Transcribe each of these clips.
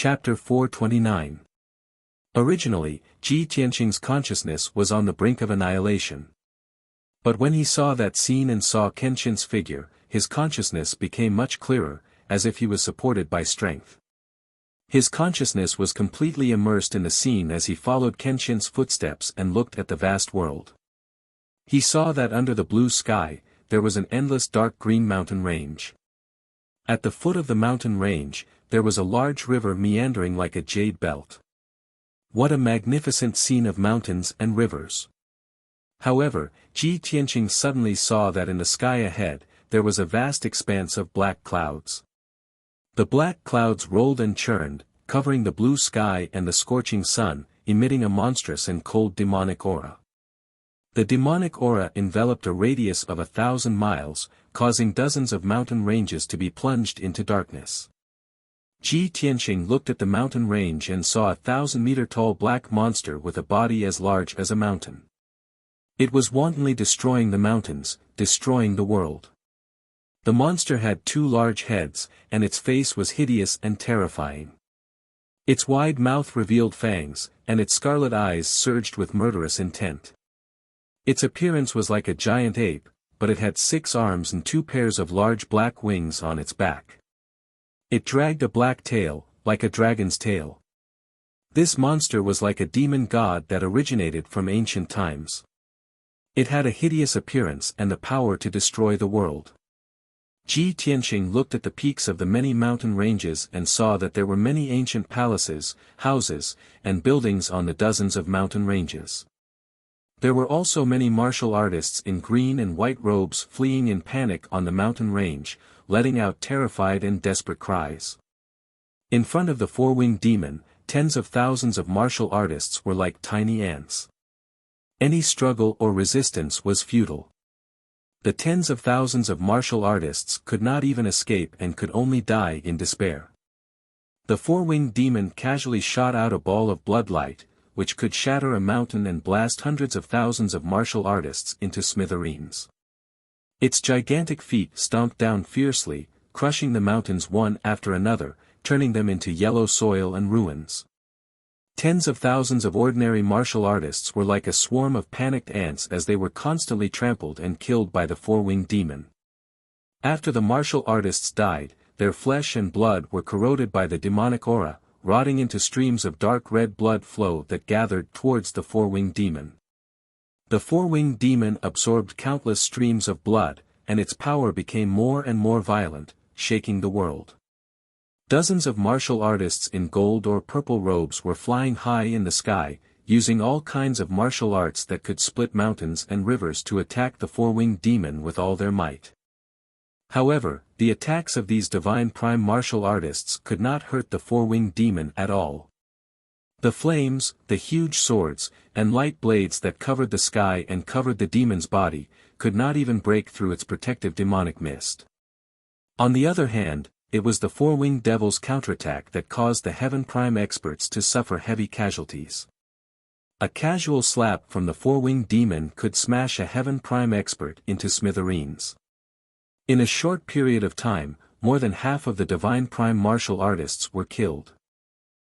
Chapter 429. Originally, Ji Tianqing's consciousness was on the brink of annihilation. But when he saw that scene and saw Kenshin's figure, his consciousness became much clearer, as if he was supported by strength. His consciousness was completely immersed in the scene as he followed Kenshin's footsteps and looked at the vast world. He saw that under the blue sky, there was an endless dark green mountain range. At the foot of the mountain range, there was a large river meandering like a jade belt. What a magnificent scene of mountains and rivers! However, Ji Tianqing suddenly saw that in the sky ahead, there was a vast expanse of black clouds. The black clouds rolled and churned, covering the blue sky and the scorching sun, emitting a monstrous and cold demonic aura. The demonic aura enveloped a radius of 1,000 miles, causing dozens of mountain ranges to be plunged into darkness. Ji Tianqing looked at the mountain range and saw a 1,000-meter-tall black monster with a body as large as a mountain. It was wantonly destroying the mountains, destroying the world. The monster had 2 large heads, and its face was hideous and terrifying. Its wide mouth revealed fangs, and its scarlet eyes surged with murderous intent. Its appearance was like a giant ape, but it had 6 arms and 2 pairs of large black wings on its back. It dragged a black tail, like a dragon's tail. This monster was like a demon god that originated from ancient times. It had a hideous appearance and the power to destroy the world. Ji Tianqing looked at the peaks of the many mountain ranges and saw that there were many ancient palaces, houses, and buildings on the dozens of mountain ranges. There were also many martial artists in green and white robes fleeing in panic on the mountain range, letting out terrified and desperate cries. In front of the 4-winged demon, tens of thousands of martial artists were like tiny ants. Any struggle or resistance was futile. The tens of thousands of martial artists could not even escape and could only die in despair. The 4-winged demon casually shot out a ball of bloodlight, which could shatter a mountain and blast hundreds of thousands of martial artists into smithereens. Its gigantic feet stomped down fiercely, crushing the mountains one after another, turning them into yellow soil and ruins. Tens of thousands of ordinary martial artists were like a swarm of panicked ants as they were constantly trampled and killed by the 4-winged demon. After the martial artists died, their flesh and blood were corroded by the demonic aura, rotting into streams of dark red blood flow that gathered towards the 4-winged demon. The 4-winged demon absorbed countless streams of blood, and its power became more and more violent, shaking the world. Dozens of martial artists in gold or purple robes were flying high in the sky, using all kinds of martial arts that could split mountains and rivers to attack the 4-winged demon with all their might. However, the attacks of these divine prime martial artists could not hurt the 4-winged demon at all. The flames, the huge swords, and light blades that covered the sky and covered the demon's body, could not even break through its protective demonic mist. On the other hand, it was the 4-winged devil's counterattack that caused the Heaven Prime experts to suffer heavy casualties. A casual slap from the 4-winged demon could smash a Heaven Prime expert into smithereens. In a short period of time, more than half of the Divine Prime martial artists were killed.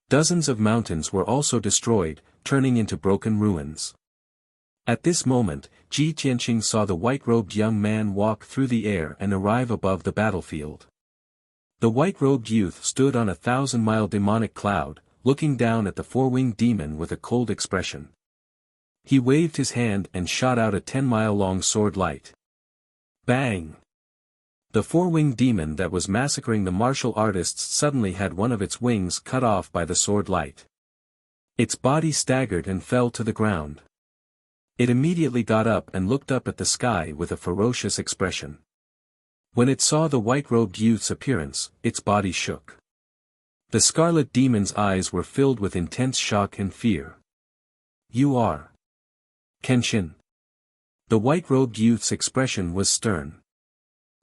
Dozens of mountains were also destroyed, turning into broken ruins. At this moment, Ji Tianqing saw the white-robed young man walk through the air and arrive above the battlefield. The white-robed youth stood on a 1,000-mile demonic cloud, looking down at the 4-winged demon with a cold expression. He waved his hand and shot out a 10-mile-long sword light. Bang! The 4-winged demon that was massacring the martial artists suddenly had one of its wings cut off by the sword light. Its body staggered and fell to the ground. It immediately got up and looked up at the sky with a ferocious expression. When it saw the white-robed youth's appearance, its body shook. The scarlet demon's eyes were filled with intense shock and fear. "You are Kenshin." The white-robed youth's expression was stern.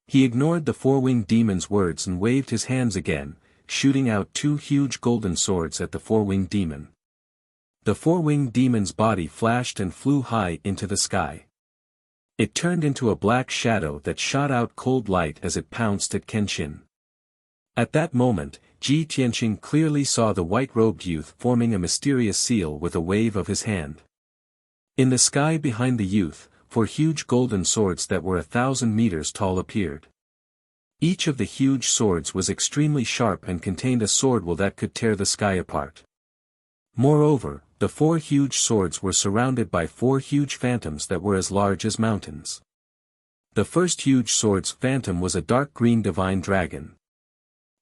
He ignored the 4-winged demon's words and waved his hands again, shooting out 2 huge golden swords at the 4-winged demon. The 4-winged demon's body flashed and flew high into the sky. It turned into a black shadow that shot out cold light as it pounced at Kenshin. At that moment, Ji Tianqing clearly saw the white-robed youth forming a mysterious seal with a wave of his hand. In the sky behind the youth, 4 huge golden swords that were 1,000 meters tall appeared. Each of the huge swords was extremely sharp and contained a sword will that could tear the sky apart. Moreover, the 4 huge swords were surrounded by 4 huge phantoms that were as large as mountains. The first huge sword's phantom was a dark green divine dragon.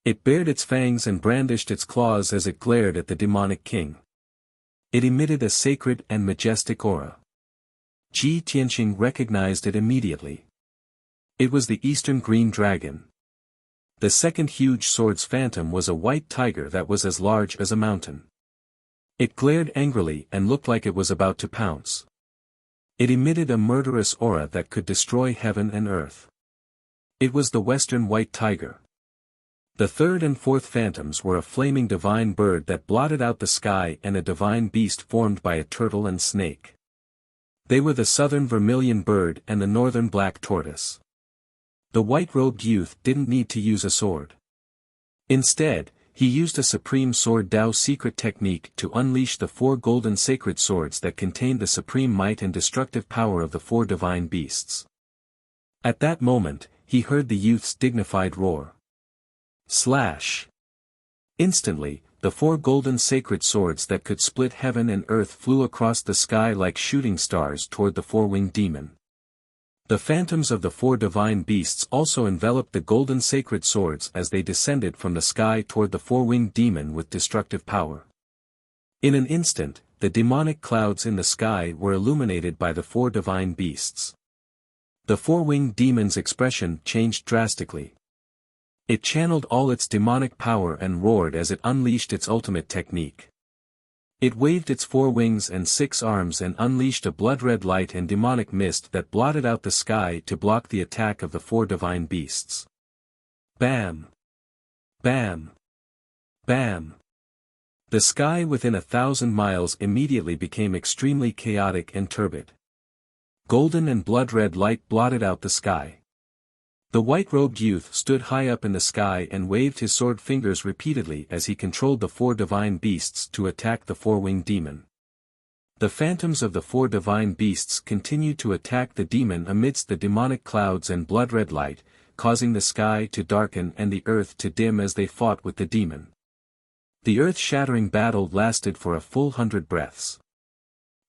It bared its fangs and brandished its claws as it glared at the demonic king. It emitted a sacred and majestic aura. Ji Tianqing recognized it immediately. It was the Eastern Green Dragon. The second huge sword's phantom was a white tiger that was as large as a mountain. It glared angrily and looked like it was about to pounce. It emitted a murderous aura that could destroy heaven and earth. It was the Western White Tiger. The third and fourth phantoms were a flaming divine bird that blotted out the sky and a divine beast formed by a turtle and snake. They were the Southern Vermilion Bird and the Northern Black Tortoise. The white-robed youth didn't need to use a sword. Instead, he used a supreme sword Dao secret technique to unleash the 4 golden sacred swords that contained the supreme might and destructive power of the 4 divine beasts. At that moment, he heard the youth's dignified roar. Slash! Instantly, the 4 golden sacred swords that could split heaven and earth flew across the sky like shooting stars toward the 4-winged demon. The phantoms of the 4 divine beasts also enveloped the golden sacred swords as they descended from the sky toward the 4-winged demon with destructive power. In an instant, the demonic clouds in the sky were illuminated by the 4 divine beasts. The 4-winged demon's expression changed drastically. It channeled all its demonic power and roared as it unleashed its ultimate technique. It waved its 4 wings and 6 arms and unleashed a blood-red light and demonic mist that blotted out the sky to block the attack of the 4 divine beasts. Bam! Bam! Bam! The sky within 1,000 miles immediately became extremely chaotic and turbid. Golden and blood-red light blotted out the sky. The white-robed youth stood high up in the sky and waved his sword fingers repeatedly as he controlled the 4 divine beasts to attack the 4-winged demon. The phantoms of the 4 divine beasts continued to attack the demon amidst the demonic clouds and blood-red light, causing the sky to darken and the earth to dim as they fought with the demon. The earth-shattering battle lasted for a full 100 breaths.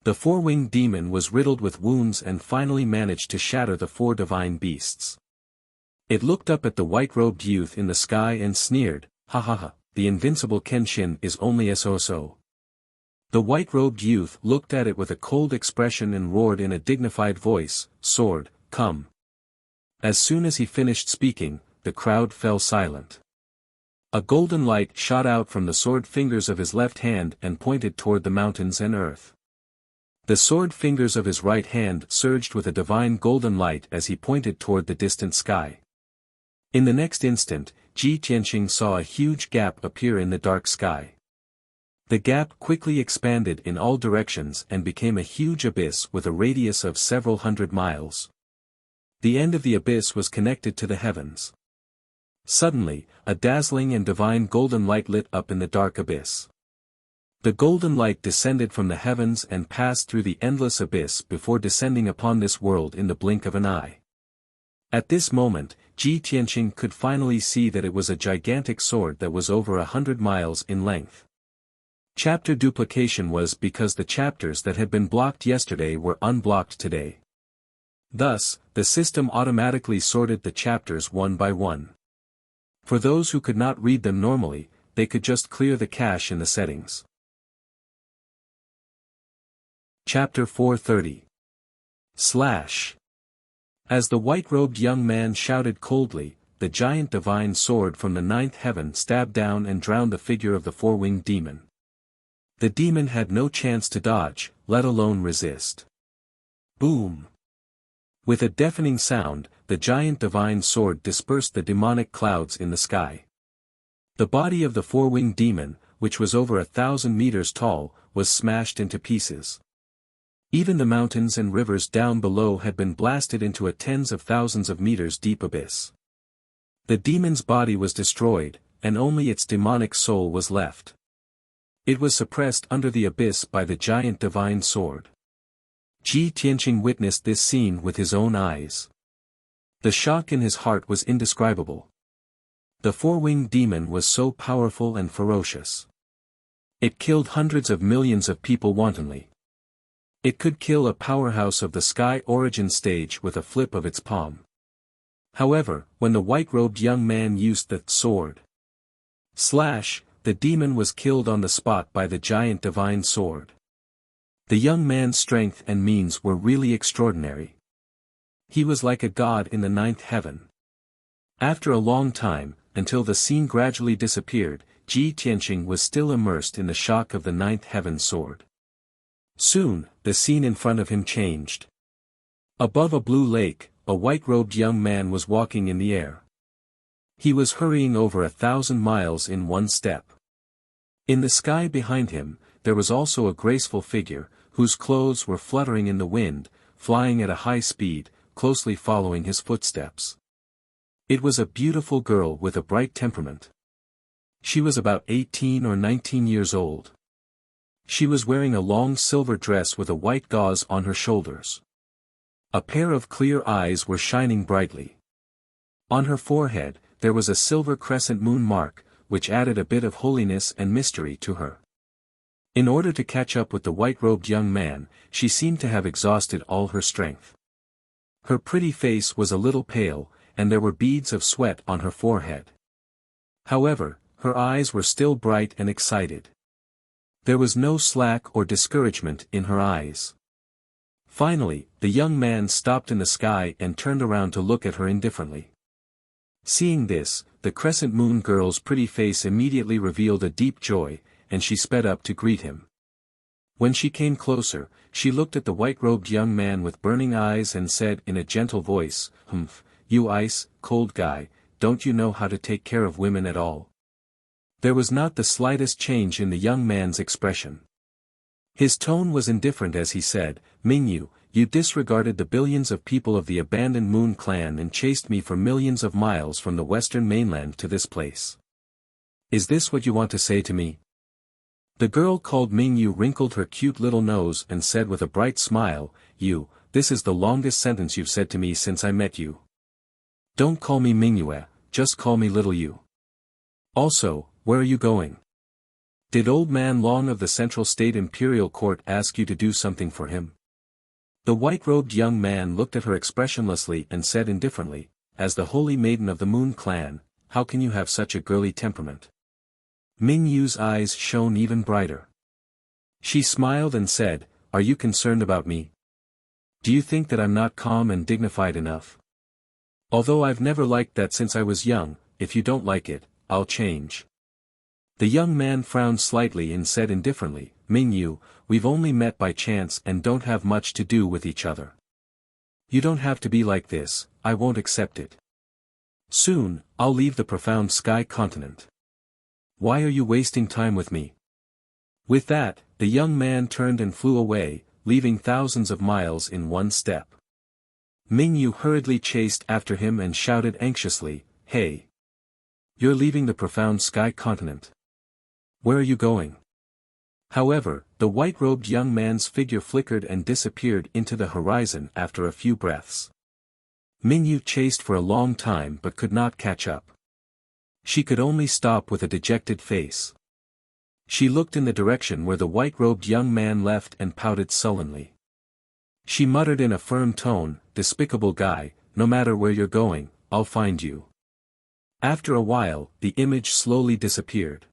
The 4-winged demon was riddled with wounds and finally managed to shatter the 4 divine beasts. It looked up at the white-robed youth in the sky and sneered, "Ha ha ha, the invincible Kenshin is only a so-so." The white-robed youth looked at it with a cold expression and roared in a dignified voice, "Sword, come." As soon as he finished speaking, the crowd fell silent. A golden light shot out from the sword fingers of his left hand and pointed toward the mountains and earth. The sword fingers of his right hand surged with a divine golden light as he pointed toward the distant sky. In the next instant, Ji Tianqing saw a huge gap appear in the dark sky. The gap quickly expanded in all directions and became a huge abyss with a radius of several hundred miles. The end of the abyss was connected to the heavens. Suddenly, a dazzling and divine golden light lit up in the dark abyss. The golden light descended from the heavens and passed through the endless abyss before descending upon this world in the blink of an eye. At this moment, Ji Tianqing could finally see that it was a gigantic sword that was over 100 miles in length. Chapter duplication was because the chapters that had been blocked yesterday were unblocked today. Thus, the system automatically sorted the chapters one by one. For those who could not read them normally, they could just clear the cache in the settings. Chapter 430. Slash. As the white-robed young man shouted coldly, the giant divine sword from the 9th heaven stabbed down and drowned the figure of the 4-winged demon. The demon had no chance to dodge, let alone resist. Boom! With a deafening sound, the giant divine sword dispersed the demonic clouds in the sky. The body of the 4-winged demon, which was over 1,000 meters tall, was smashed into pieces. Even the mountains and rivers down below had been blasted into a tens of thousands of meters deep abyss. The demon's body was destroyed, and only its demonic soul was left. It was suppressed under the abyss by the giant divine sword. Ji Tianqing witnessed this scene with his own eyes. The shock in his heart was indescribable. The four-winged demon was so powerful and ferocious. It killed hundreds of millions of people wantonly. It could kill a powerhouse of the sky origin stage with a flip of its palm. However, when the white-robed young man used the sword, the demon was killed on the spot by the giant divine sword. The young man's strength and means were really extraordinary. He was like a god in the ninth heaven. After a long time, until the scene gradually disappeared, Ji Tianqing was still immersed in the shock of the ninth heaven sword. Soon, the scene in front of him changed. Above a blue lake, a white-robed young man was walking in the air. He was hurrying over 1,000 miles in one step. In the sky behind him, there was also a graceful figure, whose clothes were fluttering in the wind, flying at a high speed, closely following his footsteps. It was a beautiful girl with a bright temperament. She was about 18 or 19 years old. She was wearing a long silver dress with a white gauze on her shoulders. A pair of clear eyes were shining brightly. On her forehead, there was a silver crescent moon mark, which added a bit of holiness and mystery to her. In order to catch up with the white-robed young man, she seemed to have exhausted all her strength. Her pretty face was a little pale, and there were beads of sweat on her forehead. However, her eyes were still bright and excited. There was no slack or discouragement in her eyes. Finally, the young man stopped in the sky and turned around to look at her indifferently. Seeing this, the crescent moon girl's pretty face immediately revealed a deep joy, and she sped up to greet him. When she came closer, she looked at the white-robed young man with burning eyes and said in a gentle voice, "Humph, you ice-cold guy, don't you know how to take care of women at all?" There was not the slightest change in the young man's expression. His tone was indifferent as he said, "Mingyu, you disregarded the billions of people of the abandoned Moon clan and chased me for millions of miles from the western mainland to this place. Is this what you want to say to me?" The girl called Mingyu wrinkled her cute little nose and said with a bright smile, This is the longest sentence you've said to me since I met you. Don't call me Mingyue, just call me little you. Also, where are you going? Did old man Long of the Central State Imperial Court ask you to do something for him?" The white-robed young man looked at her expressionlessly and said indifferently, "As the holy maiden of the Moon clan, how can you have such a girly temperament?" Mingyu's eyes shone even brighter. She smiled and said, "Are you concerned about me? Do you think that I'm not calm and dignified enough? Although I've never liked that since I was young, if you don't like it, I'll change." The young man frowned slightly and said indifferently, "Mingyu, we've only met by chance and don't have much to do with each other. You don't have to be like this, I won't accept it. Soon, I'll leave the profound sky continent. Why are you wasting time with me?" With that, the young man turned and flew away, leaving thousands of miles in one step. Mingyu hurriedly chased after him and shouted anxiously, "Hey! You're leaving the profound sky continent. Where are you going?" However, the white-robed young man's figure flickered and disappeared into the horizon after a few breaths. Mingyu chased for a long time but could not catch up. She could only stop with a dejected face. She looked in the direction where the white-robed young man left and pouted sullenly. She muttered in a firm tone, "Despicable guy, no matter where you're going, I'll find you." After a while, the image slowly disappeared.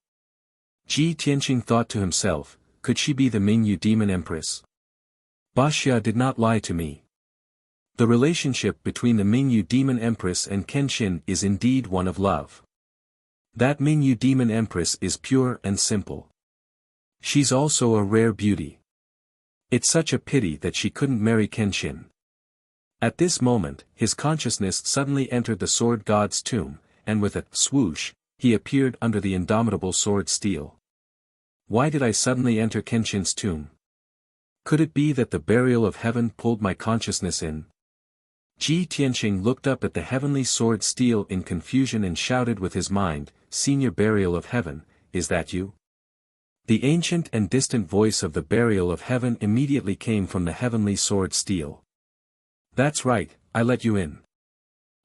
Ji Tianqing thought to himself, could she be the Mingyu demon empress? Baxia did not lie to me. The relationship between the Mingyu demon empress and Kenshin is indeed one of love. That Mingyu demon empress is pure and simple. She's also a rare beauty. It's such a pity that she couldn't marry Kenshin. At this moment, his consciousness suddenly entered the sword god's tomb, and with a swoosh, he appeared under the indomitable sword steel. Why did I suddenly enter Kenshin's tomb? Could it be that the burial of heaven pulled my consciousness in? Ji Tianqing looked up at the heavenly sword steel in confusion and shouted with his mind, "Senior Burial of Heaven, is that you?" The ancient and distant voice of the Burial of Heaven immediately came from the heavenly sword steel. "That's right, I let you in."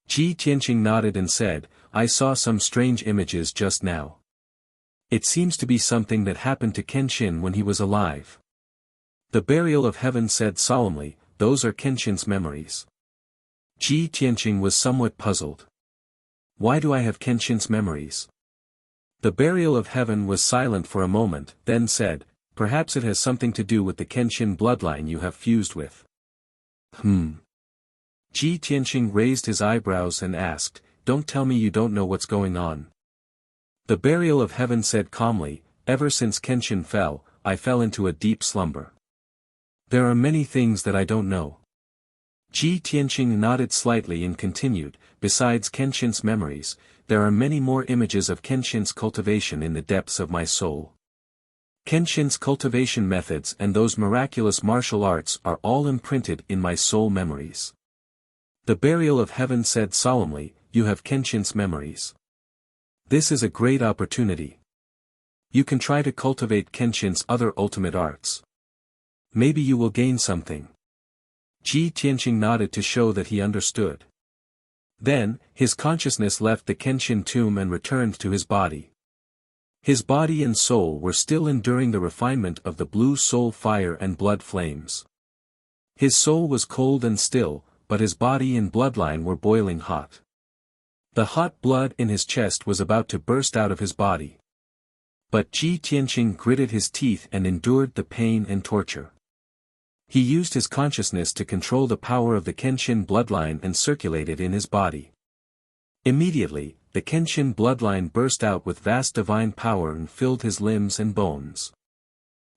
Ji Tianqing nodded and said, "I saw some strange images just now. It seems to be something that happened to Kenshin when he was alive." The Burial of Heaven said solemnly, "Those are Kenshin's memories." Ji Tianqing was somewhat puzzled. "Why do I have Kenshin's memories?" The Burial of Heaven was silent for a moment, then said, "Perhaps it has something to do with the Kenshin bloodline you have fused with." Ji Tianqing raised his eyebrows and asked, "Don't tell me you don't know what's going on." The Burial of Heaven said calmly, "Ever since Kenshin fell, I fell into a deep slumber. There are many things that I don't know." Ji Tianqing nodded slightly and continued, "Besides Kenshin's memories, there are many more images of Kenshin's cultivation in the depths of my soul. Kenshin's cultivation methods and those miraculous martial arts are all imprinted in my soul memories." The Burial of Heaven said solemnly, "You have Kenshin's memories. This is a great opportunity. You can try to cultivate Kenshin's other ultimate arts. Maybe you will gain something." Ji Tianqing nodded to show that he understood. Then, his consciousness left the Kenshin tomb and returned to his body. His body and soul were still enduring the refinement of the blue soul fire and blood flames. His soul was cold and still, but his body and bloodline were boiling hot. The hot blood in his chest was about to burst out of his body. But Ji Tianqing gritted his teeth and endured the pain and torture. He used his consciousness to control the power of the Kenshin bloodline and circulate it in his body. Immediately, the Kenshin bloodline burst out with vast divine power and filled his limbs and bones.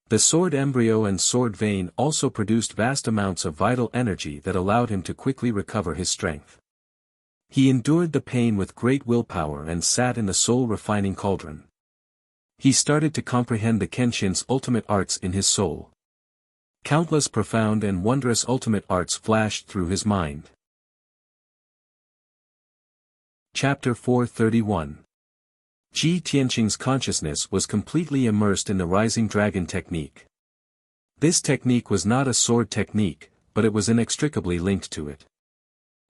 The sword embryo and sword vein also produced vast amounts of vital energy that allowed him to quickly recover his strength. He endured the pain with great willpower and sat in the soul-refining cauldron. He started to comprehend the Kenshin's ultimate arts in his soul. Countless profound and wondrous ultimate arts flashed through his mind. Chapter 431. Ji Tianqing's consciousness was completely immersed in the Rising Dragon technique. This technique was not a sword technique, but it was inextricably linked to it.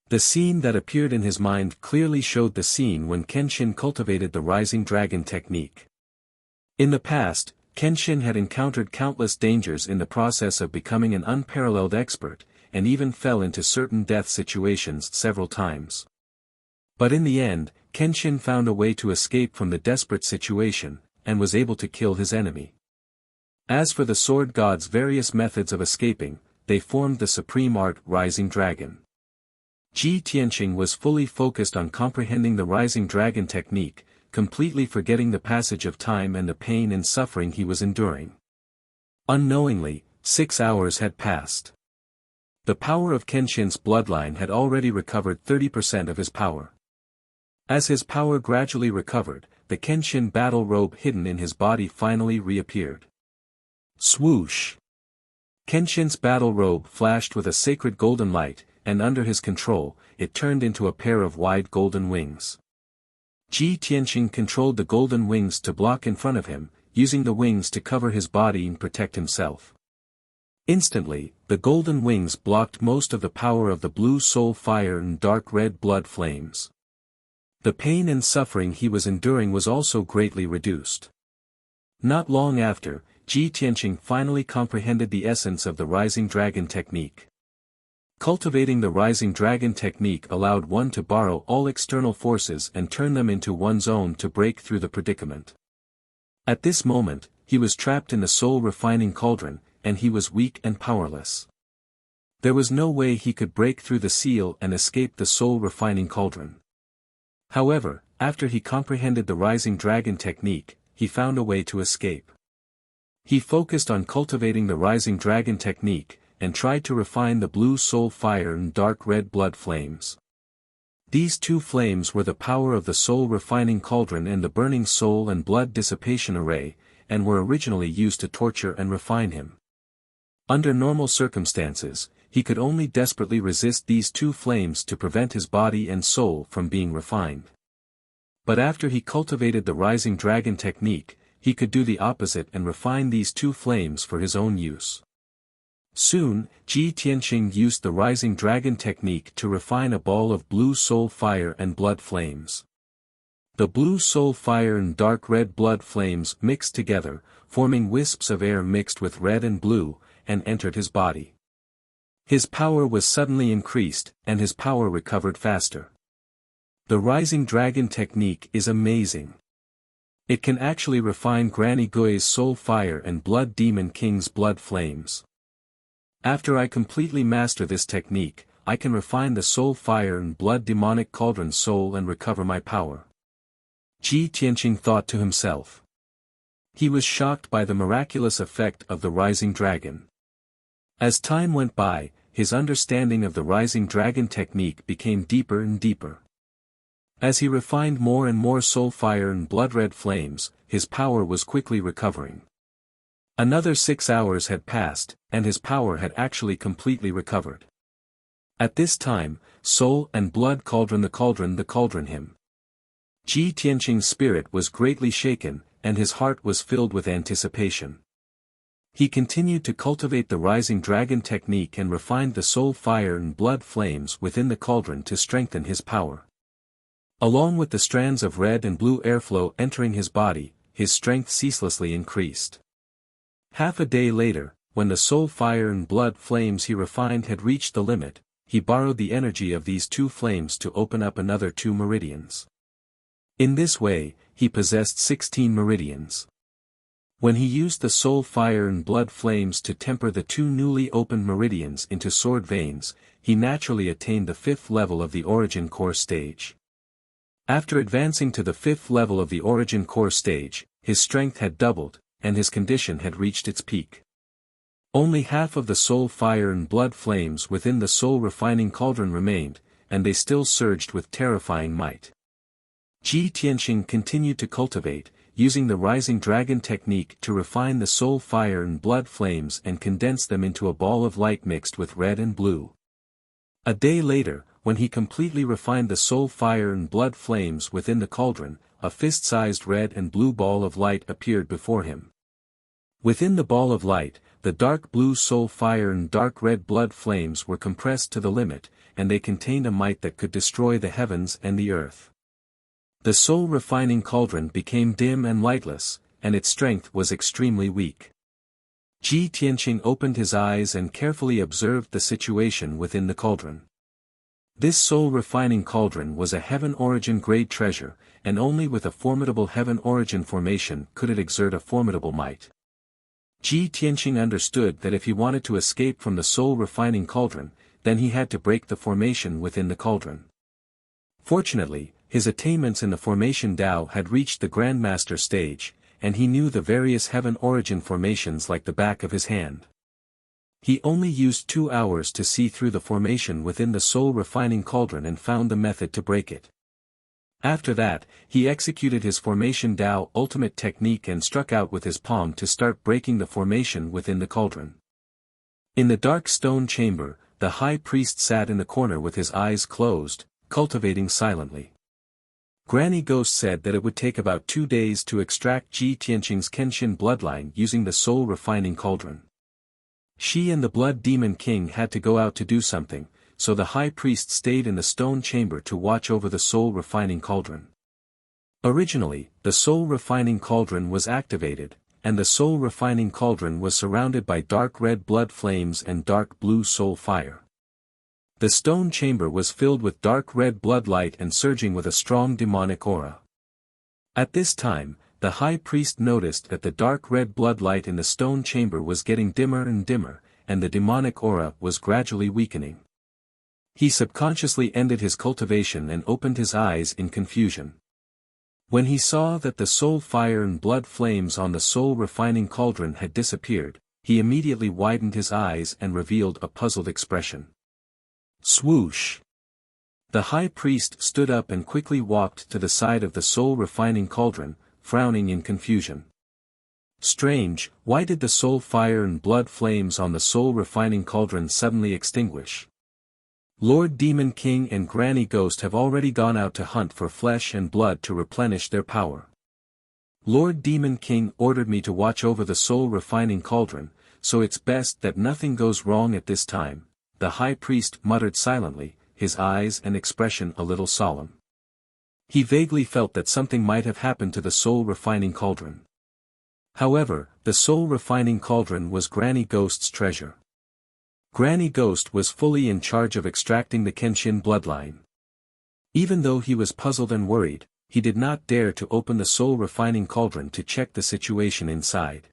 The scene that appeared in his mind clearly showed the scene when Kenshin cultivated the Rising Dragon technique. In the past, Kenshin had encountered countless dangers in the process of becoming an unparalleled expert, and even fell into certain death situations several times. But in the end, Kenshin found a way to escape from the desperate situation, and was able to kill his enemy. As for the sword god's various methods of escaping, they formed the supreme art Rising Dragon. Ji Tianqing was fully focused on comprehending the Rising Dragon technique, completely forgetting the passage of time and the pain and suffering he was enduring. Unknowingly, 6 hours had passed. The power of Kenshin's bloodline had already recovered 30% of his power. As his power gradually recovered, the Kenshin battle robe hidden in his body finally reappeared. Swoosh! Kenshin's battle robe flashed with a sacred golden light, and under his control, it turned into a pair of wide golden wings. Ji Tianqing controlled the golden wings to block in front of him, using the wings to cover his body and protect himself. Instantly, the golden wings blocked most of the power of the blue soul fire and dark red blood flames. The pain and suffering he was enduring was also greatly reduced. Not long after, Ji Tianqing finally comprehended the essence of the Rising Dragon technique. Cultivating the Rising Dragon technique allowed one to borrow all external forces and turn them into one's own to break through the predicament. At this moment, he was trapped in the soul-refining cauldron, and he was weak and powerless. There was no way he could break through the seal and escape the soul-refining cauldron. However, after he comprehended the Rising Dragon technique, he found a way to escape. He focused on cultivating the Rising Dragon technique, and tried to refine the blue soul fire and dark red blood flames. These two flames were the power of the soul-refining cauldron and the burning soul and blood dissipation array, and were originally used to torture and refine him. Under normal circumstances, he could only desperately resist these two flames to prevent his body and soul from being refined. But after he cultivated the rising dragon technique, he could do the opposite and refine these two flames for his own use. Soon, Ji Tianqing used the rising dragon technique to refine a ball of blue soul fire and blood flames. The blue soul fire and dark red blood flames mixed together, forming wisps of air mixed with red and blue, and entered his body. His power was suddenly increased, and his power recovered faster. The rising dragon technique is amazing. It can actually refine Granny Gui's soul fire and Blood Demon King's blood flames. After I completely master this technique, I can refine the soul fire and blood demonic cauldron soul and recover my power. Ji Tianqing thought to himself. He was shocked by the miraculous effect of the rising dragon. As time went by, his understanding of the rising dragon technique became deeper and deeper. As he refined more and more soul fire and blood red flames, his power was quickly recovering. Another 6 hours had passed, and his power had actually completely recovered. At this time, soul and blood cauldron him. Ji Tianqing's spirit was greatly shaken, and his heart was filled with anticipation. He continued to cultivate the rising dragon technique and refined the soul fire and blood flames within the cauldron to strengthen his power. Along with the strands of red and blue airflow entering his body, his strength ceaselessly increased. Half a day later, when the soul fire and blood flames he refined had reached the limit, he borrowed the energy of these two flames to open up another 2 meridians. In this way, he possessed 16 meridians. When he used the soul fire and blood flames to temper the 2 newly opened meridians into sword veins, he naturally attained the 5th level of the origin core stage. After advancing to the 5th level of the origin core stage, his strength had doubled, and his condition had reached its peak. Only half of the soul fire and blood flames within the soul refining cauldron remained, and they still surged with terrifying might. Ji Tianqing continued to cultivate, using the rising dragon technique to refine the soul fire and blood flames and condense them into a ball of light mixed with red and blue. A day later, when he completely refined the soul fire and blood flames within the cauldron, a fist-sized red and blue ball of light appeared before him. Within the ball of light, the dark blue soul fire and dark red blood flames were compressed to the limit, and they contained a might that could destroy the heavens and the earth. The soul refining cauldron became dim and lightless, and its strength was extremely weak. Ji Tianqing opened his eyes and carefully observed the situation within the cauldron. This soul refining cauldron was a heaven origin grade treasure, and only with a formidable heaven origin formation could it exert a formidable might. Ji Tianqing understood that if he wanted to escape from the soul refining cauldron, then he had to break the formation within the cauldron. Fortunately, his attainments in the formation Tao had reached the Grandmaster stage, and he knew the various heaven origin formations like the back of his hand. He only used 2 hours to see through the formation within the soul refining cauldron and found the method to break it. After that, he executed his formation Tao ultimate technique and struck out with his palm to start breaking the formation within the cauldron. In the dark stone chamber, the high priest sat in the corner with his eyes closed, cultivating silently. Granny Ghost said that it would take about 2 days to extract Ji Tianqing's Kenshin bloodline using the soul refining cauldron. She and the Blood Demon King had to go out to do something, so the high priest stayed in the stone chamber to watch over the soul refining cauldron. Originally, the soul refining cauldron was activated, and the soul refining cauldron was surrounded by dark red blood flames and dark blue soul fire. The stone chamber was filled with dark red blood light and surging with a strong demonic aura. At this time, the high priest noticed that the dark red blood light in the stone chamber was getting dimmer and dimmer, and the demonic aura was gradually weakening. He subconsciously ended his cultivation and opened his eyes in confusion. When he saw that the soul fire and blood flames on the soul refining cauldron had disappeared, he immediately widened his eyes and revealed a puzzled expression. Swoosh! The high priest stood up and quickly walked to the side of the soul refining cauldron, frowning in confusion. Strange, why did the soul fire and blood flames on the soul refining cauldron suddenly extinguish? Lord Demon King and Granny Ghost have already gone out to hunt for flesh and blood to replenish their power. Lord Demon King ordered me to watch over the soul refining cauldron, so it's best that nothing goes wrong at this time, the high priest muttered silently, his eyes and expression a little solemn. He vaguely felt that something might have happened to the soul refining cauldron. However, the soul refining cauldron was Granny Ghost's treasure. Granny Ghost was fully in charge of extracting the Kenshin bloodline. Even though he was puzzled and worried, he did not dare to open the soul refining cauldron to check the situation inside.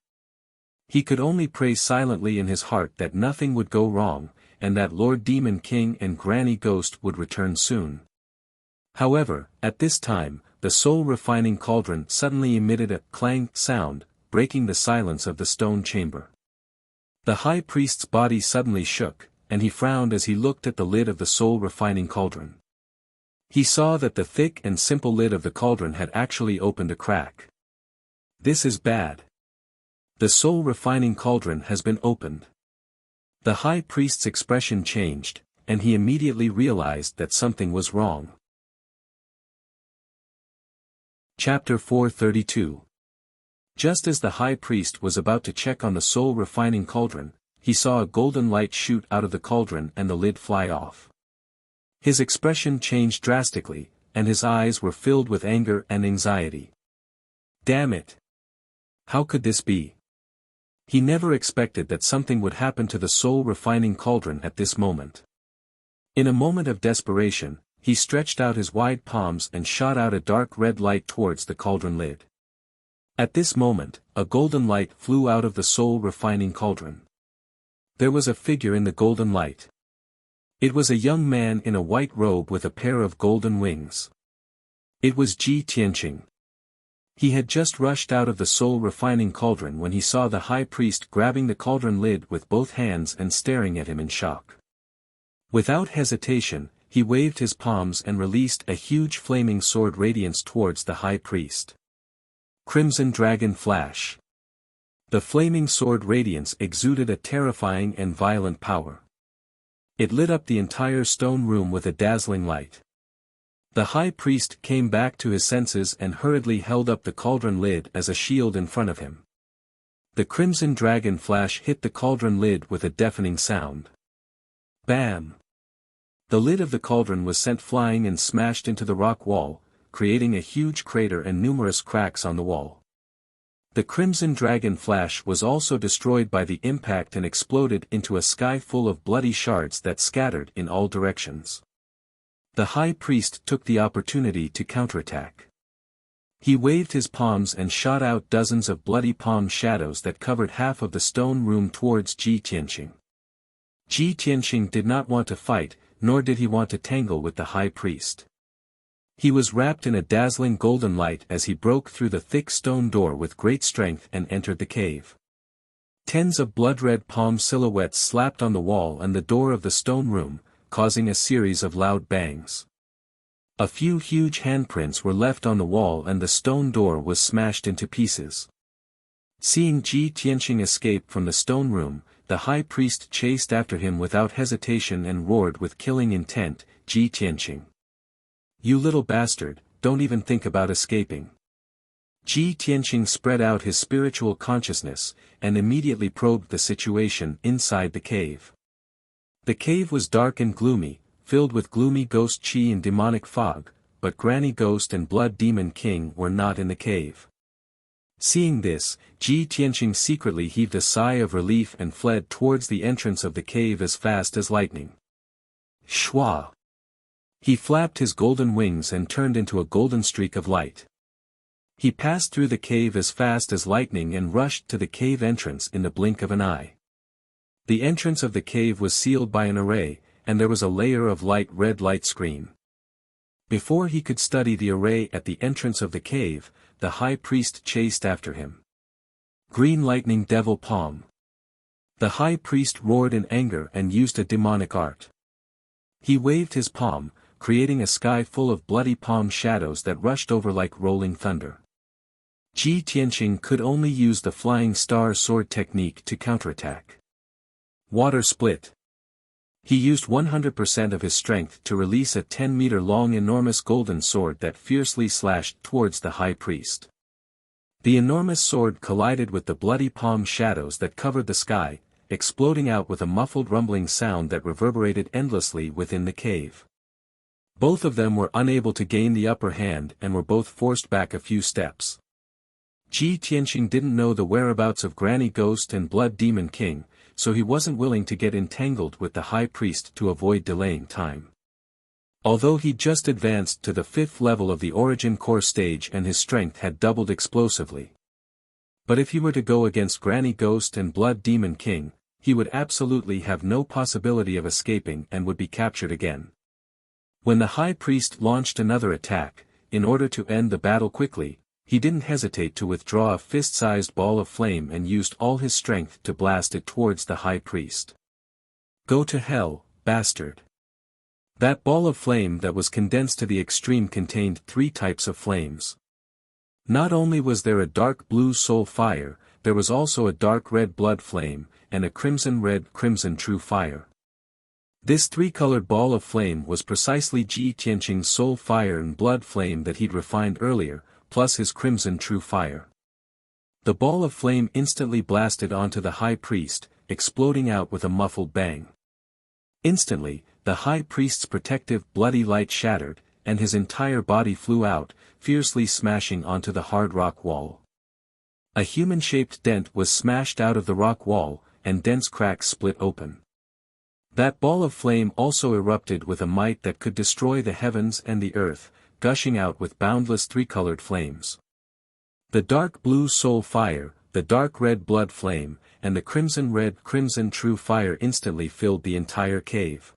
He could only pray silently in his heart that nothing would go wrong, and that Lord Demon King and Granny Ghost would return soon. However, at this time, the soul refining cauldron suddenly emitted a clang sound, breaking the silence of the stone chamber. The high priest's body suddenly shook, and he frowned as he looked at the lid of the soul refining cauldron. He saw that the thick and simple lid of the cauldron had actually opened a crack. This is bad. The soul refining cauldron has been opened. The high priest's expression changed, and he immediately realized that something was wrong. Chapter 432. Just as the high priest was about to check on the soul refining cauldron, he saw a golden light shoot out of the cauldron and the lid fly off. His expression changed drastically, and his eyes were filled with anger and anxiety. Damn it! How could this be? He never expected that something would happen to the soul refining cauldron at this moment. In a moment of desperation, he stretched out his wide palms and shot out a dark red light towards the cauldron lid. At this moment, a golden light flew out of the soul refining cauldron. There was a figure in the golden light. It was a young man in a white robe with a pair of golden wings. It was Ji Tianqing. He had just rushed out of the soul refining cauldron when he saw the high priest grabbing the cauldron lid with both hands and staring at him in shock. Without hesitation, he waved his palms and released a huge flaming sword radiance towards the high priest. Crimson Dragon Flash. The flaming sword radiance exuded a terrifying and violent power. It lit up the entire stone room with a dazzling light. The high priest came back to his senses and hurriedly held up the cauldron lid as a shield in front of him. The crimson dragon flash hit the cauldron lid with a deafening sound. Bam! The lid of the cauldron was sent flying and smashed into the rock wall, creating a huge crater and numerous cracks on the wall. The crimson dragon flash was also destroyed by the impact and exploded into a sky full of bloody shards that scattered in all directions. The high priest took the opportunity to counterattack. He waved his palms and shot out dozens of bloody palm shadows that covered half of the stone room towards Ji Tianqing. Ji Tianqing did not want to fight, nor did he want to tangle with the high priest. He was wrapped in a dazzling golden light as he broke through the thick stone door with great strength and entered the cave. Tens of blood-red palm silhouettes slapped on the wall and the door of the stone room, causing a series of loud bangs. A few huge handprints were left on the wall and the stone door was smashed into pieces. Seeing Ji Tianqing escape from the stone room, the high priest chased after him without hesitation and roared with killing intent, "Ji Tianqing! You little bastard, don't even think about escaping." Ji Tianqing spread out his spiritual consciousness, and immediately probed the situation inside the cave. The cave was dark and gloomy, filled with gloomy ghost chi and demonic fog, but Granny Ghost and Blood Demon King were not in the cave. Seeing this, Ji Tianqing secretly heaved a sigh of relief and fled towards the entrance of the cave as fast as lightning. Shwa! He flapped his golden wings and turned into a golden streak of light. He passed through the cave as fast as lightning and rushed to the cave entrance in the blink of an eye. The entrance of the cave was sealed by an array, and there was a layer of light red light screen. Before he could study the array at the entrance of the cave, the high priest chased after him. Green Lightning Devil Palm. The high priest roared in anger and used a demonic art. He waved his palm, creating a sky full of bloody palm shadows that rushed over like rolling thunder. Ji Tianqing could only use the flying star sword technique to counterattack. Water split. He used 100% of his strength to release a 10-meter-long enormous golden sword that fiercely slashed towards the high priest. The enormous sword collided with the bloody palm shadows that covered the sky, exploding out with a muffled rumbling sound that reverberated endlessly within the cave. Both of them were unable to gain the upper hand and were both forced back a few steps. Ji Tianqing didn't know the whereabouts of Granny Ghost and Blood Demon King, so he wasn't willing to get entangled with the high priest to avoid delaying time. Although he'd just advanced to the 5th level of the Origin Core stage and his strength had doubled explosively. But if he were to go against Granny Ghost and Blood Demon King, he would absolutely have no possibility of escaping and would be captured again. When the high priest launched another attack, in order to end the battle quickly, he didn't hesitate to withdraw a fist-sized ball of flame and used all his strength to blast it towards the high priest. Go to hell, bastard. That ball of flame that was condensed to the extreme contained 3 types of flames. Not only was there a dark blue soul fire, there was also a dark red blood flame, and a crimson-red crimson true fire. This 3-colored ball of flame was precisely Ji Tianqing's soul fire and blood flame that he'd refined earlier, plus his crimson true fire. The ball of flame instantly blasted onto the high priest, exploding out with a muffled bang. Instantly, the high priest's protective bloody light shattered, and his entire body flew out, fiercely smashing onto the hard rock wall. A human-shaped dent was smashed out of the rock wall, and dense cracks split open. That ball of flame also erupted with a might that could destroy the heavens and the earth, gushing out with boundless 3-colored flames. The dark blue soul fire, the dark red blood flame, and the crimson-red crimson true fire instantly filled the entire cave.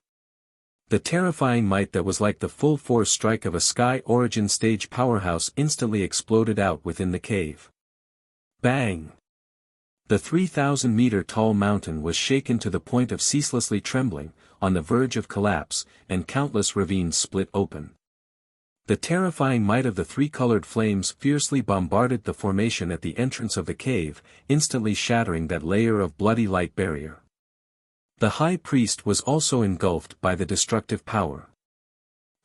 The terrifying might that was like the full-force strike of a Sky Origin stage powerhouse instantly exploded out within the cave. Bang! The 3,000-meter-tall mountain was shaken to the point of ceaselessly trembling, on the verge of collapse, and countless ravines split open. The terrifying might of the 3-colored flames fiercely bombarded the formation at the entrance of the cave, instantly shattering that layer of bloody light barrier. The high priest was also engulfed by the destructive power.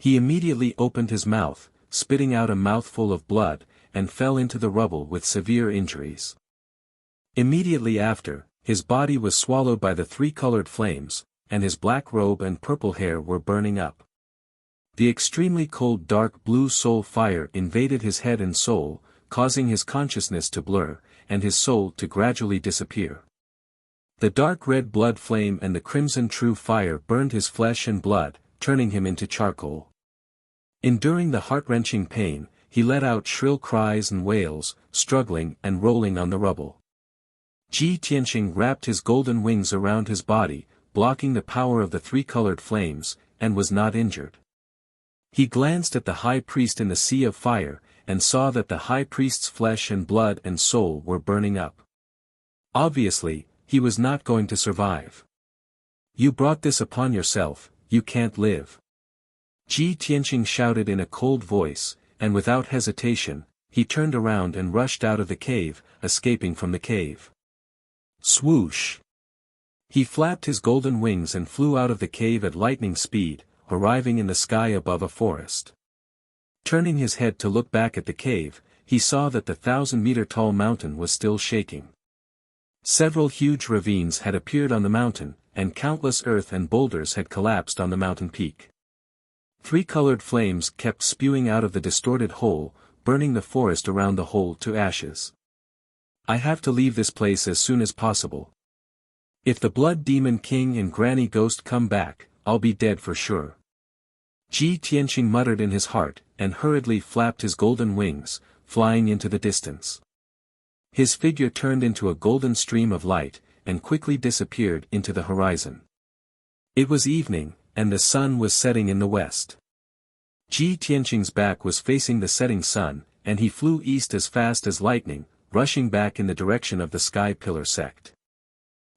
He immediately opened his mouth, spitting out a mouthful of blood, and fell into the rubble with severe injuries. Immediately after, his body was swallowed by the 3-colored flames, and his black robe and purple hair were burning up. The extremely cold dark blue soul fire invaded his head and soul, causing his consciousness to blur, and his soul to gradually disappear. The dark red blood flame and the crimson true fire burned his flesh and blood, turning him into charcoal. Enduring the heart-wrenching pain, he let out shrill cries and wails, struggling and rolling on the rubble. Ji Tianqing wrapped his golden wings around his body, blocking the power of the 3-colored flames, and was not injured. He glanced at the high priest in the sea of fire, and saw that the high priest's flesh and blood and soul were burning up. Obviously, he was not going to survive. You brought this upon yourself, you can't live. Ji Tianqing shouted in a cold voice, and without hesitation, he turned around and rushed out of the cave, escaping from the cave. Swoosh! He flapped his golden wings and flew out of the cave at lightning speed, arriving in the sky above a forest. Turning his head to look back at the cave, he saw that the 1,000-meter-tall mountain was still shaking. Several huge ravines had appeared on the mountain, and countless earth and boulders had collapsed on the mountain peak. 3-colored flames kept spewing out of the distorted hole, burning the forest around the hole to ashes. I have to leave this place as soon as possible. If the Blood Demon King and Granny Ghost come back, I'll be dead for sure. Ji Tianqing muttered in his heart, and hurriedly flapped his golden wings, flying into the distance. His figure turned into a golden stream of light, and quickly disappeared into the horizon. It was evening, and the sun was setting in the west. Ji Tianqing's back was facing the setting sun, and he flew east as fast as lightning, rushing back in the direction of the Sky Pillar sect.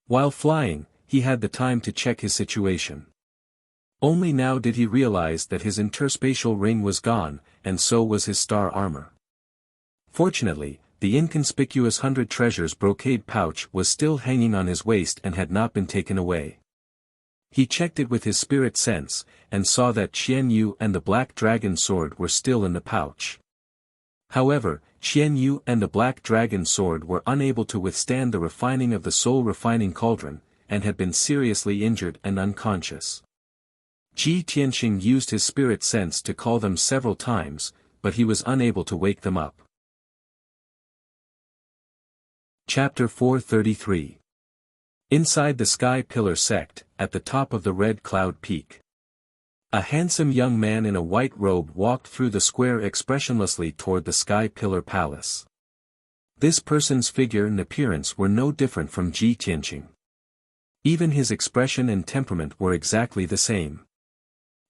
While flying, he had the time to check his situation. Only now did he realize that his interspatial ring was gone, and so was his star armor. Fortunately, the inconspicuous 100 treasures brocade pouch was still hanging on his waist and had not been taken away. He checked it with his spirit sense, and saw that Qian Yu and the black dragon sword were still in the pouch. However, Qian Yu and the black dragon sword were unable to withstand the refining of the soul refining cauldron, and had been seriously injured and unconscious. Ji Tianqing used his spirit sense to call them several times, but he was unable to wake them up. Chapter 433. Inside the Sky Pillar sect, at the top of the Red Cloud Peak. A handsome young man in a white robe walked through the square expressionlessly toward the Sky Pillar Palace. This person's figure and appearance were no different from Ji Tianqing. Even his expression and temperament were exactly the same.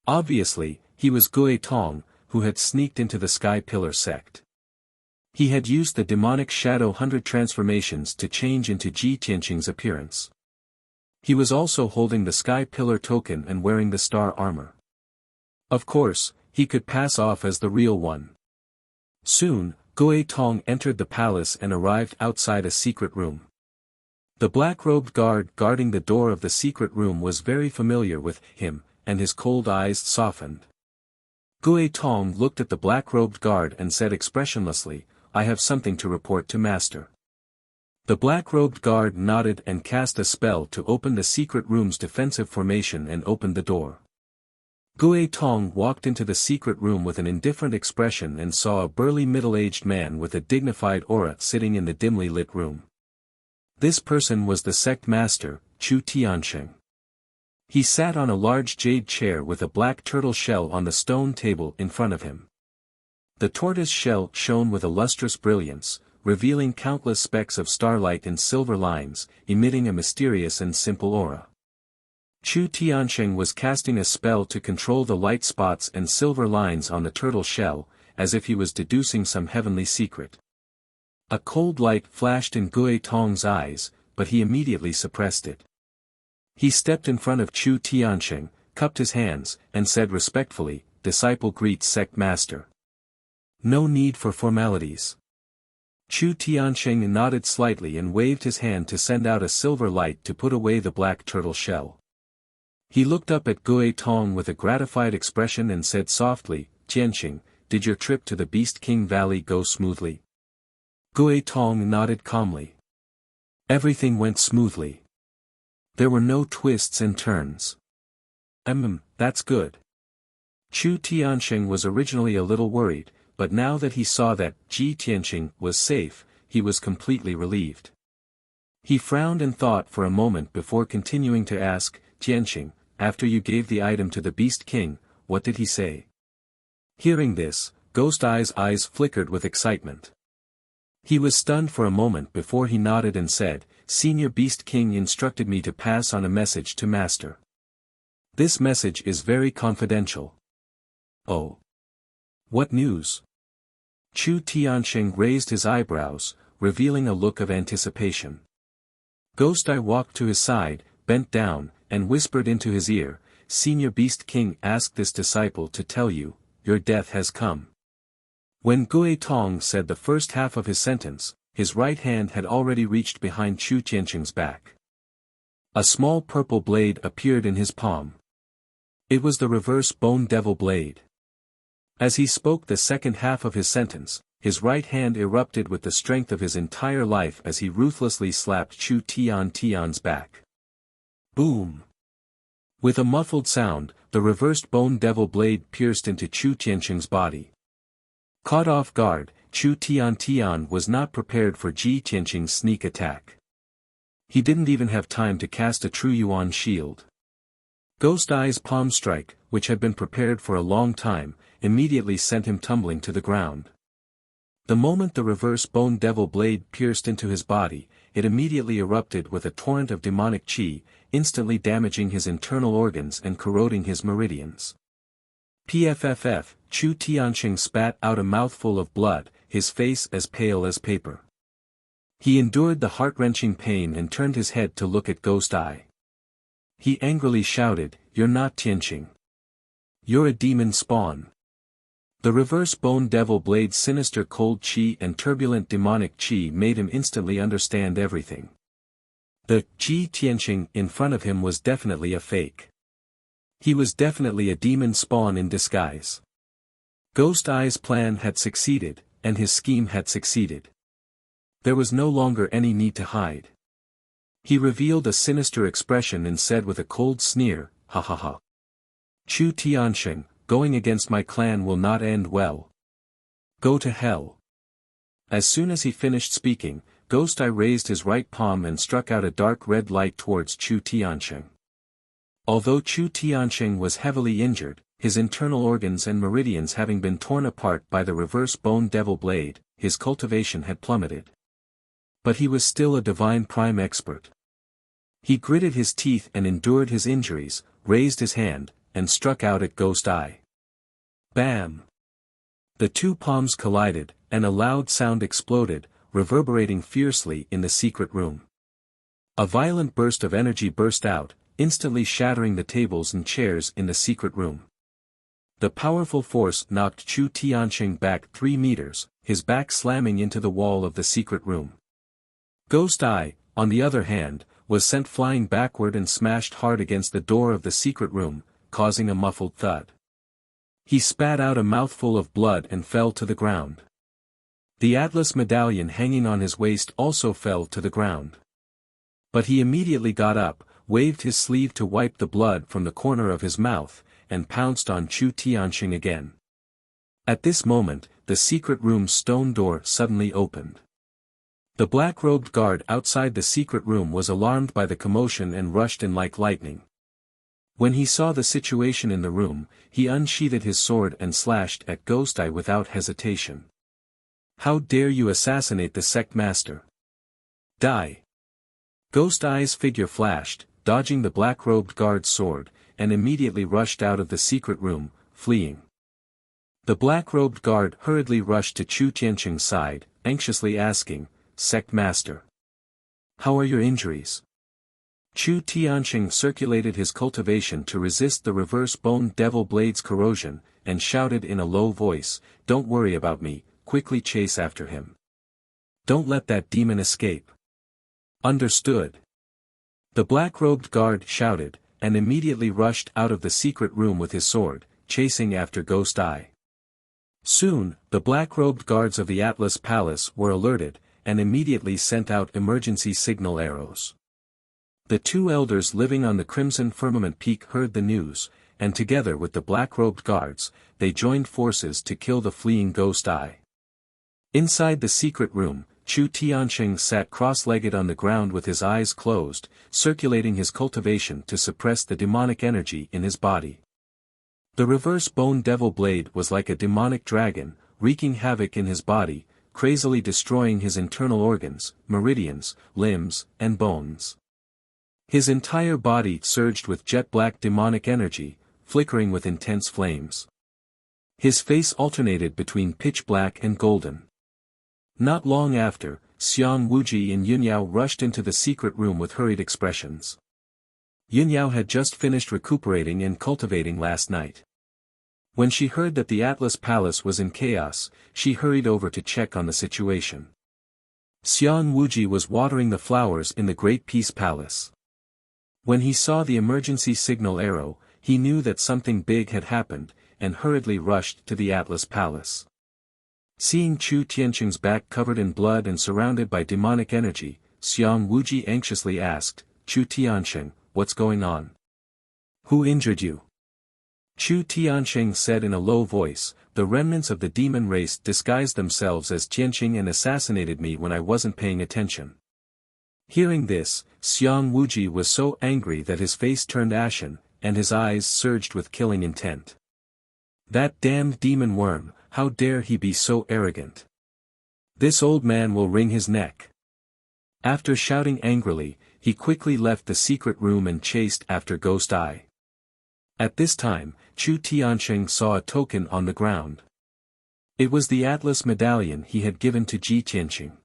Obviously, he was Gui Tong, who had sneaked into the Sky Pillar sect. He had used the demonic Shadow 100 transformations to change into Ji Tianqing's appearance. He was also holding the Sky Pillar token and wearing the star armor. Of course, he could pass off as the real one. Soon, Gui Tong entered the palace and arrived outside a secret room. The black-robed guard guarding the door of the secret room was very familiar with him, and his cold eyes softened. Gui Tong looked at the black-robed guard and said expressionlessly, "I have something to report to Master." The black-robed guard nodded and cast a spell to open the secret room's defensive formation and opened the door. Gui Tong walked into the secret room with an indifferent expression and saw a burly middle-aged man with a dignified aura sitting in the dimly lit room. This person was the sect master, Chu Tiansheng. He sat on a large jade chair with a black turtle shell on the stone table in front of him. The tortoise shell shone with a lustrous brilliance, revealing countless specks of starlight and silver lines, emitting a mysterious and simple aura. Chu Tiansheng was casting a spell to control the light spots and silver lines on the turtle shell, as if he was deducing some heavenly secret. A cold light flashed in Gui Tong's eyes, but he immediately suppressed it. He stepped in front of Chu Tiansheng, cupped his hands, and said respectfully, "Disciple greets sect master." No need for formalities. Chu Tiansheng nodded slightly and waved his hand to send out a silver light to put away the black turtle shell. He looked up at Gui Tong with a gratified expression and said softly, "Tianqing, did your trip to the Beast King Valley go smoothly?" Gui Tong nodded calmly. Everything went smoothly. There were no twists and turns. That's good. Chu Tiansheng was originally a little worried, but now that he saw that Ji Tianqing was safe, he was completely relieved. He frowned and thought for a moment before continuing to ask, "Tianqing, after you gave the item to the Beast King, what did he say?" Hearing this, Ghost Eye's eyes flickered with excitement. He was stunned for a moment before he nodded and said, "Senior Beast King instructed me to pass on a message to Master. This message is very confidential." "Oh. What news?" Chu Tiansheng raised his eyebrows, revealing a look of anticipation. Ghost Eye walked to his side, bent down, and whispered into his ear, "Senior Beast King asked this disciple to tell you, your death has come." When Gui Tong said the first half of his sentence, his right hand had already reached behind Chu Tianqing's back. A small purple blade appeared in his palm. It was the reverse Bone Devil blade. As he spoke the second half of his sentence, his right hand erupted with the strength of his entire life as he ruthlessly slapped Chu Tian's back. Boom! With a muffled sound, the reversed Bone Devil blade pierced into Chu Tianqing's body. Caught off guard, Chu Tian was not prepared for Ji Tianqing's sneak attack. He didn't even have time to cast a true Yuan shield. Ghost Eye's palm strike, which had been prepared for a long time, immediately sent him tumbling to the ground. The moment the reverse Bone Devil blade pierced into his body, it immediately erupted with a torrent of demonic qi, instantly damaging his internal organs and corroding his meridians. Pfff, Chu Tianqing spat out a mouthful of blood, his face as pale as paper. He endured the heart-wrenching pain and turned his head to look at Ghost Eye. He angrily shouted, "You're not Tianqing. You're a demon spawn." The reverse bone devil blade's sinister cold chi and turbulent demonic chi made him instantly understand everything. The Ji Tianqing in front of him was definitely a fake. He was definitely a demon spawn in disguise. Ghost Eye's plan had succeeded, and his scheme had succeeded. There was no longer any need to hide. He revealed a sinister expression and said with a cold sneer, "Ha ha ha. Chu Tianqing, going against my clan will not end well. Go to hell." As soon as he finished speaking, Ghost Eye raised his right palm and struck out a dark red light towards Chu Tianqing. Although Chu Tianqing was heavily injured, his internal organs and meridians having been torn apart by the reverse bone devil blade, his cultivation had plummeted. But he was still a divine prime expert. He gritted his teeth and endured his injuries, raised his hand, and struck out at Ghost Eye. Bam! The two palms collided, and a loud sound exploded, reverberating fiercely in the secret room. A violent burst of energy burst out, instantly shattering the tables and chairs in the secret room. The powerful force knocked Chu Tianqing back 3 meters, his back slamming into the wall of the secret room. Ghost Eye, on the other hand, was sent flying backward and smashed hard against the door of the secret room, causing a muffled thud. He spat out a mouthful of blood and fell to the ground. The Atlas medallion hanging on his waist also fell to the ground. But he immediately got up, waved his sleeve to wipe the blood from the corner of his mouth, and pounced on Chu Tianqing again. At this moment, the secret room's stone door suddenly opened. The black-robed guard outside the secret room was alarmed by the commotion and rushed in like lightning. When he saw the situation in the room, he unsheathed his sword and slashed at Ghost Eye without hesitation. "How dare you assassinate the sect master? Die!" Ghost Eye's figure flashed, dodging the black-robed guard's sword, and immediately rushed out of the secret room, fleeing. The black-robed guard hurriedly rushed to Chu Tianqing's side, anxiously asking, "Sect master, how are your injuries?" Chu Tianqing circulated his cultivation to resist the reverse bone devil blade's corrosion, and shouted in a low voice, "Don't worry about me, quickly chase after him. Don't let that demon escape." "Understood." The black-robed guard shouted, and immediately rushed out of the secret room with his sword, chasing after Ghost Eye. Soon, the black-robed guards of the Atlas Palace were alerted, and immediately sent out emergency signal arrows. The 2 elders living on the Crimson Firmament Peak heard the news, and together with the black-robed guards, they joined forces to kill the fleeing Ghost Eye. Inside the secret room, Chu Tianqing sat cross-legged on the ground with his eyes closed, circulating his cultivation to suppress the demonic energy in his body. The reverse bone devil blade was like a demonic dragon, wreaking havoc in his body, crazily destroying his internal organs, meridians, limbs, and bones. His entire body surged with jet-black demonic energy, flickering with intense flames. His face alternated between pitch-black and golden. Not long after, Xiang Wuji and Yunyao rushed into the secret room with hurried expressions. Yunyao had just finished recuperating and cultivating last night. When she heard that the Atlas Palace was in chaos, she hurried over to check on the situation. Xiang Wuji was watering the flowers in the Great Peace Palace. When he saw the emergency signal arrow, he knew that something big had happened, and hurriedly rushed to the Atlas Palace. Seeing Chu Tianqing's back covered in blood and surrounded by demonic energy, Xiang Wuji anxiously asked, "Chu Tianqing, what's going on? Who injured you?" Chu Tianqing said in a low voice, "The remnants of the demon race disguised themselves as Tianqing and assassinated me when I wasn't paying attention." Hearing this, Xiang Wuji was so angry that his face turned ashen, and his eyes surged with killing intent. "That damned demon worm, how dare he be so arrogant? This old man will wring his neck." After shouting angrily, he quickly left the secret room and chased after Ghost Eye. At this time, Chu Tianqing saw a token on the ground. It was the Atlas medallion he had given to Ji Tianqing.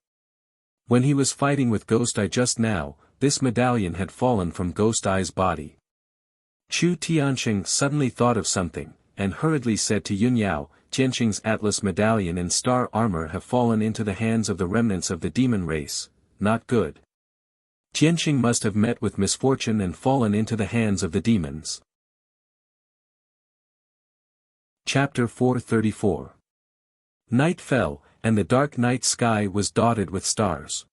When he was fighting with Ghost Eye just now, this medallion had fallen from Ghost Eye's body. Chu Tianqing suddenly thought of something, and hurriedly said to Yunyao, Tianqing's Atlas medallion and star armor have fallen into the hands of the remnants of the demon race, not good. Tianqing must have met with misfortune and fallen into the hands of the demons. Chapter 434. Night fell, and the dark night sky was dotted with stars.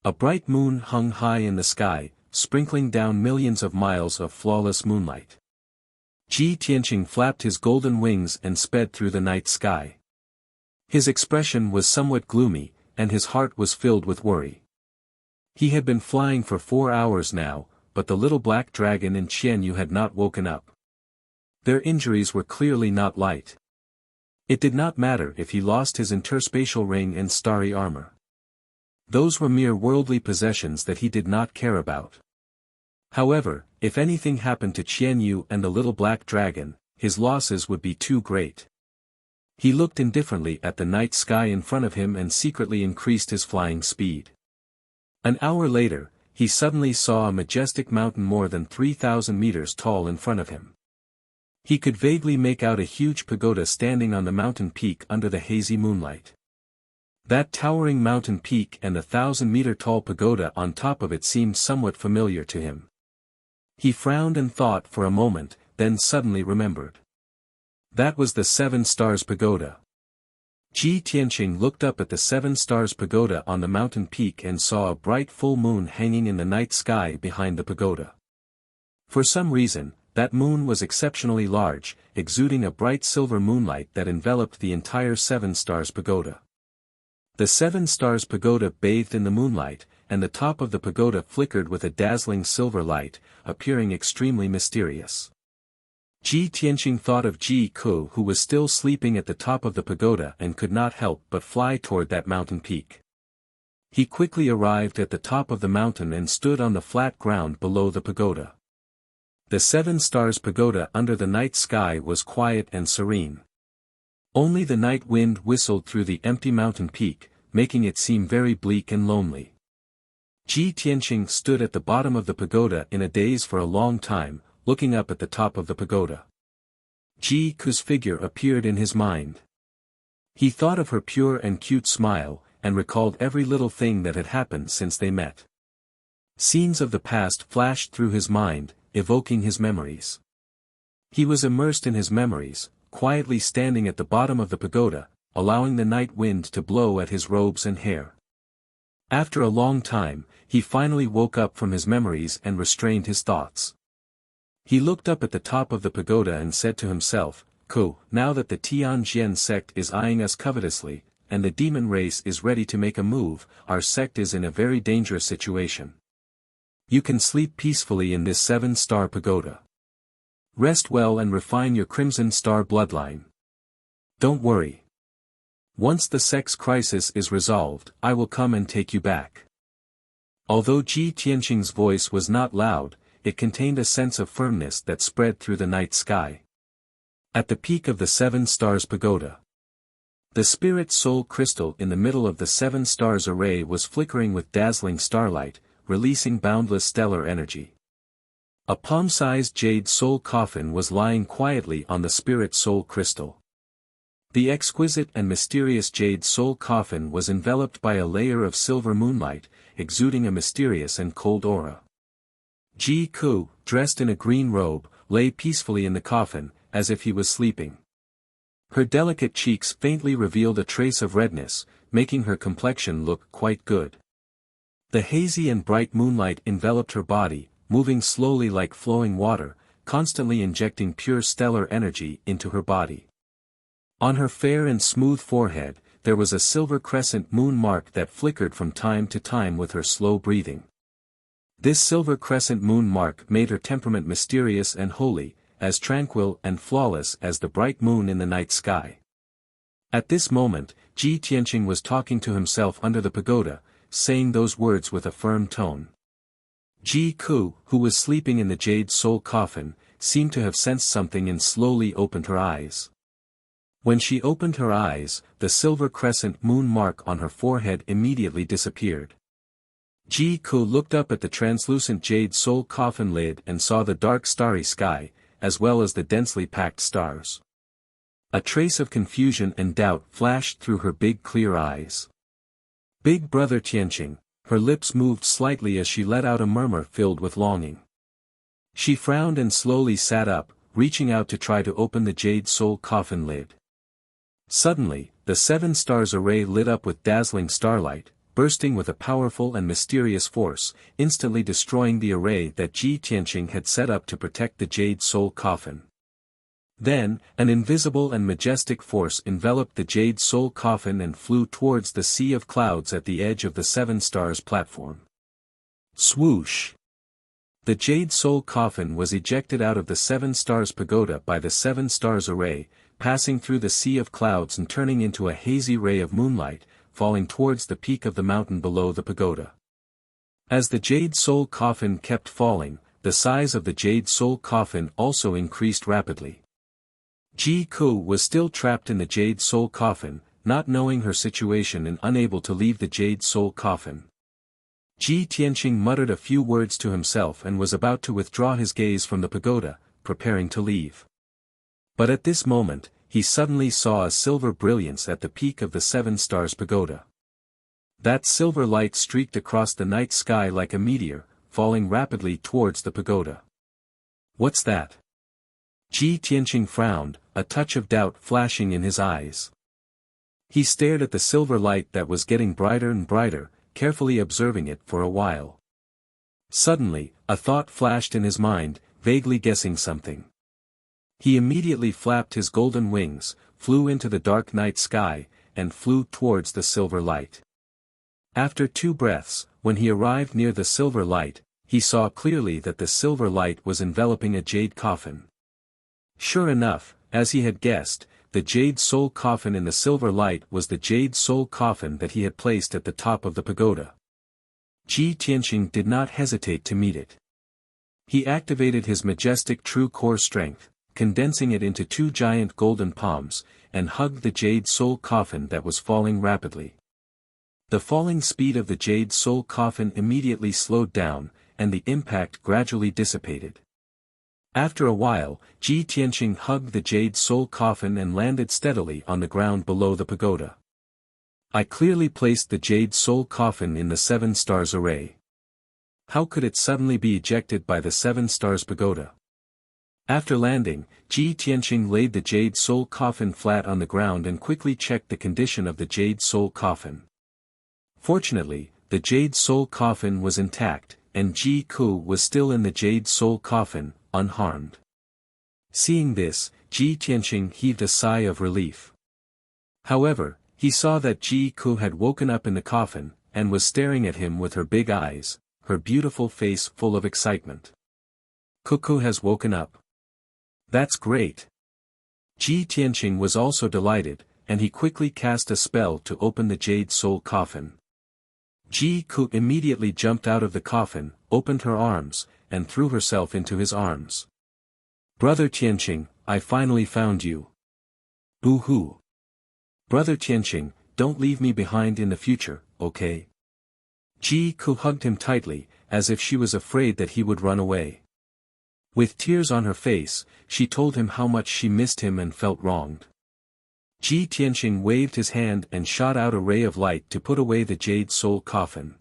A bright moon hung high in the sky, sprinkling down millions of miles of flawless moonlight. Tianqing flapped his golden wings and sped through the night sky. His expression was somewhat gloomy, and his heart was filled with worry. He had been flying for 4 hours now, but the little black dragon and Qianyu had not woken up. Their injuries were clearly not light. It did not matter if he lost his interspatial ring and starry armor. Those were mere worldly possessions that he did not care about. However, if anything happened to Qianyu and the little black dragon, his losses would be too great. He looked indifferently at the night sky in front of him and secretly increased his flying speed. An hour later, he suddenly saw a majestic mountain more than 3,000 meters tall in front of him. He could vaguely make out a huge pagoda standing on the mountain peak under the hazy moonlight. That towering mountain peak and the 1,000-meter-tall pagoda on top of it seemed somewhat familiar to him. He frowned and thought for a moment, then suddenly remembered. That was the Seven Stars Pagoda. Tianqing looked up at the Seven Stars Pagoda on the mountain peak and saw a bright full moon hanging in the night sky behind the pagoda. For some reason, that moon was exceptionally large, exuding a bright silver moonlight that enveloped the entire Seven Stars Pagoda. The Seven Stars Pagoda bathed in the moonlight, and the top of the pagoda flickered with a dazzling silver light, appearing extremely mysterious. Tianqing thought of Ku, who was still sleeping at the top of the pagoda and could not help but fly toward that mountain peak. He quickly arrived at the top of the mountain and stood on the flat ground below the pagoda. The Seven Stars Pagoda under the night sky was quiet and serene. Only the night wind whistled through the empty mountain peak, making it seem very bleak and lonely. Tianqing stood at the bottom of the pagoda in a daze for a long time, looking up at the top of the pagoda. Ku's figure appeared in his mind. He thought of her pure and cute smile, and recalled every little thing that had happened since they met. Scenes of the past flashed through his mind, evoking his memories. He was immersed in his memories, quietly standing at the bottom of the pagoda, allowing the night wind to blow at his robes and hair. After a long time, he finally woke up from his memories and restrained his thoughts. He looked up at the top of the pagoda and said to himself, now that the Tianjian sect is eyeing us covetously, and the demon race is ready to make a move, our sect is in a very dangerous situation. You can sleep peacefully in this seven-star pagoda. Rest well and refine your Crimson Star bloodline. Don't worry. Once the sect's crisis is resolved, I will come and take you back. Although Tianqing's voice was not loud, it contained a sense of firmness that spread through the night sky. At the peak of the Seven Stars Pagoda, the spirit soul crystal in the middle of the Seven Stars array was flickering with dazzling starlight, releasing boundless stellar energy. A palm-sized jade soul coffin was lying quietly on the spirit soul crystal. The exquisite and mysterious jade soul coffin was enveloped by a layer of silver moonlight, exuding a mysterious and cold aura. Ku, dressed in a green robe, lay peacefully in the coffin, as if he was sleeping. Her delicate cheeks faintly revealed a trace of redness, making her complexion look quite good. The hazy and bright moonlight enveloped her body, moving slowly like flowing water, constantly injecting pure stellar energy into her body. On her fair and smooth forehead, there was a silver crescent moon mark that flickered from time to time with her slow breathing. This silver crescent moon mark made her temperament mysterious and holy, as tranquil and flawless as the bright moon in the night sky. At this moment, Tianqing was talking to himself under the pagoda, saying those words with a firm tone. Ku, who was sleeping in the jade soul coffin, seemed to have sensed something and slowly opened her eyes. When she opened her eyes, the silver crescent moon mark on her forehead immediately disappeared. Ku looked up at the translucent jade soul coffin lid and saw the dark starry sky, as well as the densely packed stars. A trace of confusion and doubt flashed through her big clear eyes. Big brother Tianqing, her lips moved slightly as she let out a murmur filled with longing. She frowned and slowly sat up, reaching out to try to open the jade soul coffin lid. Suddenly, the 7 stars array lit up with dazzling starlight, bursting with a powerful and mysterious force, instantly destroying the array that Ji Tianqing had set up to protect the jade soul coffin. Then, an invisible and majestic force enveloped the jade soul coffin and flew towards the sea of clouds at the edge of the 7 stars platform. Swoosh! The jade soul coffin was ejected out of the 7 stars pagoda by the 7 stars array, passing through the sea of clouds and turning into a hazy ray of moonlight, falling towards the peak of the mountain below the pagoda. As the jade soul coffin kept falling, the size of the jade soul coffin also increased rapidly. Ji Ku was still trapped in the jade soul coffin, not knowing her situation and unable to leave the jade soul coffin. Ji Tianqing muttered a few words to himself and was about to withdraw his gaze from the pagoda, preparing to leave. But at this moment, he suddenly saw a silver brilliance at the peak of the 7 stars pagoda. That silver light streaked across the night sky like a meteor, falling rapidly towards the pagoda. What's that? Ji Tianqing frowned, a touch of doubt flashing in his eyes. He stared at the silver light that was getting brighter and brighter, carefully observing it for a while. Suddenly, a thought flashed in his mind, vaguely guessing something. He immediately flapped his golden wings, flew into the dark night sky, and flew towards the silver light. After 2 breaths, when he arrived near the silver light, he saw clearly that the silver light was enveloping a jade coffin. Sure enough, as he had guessed, the jade soul coffin in the silver light was the jade soul coffin that he had placed at the top of the pagoda. Ji Tianqing did not hesitate to meet it. He activated his majestic true core strength, condensing it into 2 giant golden palms, and hugged the jade soul coffin that was falling rapidly. The falling speed of the jade soul coffin immediately slowed down, and the impact gradually dissipated. After a while, Ji Tianqing hugged the jade soul coffin and landed steadily on the ground below the pagoda. I clearly placed the jade soul coffin in the 7 stars array. How could it suddenly be ejected by the 7 stars pagoda? After landing, Ji Tianqing laid the jade soul coffin flat on the ground and quickly checked the condition of the jade soul coffin. Fortunately, the jade soul coffin was intact, and Ji Ku was still in the jade soul coffin, unharmed. Seeing this, Ji Tianqing heaved a sigh of relief. However, he saw that Ji Ku had woken up in the coffin, and was staring at him with her big eyes, her beautiful face full of excitement. Cuckoo has woken up. That's great. Ji Tianqing was also delighted, and he quickly cast a spell to open the jade soul coffin. Ji Ku immediately jumped out of the coffin, opened her arms, and threw herself into his arms. Brother Tianqing, I finally found you. Boo-hoo. Brother Tianqing, don't leave me behind in the future, okay? Ji Ku hugged him tightly, as if she was afraid that he would run away. With tears on her face, she told him how much she missed him and felt wronged. Ji Tianqing waved his hand and shot out a ray of light to put away the jade soul coffin.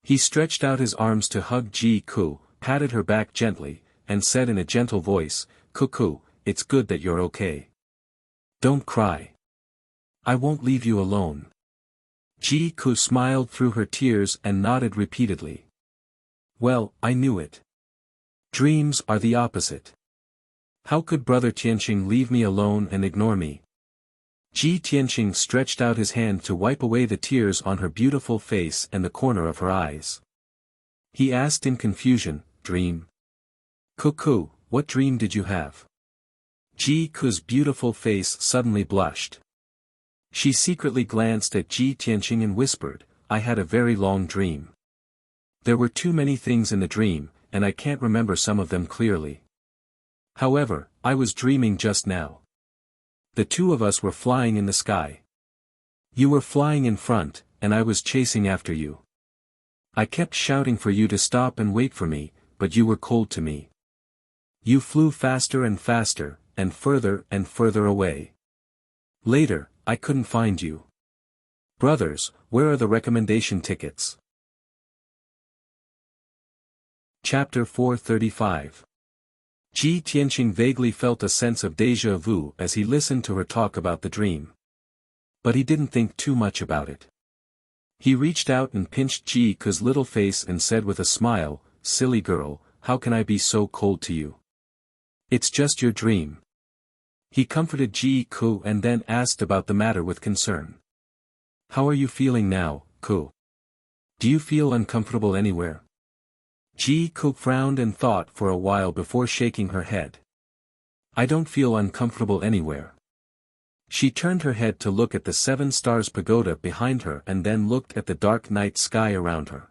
He stretched out his arms to hug Ji Ku, patted her back gently, and said in a gentle voice, Cuckoo, it's good that you're okay. Don't cry. I won't leave you alone. Ji Ku smiled through her tears and nodded repeatedly. Well, I knew it. Dreams are the opposite. How could Brother Tianqing leave me alone and ignore me? Ji Tianqing stretched out his hand to wipe away the tears on her beautiful face and the corner of her eyes. He asked in confusion, Dream? Cuckoo, what dream did you have? Ji Ku's beautiful face suddenly blushed. She secretly glanced at Ji Tianqing and whispered, I had a very long dream. There were too many things in the dream, and I can't remember some of them clearly. However, I was dreaming just now. The 2 of us were flying in the sky. You were flying in front, and I was chasing after you. I kept shouting for you to stop and wait for me, but you were cold to me. You flew faster and faster, and further away. Later, I couldn't find you. Brothers, where are the recommendation tickets? Chapter 435. Ji Tianqing vaguely felt a sense of déjà vu as he listened to her talk about the dream. But he didn't think too much about it. He reached out and pinched Ji Ke's little face and said with a smile, "Silly girl, how can I be so cold to you? It's just your dream." He comforted Ji Ke and then asked about the matter with concern. "How are you feeling now, Ke? Do you feel uncomfortable anywhere?" Ji Ke frowned and thought for a while before shaking her head. "I don't feel uncomfortable anywhere." She turned her head to look at the 7 stars pagoda behind her and then looked at the dark night sky around her.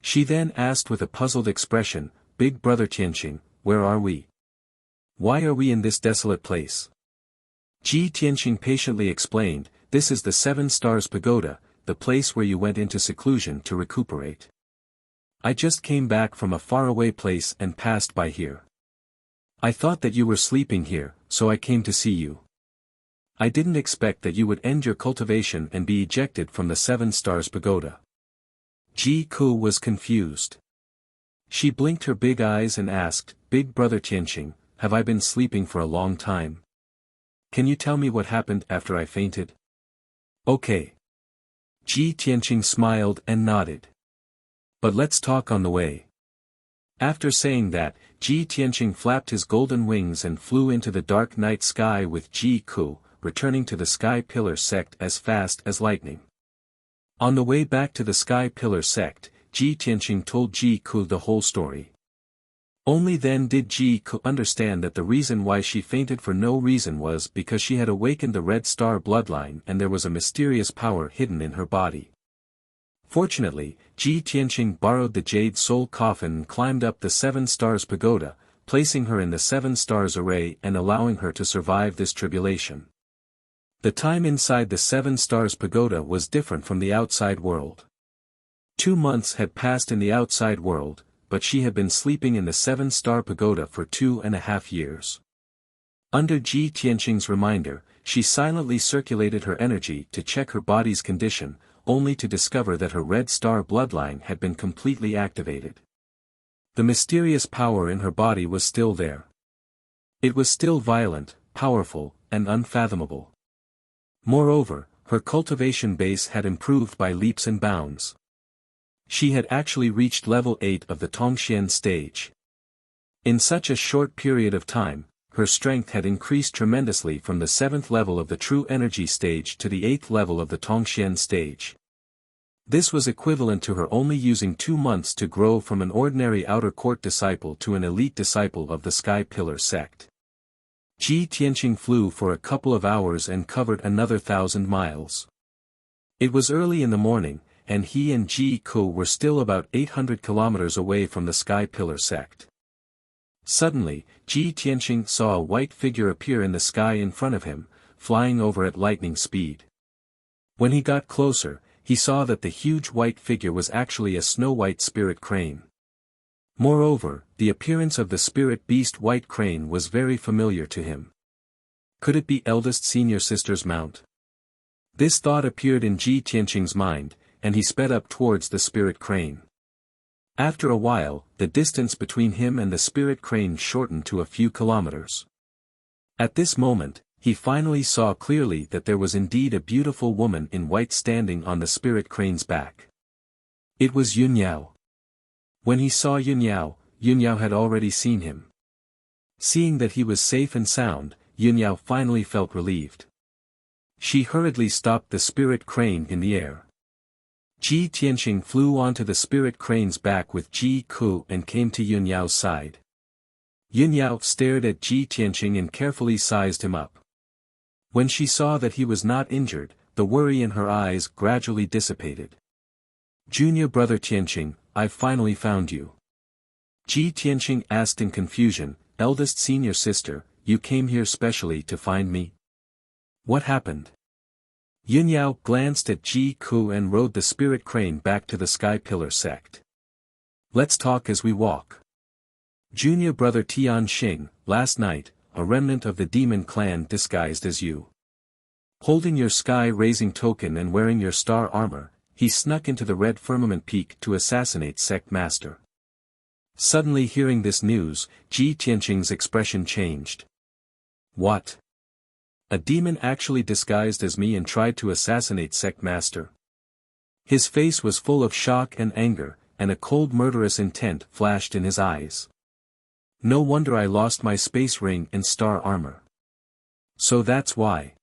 She then asked with a puzzled expression, "Big brother Tianqing, where are we? Why are we in this desolate place?" Ji Tianqing patiently explained, "This is the 7 stars pagoda, the place where you went into seclusion to recuperate. I just came back from a faraway place and passed by here. I thought that you were sleeping here, so I came to see you. I didn't expect that you would end your cultivation and be ejected from the 7 stars pagoda." Ji Ke was confused. She blinked her big eyes and asked, "Big brother Tianqing, have I been sleeping for a long time? Can you tell me what happened after I fainted?" "Okay." Ji Tianqing smiled and nodded. "But let's talk on the way." After saying that, Ji Tianqing flapped his golden wings and flew into the dark night sky with Ji Ke, returning to the Sky Pillar sect as fast as lightning. On the way back to the Sky Pillar sect, Ji Tianqing told Ji Ke the whole story. Only then did Ji Ke understand that the reason why she fainted for no reason was because she had awakened the Red Star bloodline and there was a mysterious power hidden in her body. Fortunately, Ji Tianqing borrowed the Jade Soul Coffin and climbed up the 7 stars pagoda, placing her in the 7 stars array and allowing her to survive this tribulation. The time inside the 7 stars pagoda was different from the outside world. 2 months had passed in the outside world, but she had been sleeping in the 7 star pagoda for 2.5 years. Under Ji Tianqing's reminder, she silently circulated her energy to check her body's condition, only to discover that her Red Star bloodline had been completely activated. The mysterious power in her body was still there. It was still violent, powerful, and unfathomable. Moreover, her cultivation base had improved by leaps and bounds. She had actually reached level 8 of the Tongxian stage. In such a short period of time, her strength had increased tremendously from the 7th level of the true energy stage to the 8th level of the Tongxian stage. This was equivalent to her only using 2 months to grow from an ordinary outer court disciple to an elite disciple of the Sky Pillar sect. Ji Tianqing flew for a couple of hours and covered another 1,000 miles. It was early in the morning, and he and Ji Ke were still about 800 kilometers away from the Sky Pillar sect. Suddenly, Ji Tianqing saw a white figure appear in the sky in front of him, flying over at lightning speed. When he got closer, he saw that the huge white figure was actually a snow-white spirit crane. Moreover, the appearance of the spirit beast white crane was very familiar to him. Could it be eldest senior sister's mount? This thought appeared in Ji Tianqing's mind, and he sped up towards the spirit crane. After a while, the distance between him and the spirit crane shortened to a few kilometers. At this moment, he finally saw clearly that there was indeed a beautiful woman in white standing on the spirit crane's back. It was Yunyao. When he saw Yunyao, Yunyao had already seen him. Seeing that he was safe and sound, Yunyao finally felt relieved. She hurriedly stopped the spirit crane in the air. Ji Tianqing flew onto the spirit crane's back with Ji Ke and came to Yunyao's side. Yunyao stared at Ji Tianqing and carefully sized him up. When she saw that he was not injured, the worry in her eyes gradually dissipated. "Junior brother Tianqing, I've finally found you." Ji Tianqing asked in confusion, "Eldest senior sister, you came here specially to find me? What happened?" Yunyao glanced at Ji Ke and rode the spirit crane back to the Sky Pillar sect. "Let's talk as we walk. Junior brother Tianxing, last night, a remnant of the demon clan disguised as you. Holding your sky-raising token and wearing your star armor, he snuck into the red firmament peak to assassinate Sect Master. Suddenly hearing this news, Ji Tianqing's expression changed. What? A demon actually disguised as me and tried to assassinate Sect Master? His face was full of shock and anger, and a cold murderous intent flashed in his eyes. No wonder I lost my space ring and star armor. So that's why.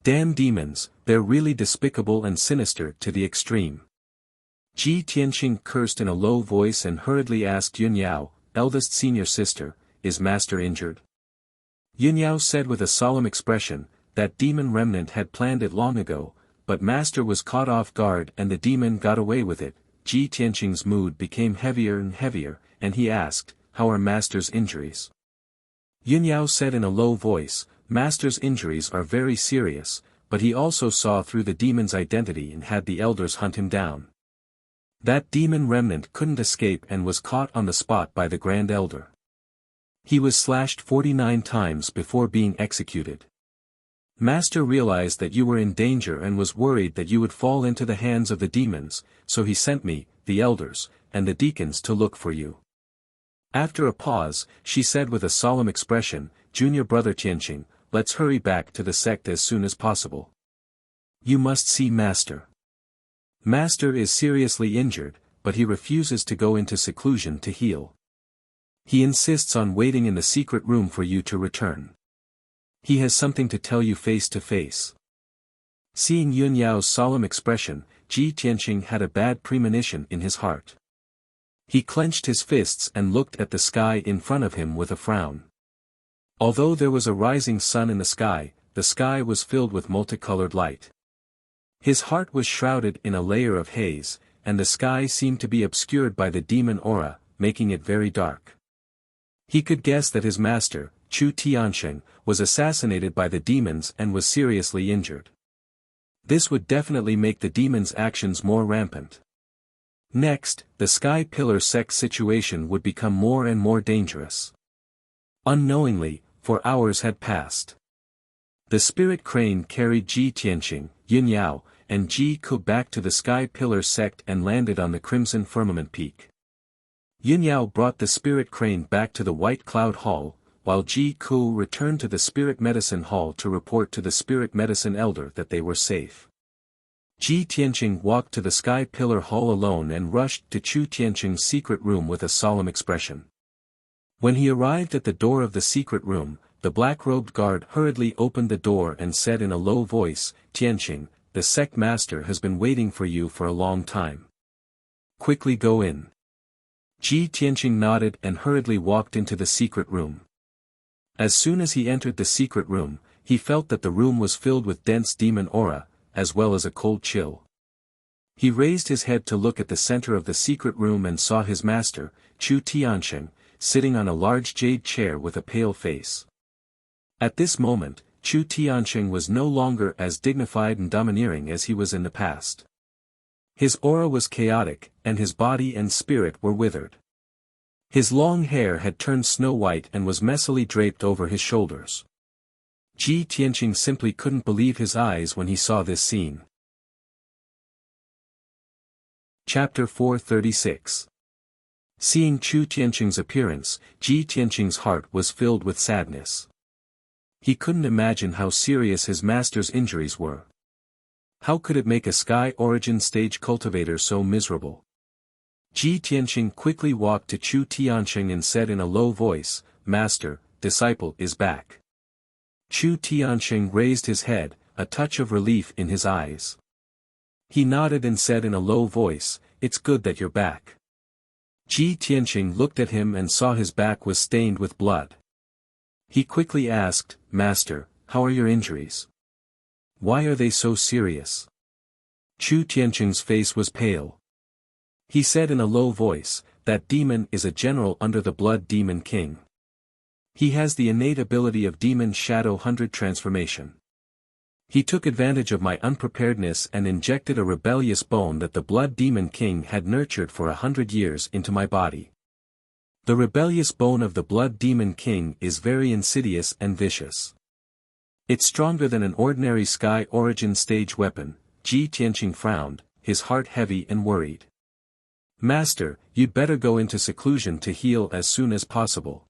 Damn demons, they're really despicable and sinister to the extreme. Ji Tianqing cursed in a low voice and hurriedly asked Yun Yao, eldest senior sister, is Master injured? Yun Yao said with a solemn expression, that demon remnant had planned it long ago, but Master was caught off guard and the demon got away with it. Ji Tianqing's mood became heavier and heavier, and he asked, how are Master's injuries? Yun Yao said in a low voice, Master's injuries are very serious, but he also saw through the demon's identity and had the elders hunt him down. That demon remnant couldn't escape and was caught on the spot by the Grand Elder. He was slashed 49 times before being executed. Master realized that you were in danger and was worried that you would fall into the hands of the demons, so he sent me, the elders, and the deacons to look for you. After a pause, she said with a solemn expression, Junior brother Tianqing, let's hurry back to the sect as soon as possible. You must see Master. Master is seriously injured, but he refuses to go into seclusion to heal. He insists on waiting in the secret room for you to return. He has something to tell you face to face. Seeing Yun Yao's solemn expression, Ji Tianqing had a bad premonition in his heart. He clenched his fists and looked at the sky in front of him with a frown. Although there was a rising sun in the sky was filled with multicolored light. His heart was shrouded in a layer of haze, and the sky seemed to be obscured by the demon aura, making it very dark. He could guess that his master, Chu Tiansheng, was assassinated by the demons and was seriously injured. This would definitely make the demons' actions more rampant. Next, the Sky Pillar sect situation would become more and more dangerous. Unknowingly, 4 hours had passed. The spirit crane carried Ji Tianqing, Yun Yao, and Ji Ku back to the Sky Pillar sect and landed on the Crimson Firmament Peak. Yun Yao brought the spirit crane back to the White Cloud Hall, while Ji Ku returned to the Spirit Medicine Hall to report to the Spirit Medicine Elder that they were safe. Ji Tianqing walked to the Sky Pillar Hall alone and rushed to Chu Tianqing's secret room with a solemn expression. When he arrived at the door of the secret room, the black-robed guard hurriedly opened the door and said in a low voice, Tianqing, the sect master has been waiting for you for a long time. Quickly go in. Ji Tianqing nodded and hurriedly walked into the secret room. As soon as he entered the secret room, he felt that the room was filled with dense demon aura, as well as a cold chill. He raised his head to look at the center of the secret room and saw his master, Chu Tiansheng, sitting on a large jade chair with a pale face. At this moment, Chu Tiansheng was no longer as dignified and domineering as he was in the past. His aura was chaotic, and his body and spirit were withered. His long hair had turned snow white and was messily draped over his shoulders. Ji Tianqing simply couldn't believe his eyes when he saw this scene. Chapter 436. Seeing Chu Tianqing's appearance, Ji Tianqing's heart was filled with sadness. He couldn't imagine how serious his master's injuries were. How could it make a Sky Origin stage cultivator so miserable? Ji Tianqing quickly walked to Chu Tiansheng and said in a low voice, Master, disciple is back. Chu Tiansheng raised his head, a touch of relief in his eyes. He nodded and said in a low voice, it's good that you're back. Ji Tianqing looked at him and saw his back was stained with blood. He quickly asked, Master, how are your injuries? Why are they so serious? Chu Tianqing's face was pale. He said in a low voice, that demon is a general under the Blood Demon King. He has the innate ability of Demon Shadow 100 transformation. He took advantage of my unpreparedness and injected a rebellious bone that the Blood Demon King had nurtured for 100 years into my body. The rebellious bone of the Blood Demon King is very insidious and vicious. It's stronger than an ordinary Sky Origin stage weapon. Ji Tianqing frowned, his heart heavy and worried. Master, you'd better go into seclusion to heal as soon as possible.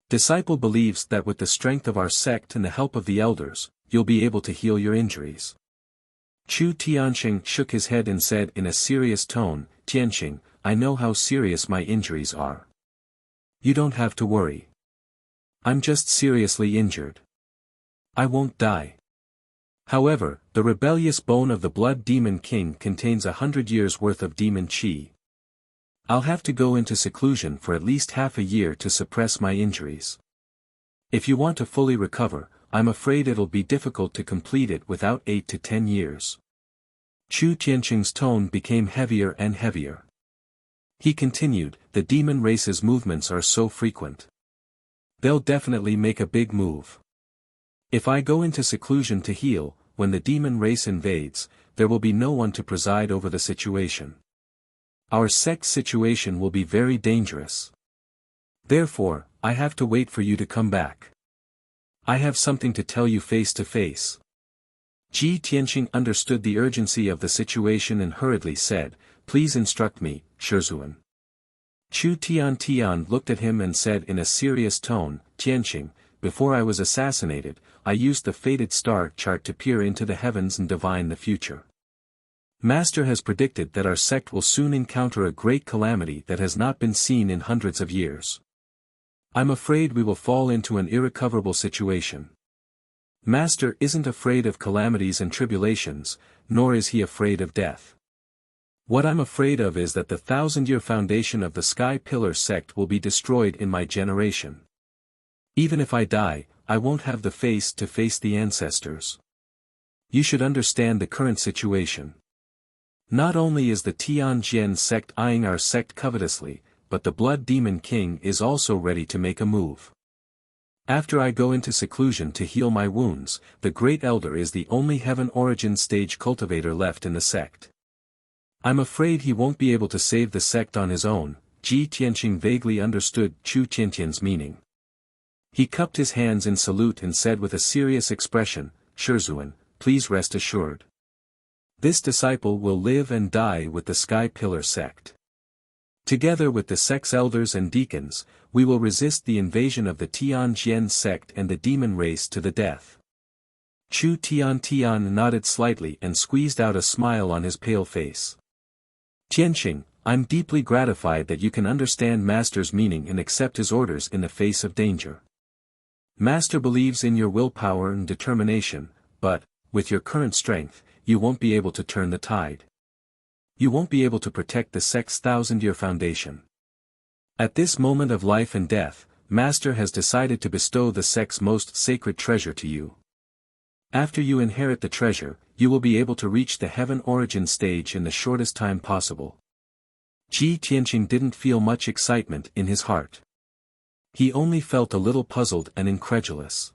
Disciple believes that with the strength of our sect and the help of the elders, you'll be able to heal your injuries. Chu Tianqing shook his head and said in a serious tone, Tianqing, I know how serious my injuries are. You don't have to worry. I'm just seriously injured. I won't die. However, the rebellious bone of the Blood Demon King contains 100 years' worth of demon qi. I'll have to go into seclusion for at least half a year to suppress my injuries. If you want to fully recover, I'm afraid it'll be difficult to complete it without 8 to 10 years. Chu Tianqing's tone became heavier and heavier. He continued, the demon race's movements are so frequent. They'll definitely make a big move. If I go into seclusion to heal, when the demon race invades, there will be no one to preside over the situation. Our sect's situation will be very dangerous. Therefore, I have to wait for you to come back. I have something to tell you face to face. Ji Tianqing understood the urgency of the situation and hurriedly said, please instruct me, Shizuan. Chu Tian looked at him and said in a serious tone, Tianqing, before I was assassinated, I used the fated star chart to peer into the heavens and divine the future. Master has predicted that our sect will soon encounter a great calamity that has not been seen in hundreds of years. I'm afraid we will fall into an irrecoverable situation. Master isn't afraid of calamities and tribulations, nor is he afraid of death. What I'm afraid of is that the 1,000-year foundation of the Sky Pillar sect will be destroyed in my generation. Even if I die, I won't have the face to face the ancestors. You should understand the current situation. Not only is the Tianjian sect eyeing our sect covetously, but the Blood Demon King is also ready to make a move. After I go into seclusion to heal my wounds, the Great Elder is the only Heaven Origin stage cultivator left in the sect. I'm afraid he won't be able to save the sect on his own. Ji Tianqing vaguely understood Chu Tianqian's meaning. He cupped his hands in salute and said with a serious expression, Shizuan, please rest assured. This disciple will live and die with the Sky Pillar sect. Together with the sect's elders and deacons, we will resist the invasion of the Tianjian sect and the demon race to the death. Chu Tian nodded slightly and squeezed out a smile on his pale face. Tianqing, I'm deeply gratified that you can understand Master's meaning and accept his orders in the face of danger. Master believes in your willpower and determination, but, with your current strength, you won't be able to turn the tide. You won't be able to protect the sect's 1,000-year foundation. At this moment of life and death, Master has decided to bestow the sect's most sacred treasure to you. After you inherit the treasure, you will be able to reach the Heaven Origin stage in the shortest time possible. Ji Tianqing didn't feel much excitement in his heart. He only felt a little puzzled and incredulous.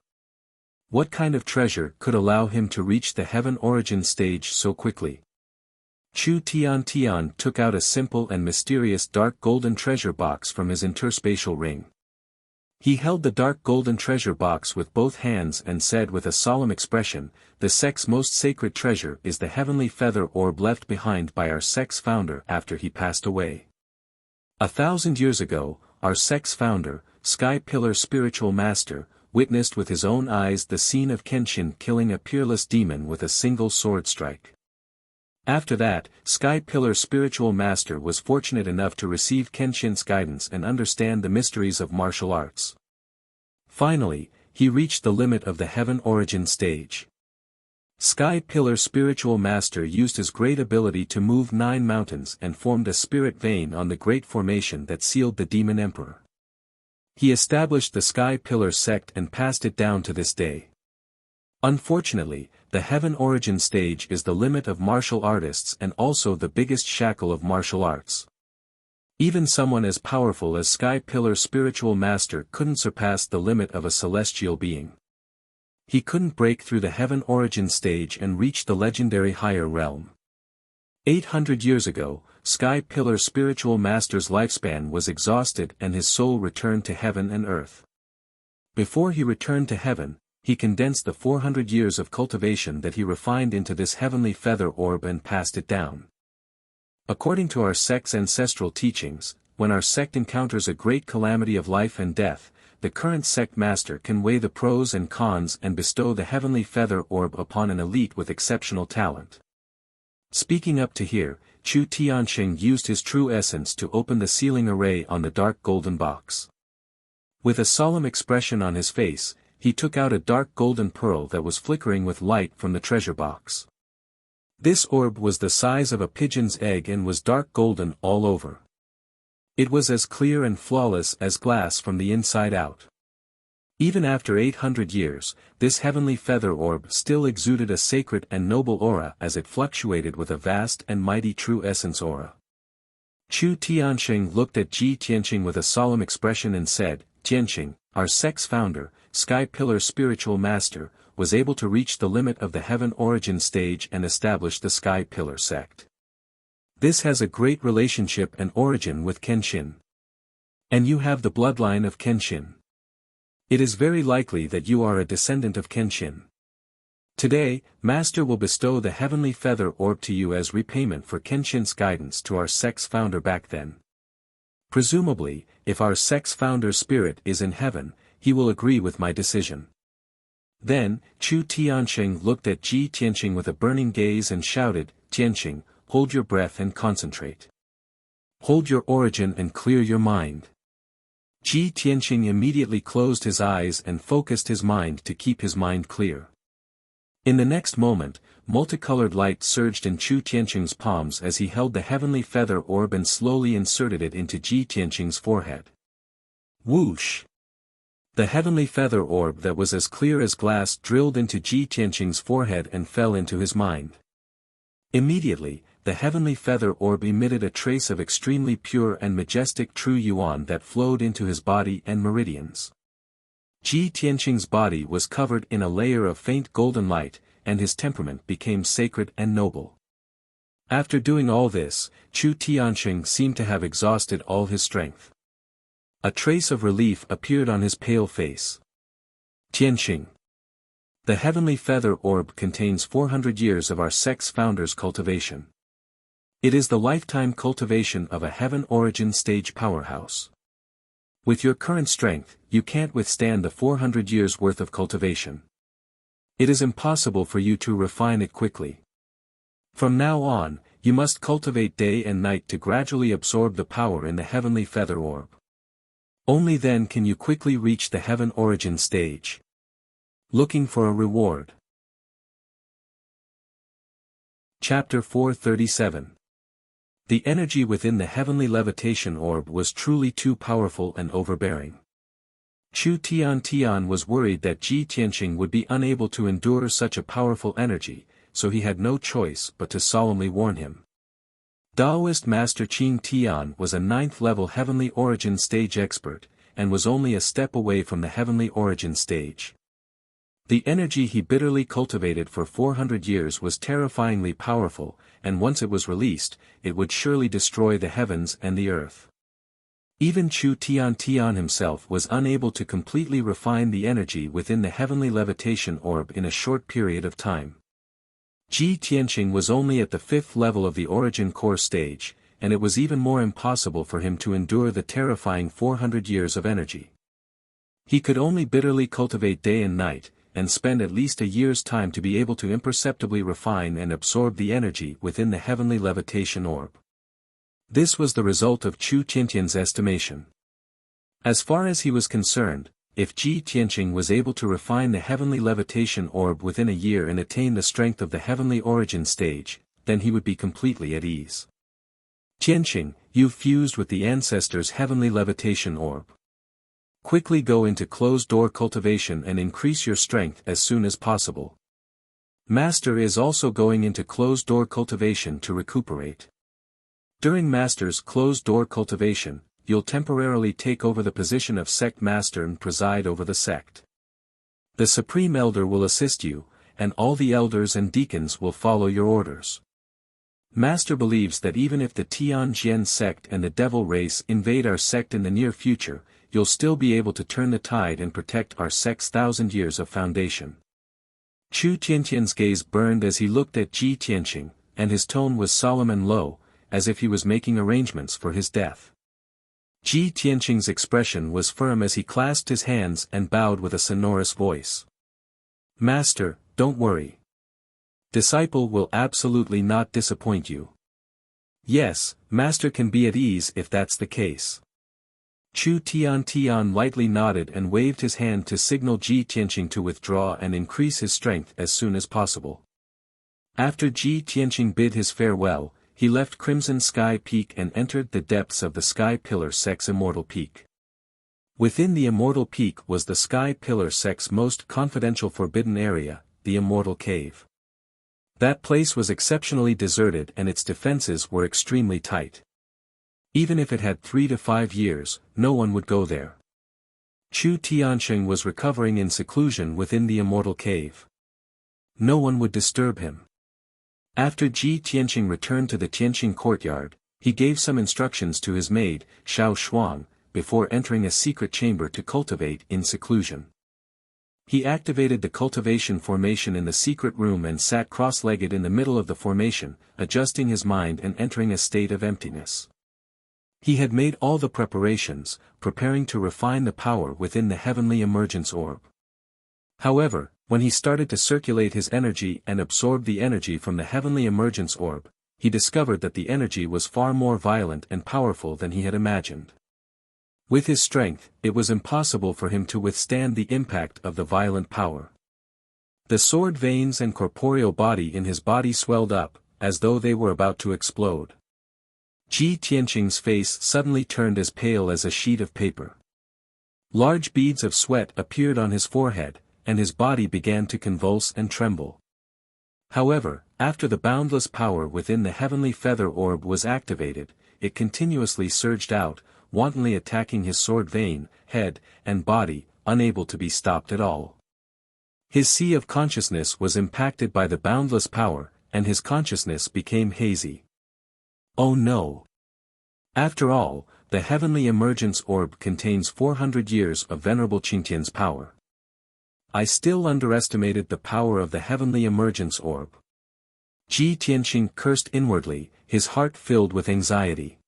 What kind of treasure could allow him to reach the Heaven Origin stage so quickly? Chu Tian took out a simple and mysterious dark golden treasure box from his interspatial ring. He held the dark golden treasure box with both hands and said with a solemn expression, the sect's most sacred treasure is the heavenly feather orb left behind by our sect's founder after he passed away. 1,000 years ago, our sect's founder, Sky Pillar Spiritual Master, witnessed with his own eyes the scene of Kenshin killing a peerless demon with a single sword strike. After that, Sky Pillar Spiritual Master was fortunate enough to receive Kenshin's guidance and understand the mysteries of martial arts. Finally, he reached the limit of the Heaven Origin stage. Sky Pillar Spiritual Master used his great ability to move 9 mountains and formed a spirit vein on the great formation that sealed the Demon Emperor. He established the Sky Pillar sect and passed it down to this day. Unfortunately, the Heaven Origin stage is the limit of martial artists and also the biggest shackle of martial arts. Even someone as powerful as Sky Pillar Spiritual Master couldn't surpass the limit of a celestial being. He couldn't break through the Heaven Origin stage and reach the legendary higher realm. 800 years ago, Sky Pillar Spiritual Master's lifespan was exhausted and his soul returned to heaven and earth. Before he returned to heaven, he condensed the 400 years of cultivation that he refined into this heavenly feather orb and passed it down. According to our sect's ancestral teachings, when our sect encounters a great calamity of life and death, the current sect master can weigh the pros and cons and bestow the heavenly feather orb upon an elite with exceptional talent. Speaking up to here, Chu Tianxing used his true essence to open the sealing array on the dark golden box. With a solemn expression on his face, he took out a dark golden pearl that was flickering with light from the treasure box. This orb was the size of a pigeon's egg and was dark golden all over. It was as clear and flawless as glass from the inside out. Even after 800 years, this heavenly feather orb still exuded a sacred and noble aura as it fluctuated with a vast and mighty true essence aura. Chu Tianxing looked at Ji Tianxing with a solemn expression and said, "Tianxing, our sect's founder, Sky Pillar spiritual master, was able to reach the limit of the heaven origin stage and establish the Sky Pillar sect. This has a great relationship and origin with Kenshin. And you have the bloodline of Kenshin. It is very likely that you are a descendant of Kenshin. Today, Master will bestow the heavenly feather orb to you as repayment for Kenshin's guidance to our sect's founder back then. Presumably, if our sect's founder's spirit is in heaven, he will agree with my decision." Then, Chu Tianxing looked at Ji Tianxing with a burning gaze and shouted, "Tianxing, hold your breath and concentrate. Hold your origin and clear your mind." Ji Tianxing immediately closed his eyes and focused his mind to keep his mind clear. In the next moment, multicolored light surged in Chu Tianxing's palms as he held the heavenly feather orb and slowly inserted it into Ji Tianxing's forehead. Whoosh! The heavenly feather orb that was as clear as glass drilled into Ji Tianxing's forehead and fell into his mind. Immediately, the heavenly feather orb emitted a trace of extremely pure and majestic true yuan that flowed into his body and meridians. Ji Tianxing's body was covered in a layer of faint golden light, and his temperament became sacred and noble. After doing all this, Chu Tianxing seemed to have exhausted all his strength. A trace of relief appeared on his pale face. "Tianxing. The heavenly feather orb contains 400 years of our sect's founder's cultivation. It is the lifetime cultivation of a heaven origin stage powerhouse. With your current strength, you can't withstand the 400 years worth of cultivation. It is impossible for you to refine it quickly. From now on, you must cultivate day and night to gradually absorb the power in the heavenly feather orb. Only then can you quickly reach the heaven origin stage." Looking for a reward. Chapter 437. The energy within the heavenly levitation orb was truly too powerful and overbearing. Chu Tian was worried that Ji Tianxing would be unable to endure such a powerful energy, so he had no choice but to solemnly warn him. Taoist Master Qing Tian was a 9th-level heavenly origin stage expert, and was only a step away from the heavenly origin stage. The energy he bitterly cultivated for 400 years was terrifyingly powerful, and once it was released, it would surely destroy the heavens and the earth. Even Chu Tian himself was unable to completely refine the energy within the heavenly levitation orb in a short period of time. Ji Tianxing was only at the 5th level of the origin core stage, and it was even more impossible for him to endure the terrifying 400 years of energy. He could only bitterly cultivate day and night, and spend at least a year's time to be able to imperceptibly refine and absorb the energy within the heavenly levitation orb. This was the result of Chu Tiantian's estimation. As far as he was concerned, if Ji Tianxing was able to refine the heavenly levitation orb within a year and attain the strength of the heavenly origin stage, then he would be completely at ease. "Tianxing, you fused with the ancestors' heavenly levitation orb. Quickly go into closed-door cultivation and increase your strength as soon as possible. Master is also going into closed-door cultivation to recuperate. During Master's closed-door cultivation, you'll temporarily take over the position of sect master and preside over the sect. The Supreme Elder will assist you, and all the elders and deacons will follow your orders. Master believes that even if the Tianjian sect and the devil race invade our sect in the near future, you'll still be able to turn the tide and protect our sect's 1,000 years of foundation. Chu Tianqian's gaze burned as he looked at Ji Tianqing, and his tone was solemn and low, as if he was making arrangements for his death. Ji Tianqing's expression was firm as he clasped his hands and bowed with a sonorous voice. Master, don't worry. Disciple will absolutely not disappoint you. Yes, Master can be at ease if that's the case. Chu Tian lightly nodded and waved his hand to signal Ji Tianqing to withdraw and increase his strength as soon as possible. After Ji Tianqing bid his farewell, he left Crimson Sky Peak and entered the depths of the Sky Pillar Sect's Immortal Peak. Within the Immortal Peak was the Sky Pillar Sect's most confidential forbidden area, the Immortal Cave. That place was exceptionally deserted and its defenses were extremely tight. Even if it had 3 to 5 years, no one would go there. Chu Tianqing was recovering in seclusion within the Immortal Cave. No one would disturb him. After Ji Tianqing returned to the Tianqing courtyard, he gave some instructions to his maid, Xiao Shuang, before entering a secret chamber to cultivate in seclusion. He activated the cultivation formation in the secret room and sat cross-legged in the middle of the formation, adjusting his mind and entering a state of emptiness. He had made all the preparations, preparing to refine the power within the heavenly emergence orb. However, when he started to circulate his energy and absorb the energy from the heavenly emergence orb, he discovered that the energy was far more violent and powerful than he had imagined. With his strength, it was impossible for him to withstand the impact of the violent power. The sword veins and corporeal body in his body swelled up, as though they were about to explode. Ji Tianqing's face suddenly turned as pale as a sheet of paper. Large beads of sweat appeared on his forehead, and his body began to convulse and tremble. However, after the boundless power within the heavenly feather orb was activated, it continuously surged out, wantonly attacking his sword vein, head, and body, unable to be stopped at all. His sea of consciousness was impacted by the boundless power, and his consciousness became hazy. Oh no! After all, the heavenly emergence orb contains 400 years of Venerable Qingtian's power. I still underestimated the power of the heavenly emergence orb. Ji Tianqing cursed inwardly, his heart filled with anxiety.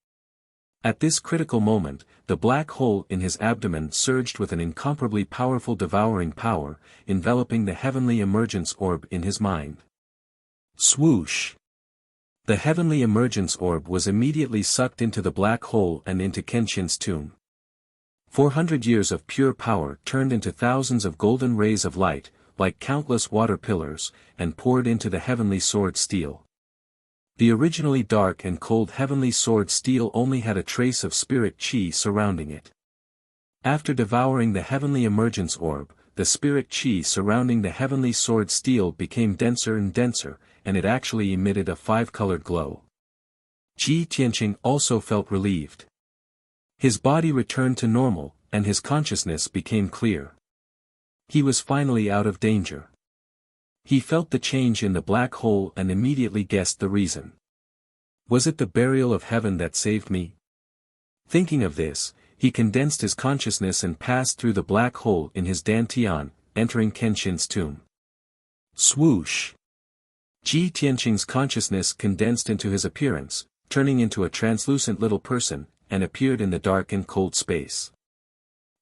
At this critical moment, the black hole in his abdomen surged with an incomparably powerful devouring power, enveloping the heavenly emergence orb in his mind. Swoosh! The heavenly emergence orb was immediately sucked into the black hole and into Kenshin's tomb. 400 years of pure power turned into thousands of golden rays of light, like countless water pillars, and poured into the heavenly sword steel. The originally dark and cold heavenly sword steel only had a trace of spirit chi surrounding it. After devouring the heavenly emergence orb, the spirit chi surrounding the heavenly sword steel became denser and denser, and it actually emitted a 5-colored glow. Ji Tianqing also felt relieved. His body returned to normal, and his consciousness became clear. He was finally out of danger. He felt the change in the black hole and immediately guessed the reason. Was it the burial of heaven that saved me? Thinking of this, he condensed his consciousness and passed through the black hole in his dantian, entering Kenshin's tomb. Swoosh! Ji Tianqing's consciousness condensed into his appearance, turning into a translucent little person, and appeared in the dark and cold space.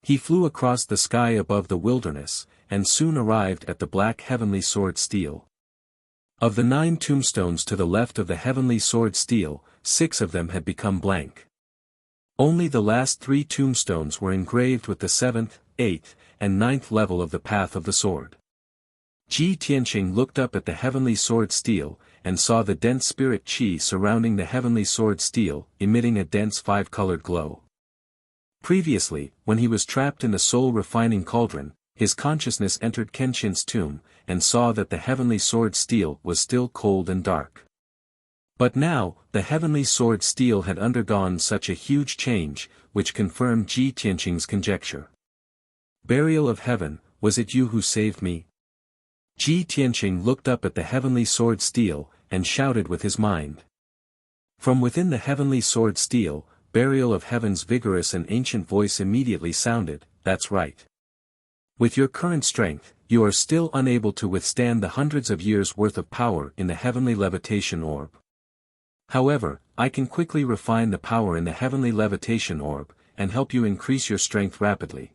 He flew across the sky above the wilderness, and soon arrived at the black heavenly sword steel. Of the 9 tombstones to the left of the heavenly sword steel, 6 of them had become blank. Only the last 3 tombstones were engraved with the 7th, 8th, and 9th level of the path of the sword. Ji Tianqing looked up at the heavenly sword steel, and saw the dense spirit chi surrounding the heavenly sword steel, emitting a dense 5-colored glow. Previously, when he was trapped in the soul-refining cauldron, his consciousness entered Kenshin's tomb, and saw that the heavenly sword steel was still cold and dark. But now, the heavenly sword steel had undergone such a huge change, which confirmed Ji Tianqing's conjecture. Burial of heaven, was it you who saved me? Ji Tianqing looked up at the heavenly sword steel, and shouted with his mind. From within the heavenly sword steel, Burial of Heaven's vigorous and ancient voice immediately sounded, "That's right. With your current strength, you are still unable to withstand the hundreds of years' worth of power in the heavenly levitation orb. However, I can quickly refine the power in the heavenly levitation orb, and help you increase your strength rapidly."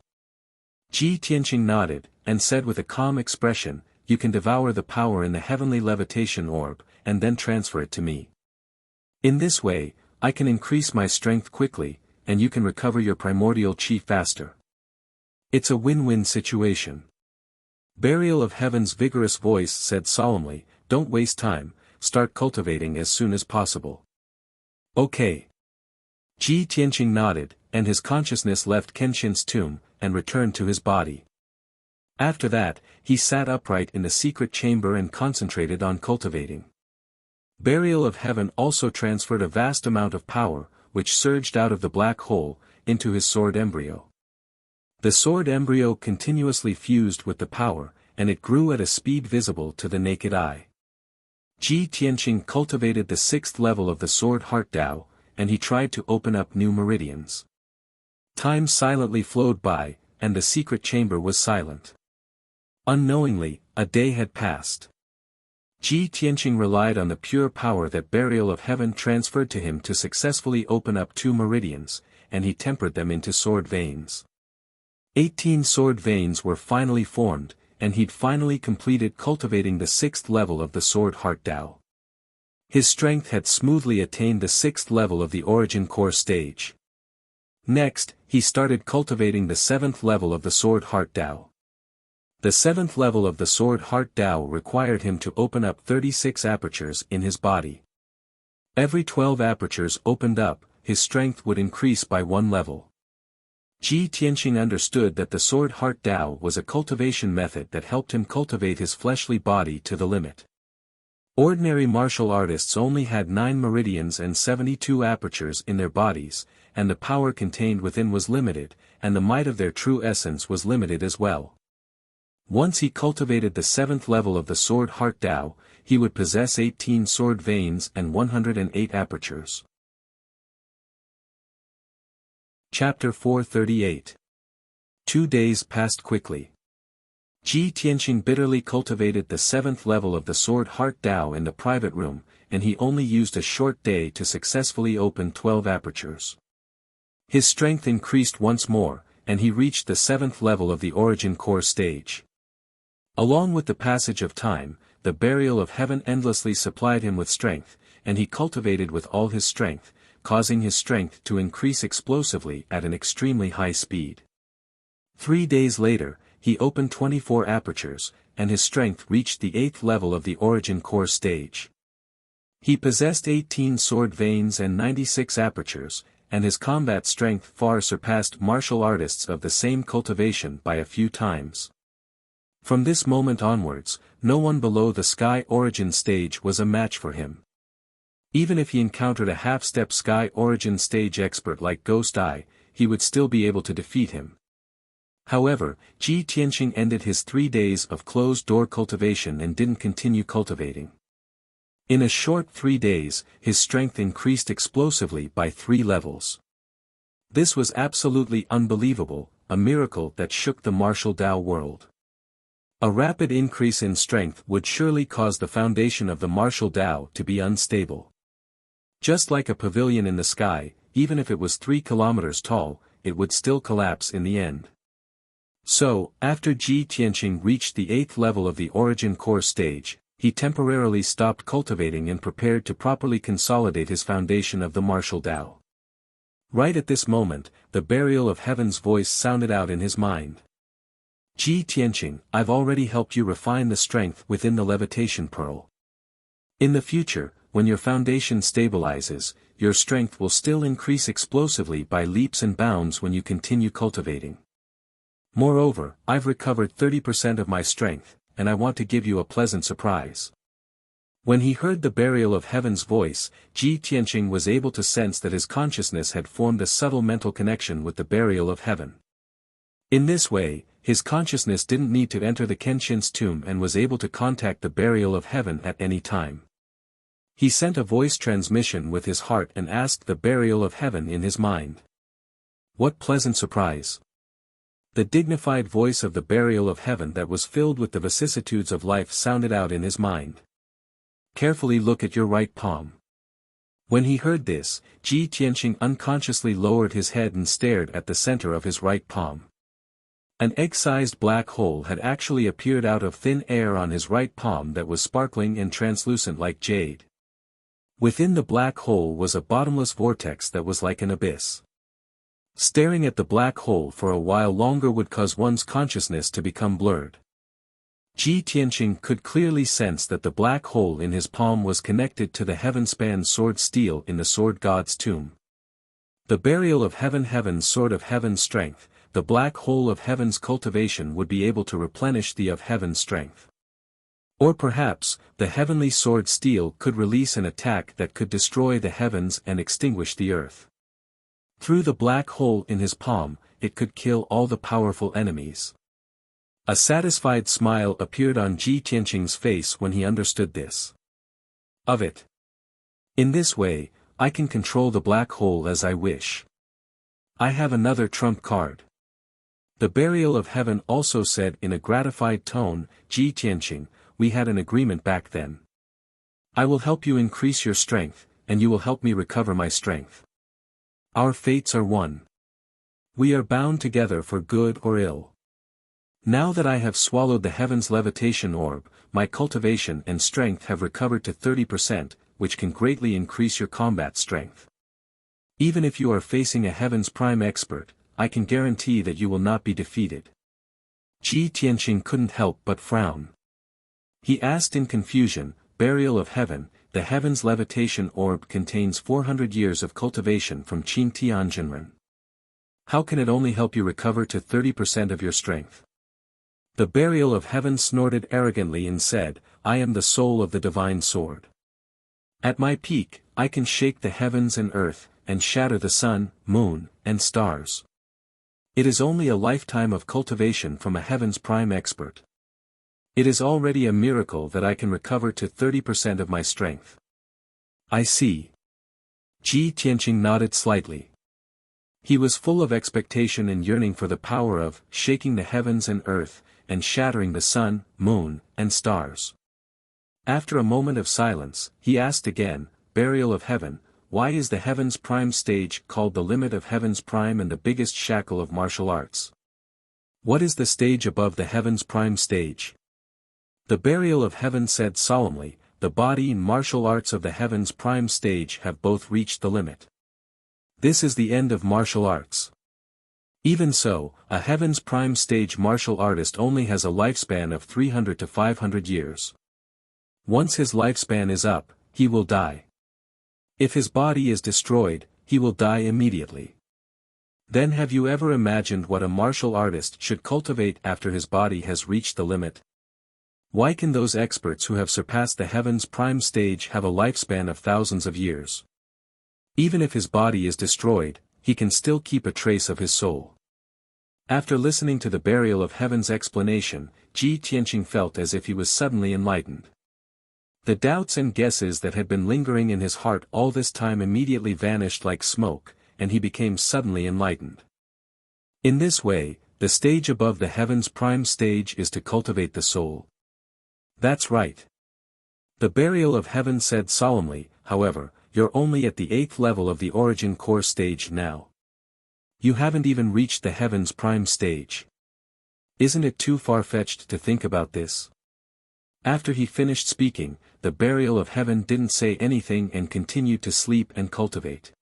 Ji Tianqing nodded, and said with a calm expression, "You can devour the power in the heavenly levitation orb, and then transfer it to me. In this way, I can increase my strength quickly, and you can recover your primordial chi faster. It's a win-win situation." Burial of Heaven's vigorous voice said solemnly, "Don't waste time, start cultivating as soon as possible." "Okay." Ji Tianqing nodded, and his consciousness left Kenshin's tomb, and returned to his body. After that, he sat upright in the secret chamber and concentrated on cultivating. Burial of Heaven also transferred a vast amount of power, which surged out of the black hole, into his sword embryo. The sword embryo continuously fused with the power, and it grew at a speed visible to the naked eye. Ji Tianqing cultivated the 6th level of the sword heart Dao, and he tried to open up new meridians. Time silently flowed by, and the secret chamber was silent. Unknowingly, a day had passed. Ji Tianqing relied on the pure power that Burial of Heaven transferred to him to successfully open up 2 meridians, and he tempered them into sword veins. 18 sword veins were finally formed, and he'd finally completed cultivating the 6th level of the sword heart Dao. His strength had smoothly attained the 6th level of the origin core stage. Next, he started cultivating the 7th level of the sword heart Dao. The 7th level of the sword heart Dao required him to open up 36 apertures in his body. Every 12 apertures opened up, his strength would increase by 1 level. Ji Tianqing understood that the sword heart Dao was a cultivation method that helped him cultivate his fleshly body to the limit. Ordinary martial artists only had 9 meridians and 72 apertures in their bodies, and the power contained within was limited, and the might of their true essence was limited as well. Once he cultivated the 7th level of the sword heart Dao, he would possess 18 sword veins and 108 apertures. Chapter 438. 2 days passed quickly. Ji Tianqing bitterly cultivated the 7th level of the sword heart Dao in the private room, and he only used a short day to successfully open 12 apertures. His strength increased once more, and he reached the 7th level of the origin core stage. Along with the passage of time, the Burial of Heaven endlessly supplied him with strength, and he cultivated with all his strength, causing his strength to increase explosively at an extremely high speed. 3 days later, he opened 24 apertures, and his strength reached the 8th level of the origin core stage. He possessed 18 sword veins and 96 apertures, and his combat strength far surpassed martial artists of the same cultivation by a few times. From this moment onwards, no one below the Sky Origin stage was a match for him. Even if he encountered a half-step Sky Origin stage expert like Ghost Eye, he would still be able to defeat him. However, Ji Tianqing ended his 3 days of closed-door cultivation and didn't continue cultivating. In a short 3 days, his strength increased explosively by 3 levels. This was absolutely unbelievable, a miracle that shook the martial Dao world. A rapid increase in strength would surely cause the foundation of the martial Dao to be unstable. Just like a pavilion in the sky, even if it was 3 kilometers tall, it would still collapse in the end. So, after Ji Tianqing reached the 8th level of the origin core stage, he temporarily stopped cultivating and prepared to properly consolidate his foundation of the martial Dao. Right at this moment, the Burial of Heaven's voice sounded out in his mind. Ji Tianqing, I've already helped you refine the strength within the levitation pearl. In the future, when your foundation stabilizes, your strength will still increase explosively by leaps and bounds when you continue cultivating. Moreover, I've recovered 30% of my strength, and I want to give you a pleasant surprise. When he heard the Burial of Heaven's voice, Ji Tianqing was able to sense that his consciousness had formed a subtle mental connection with the Burial of Heaven. In this way, his consciousness didn't need to enter the Kenshin's tomb and was able to contact the Burial of Heaven at any time. He sent a voice transmission with his heart and asked the burial of heaven in his mind. What pleasant surprise! The dignified voice of the burial of heaven that was filled with the vicissitudes of life sounded out in his mind. Carefully look at your right palm. When he heard this, Ji Tianqing unconsciously lowered his head and stared at the center of his right palm. An egg-sized black hole had actually appeared out of thin air on his right palm that was sparkling and translucent like jade. Within the black hole was a bottomless vortex that was like an abyss. Staring at the black hole for a while longer would cause one's consciousness to become blurred. Ji Tianqing could clearly sense that the black hole in his palm was connected to the heaven-span sword steel in the sword god's tomb. The burial of heaven, heaven's sword of heaven's strength, the black hole of heaven's cultivation would be able to replenish the of heaven's strength. Or perhaps, the heavenly sword steel could release an attack that could destroy the heavens and extinguish the earth. Through the black hole in his palm, it could kill all the powerful enemies. A satisfied smile appeared on Ji Tianqing's face when he understood this. Of it. In this way, I can control the black hole as I wish. I have another trump card. The burial of heaven also said in a gratified tone, Ji Tianqing, we had an agreement back then. I will help you increase your strength, and you will help me recover my strength. Our fates are one. We are bound together for good or ill. Now that I have swallowed the heaven's levitation orb, my cultivation and strength have recovered to 30%, which can greatly increase your combat strength. Even if you are facing a heaven's prime expert, I can guarantee that you will not be defeated. Ji Tianqing couldn't help but frown. He asked in confusion, burial of heaven, the heaven's levitation orb contains 400 years of cultivation from Qing Tianjinren. How can it only help you recover to 30% of your strength? The burial of heaven snorted arrogantly and said, I am the soul of the divine sword. At my peak, I can shake the heavens and earth, and shatter the sun, moon, and stars. It is only a lifetime of cultivation from a heaven's prime expert. It is already a miracle that I can recover to 30% of my strength. I see. Ji Tianqing nodded slightly. He was full of expectation and yearning for the power of shaking the heavens and earth, and shattering the sun, moon, and stars. After a moment of silence, he asked again, burial of heaven, why is the heaven's prime stage called the limit of heaven's prime and the biggest shackle of martial arts? What is the stage above the heaven's prime stage? The burial of heaven said solemnly, the body and martial arts of the heaven's prime stage have both reached the limit. This is the end of martial arts. Even so, a heaven's prime stage martial artist only has a lifespan of 300 to 500 years. Once his lifespan is up, he will die. If his body is destroyed, he will die immediately. Then have you ever imagined what a martial artist should cultivate after his body has reached the limit? Why can those experts who have surpassed the heaven's prime stage have a lifespan of thousands of years? Even if his body is destroyed, he can still keep a trace of his soul. After listening to the burial of heaven's explanation, Ji Tianqing felt as if he was suddenly enlightened. The doubts and guesses that had been lingering in his heart all this time immediately vanished like smoke, and he became suddenly enlightened. In this way, the stage above the heaven's prime stage is to cultivate the soul. That's right. The burial of heaven said solemnly, however, you're only at the 8th level of the origin core stage now. You haven't even reached the heaven's prime stage. Isn't it too far-fetched to think about this? After he finished speaking, the burial of heaven didn't say anything and continued to sleep and cultivate.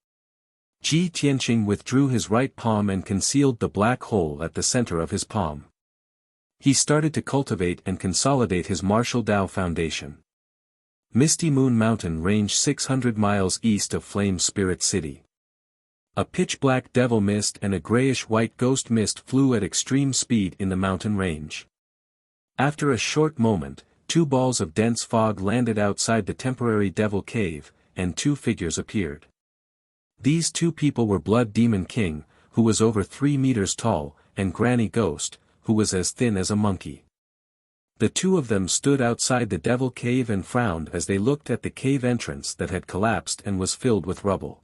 Ji Tianqing withdrew his right palm and concealed the black hole at the center of his palm. He started to cultivate and consolidate his martial Tao foundation. Misty Moon Mountain range 600 miles east of Flame Spirit City. A pitch-black devil mist and a grayish-white ghost mist flew at extreme speed in the mountain range. After a short moment, 2 balls of dense fog landed outside the temporary devil cave, and 2 figures appeared. These 2 people were Blood Demon King, who was over 3 meters tall, and Granny Ghost, who was as thin as a monkey. The two of them stood outside the devil cave and frowned as they looked at the cave entrance that had collapsed and was filled with rubble.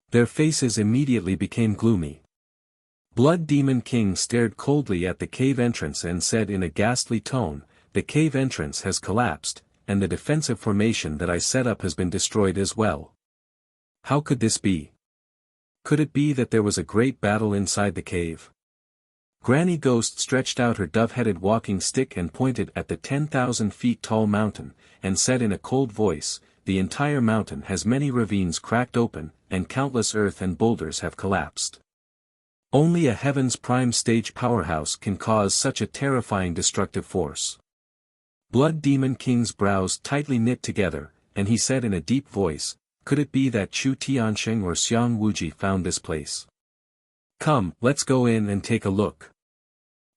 Their faces immediately became gloomy. Blood Demon King stared coldly at the cave entrance and said in a ghastly tone, "The cave entrance has collapsed, and the defensive formation that I set up has been destroyed as well. How could this be? Could it be that there was a great battle inside the cave?" Granny Ghost stretched out her dove-headed walking stick and pointed at the 10,000 feet tall mountain, and said in a cold voice, "The entire mountain has many ravines cracked open, and countless earth and boulders have collapsed. Only a Heaven's prime stage powerhouse can cause such a terrifying destructive force." Blood Demon King's brows tightly knit together, and he said in a deep voice, "Could it be that Chu Tiansheng or Xiang Wuji found this place? Come, let's go in and take a look."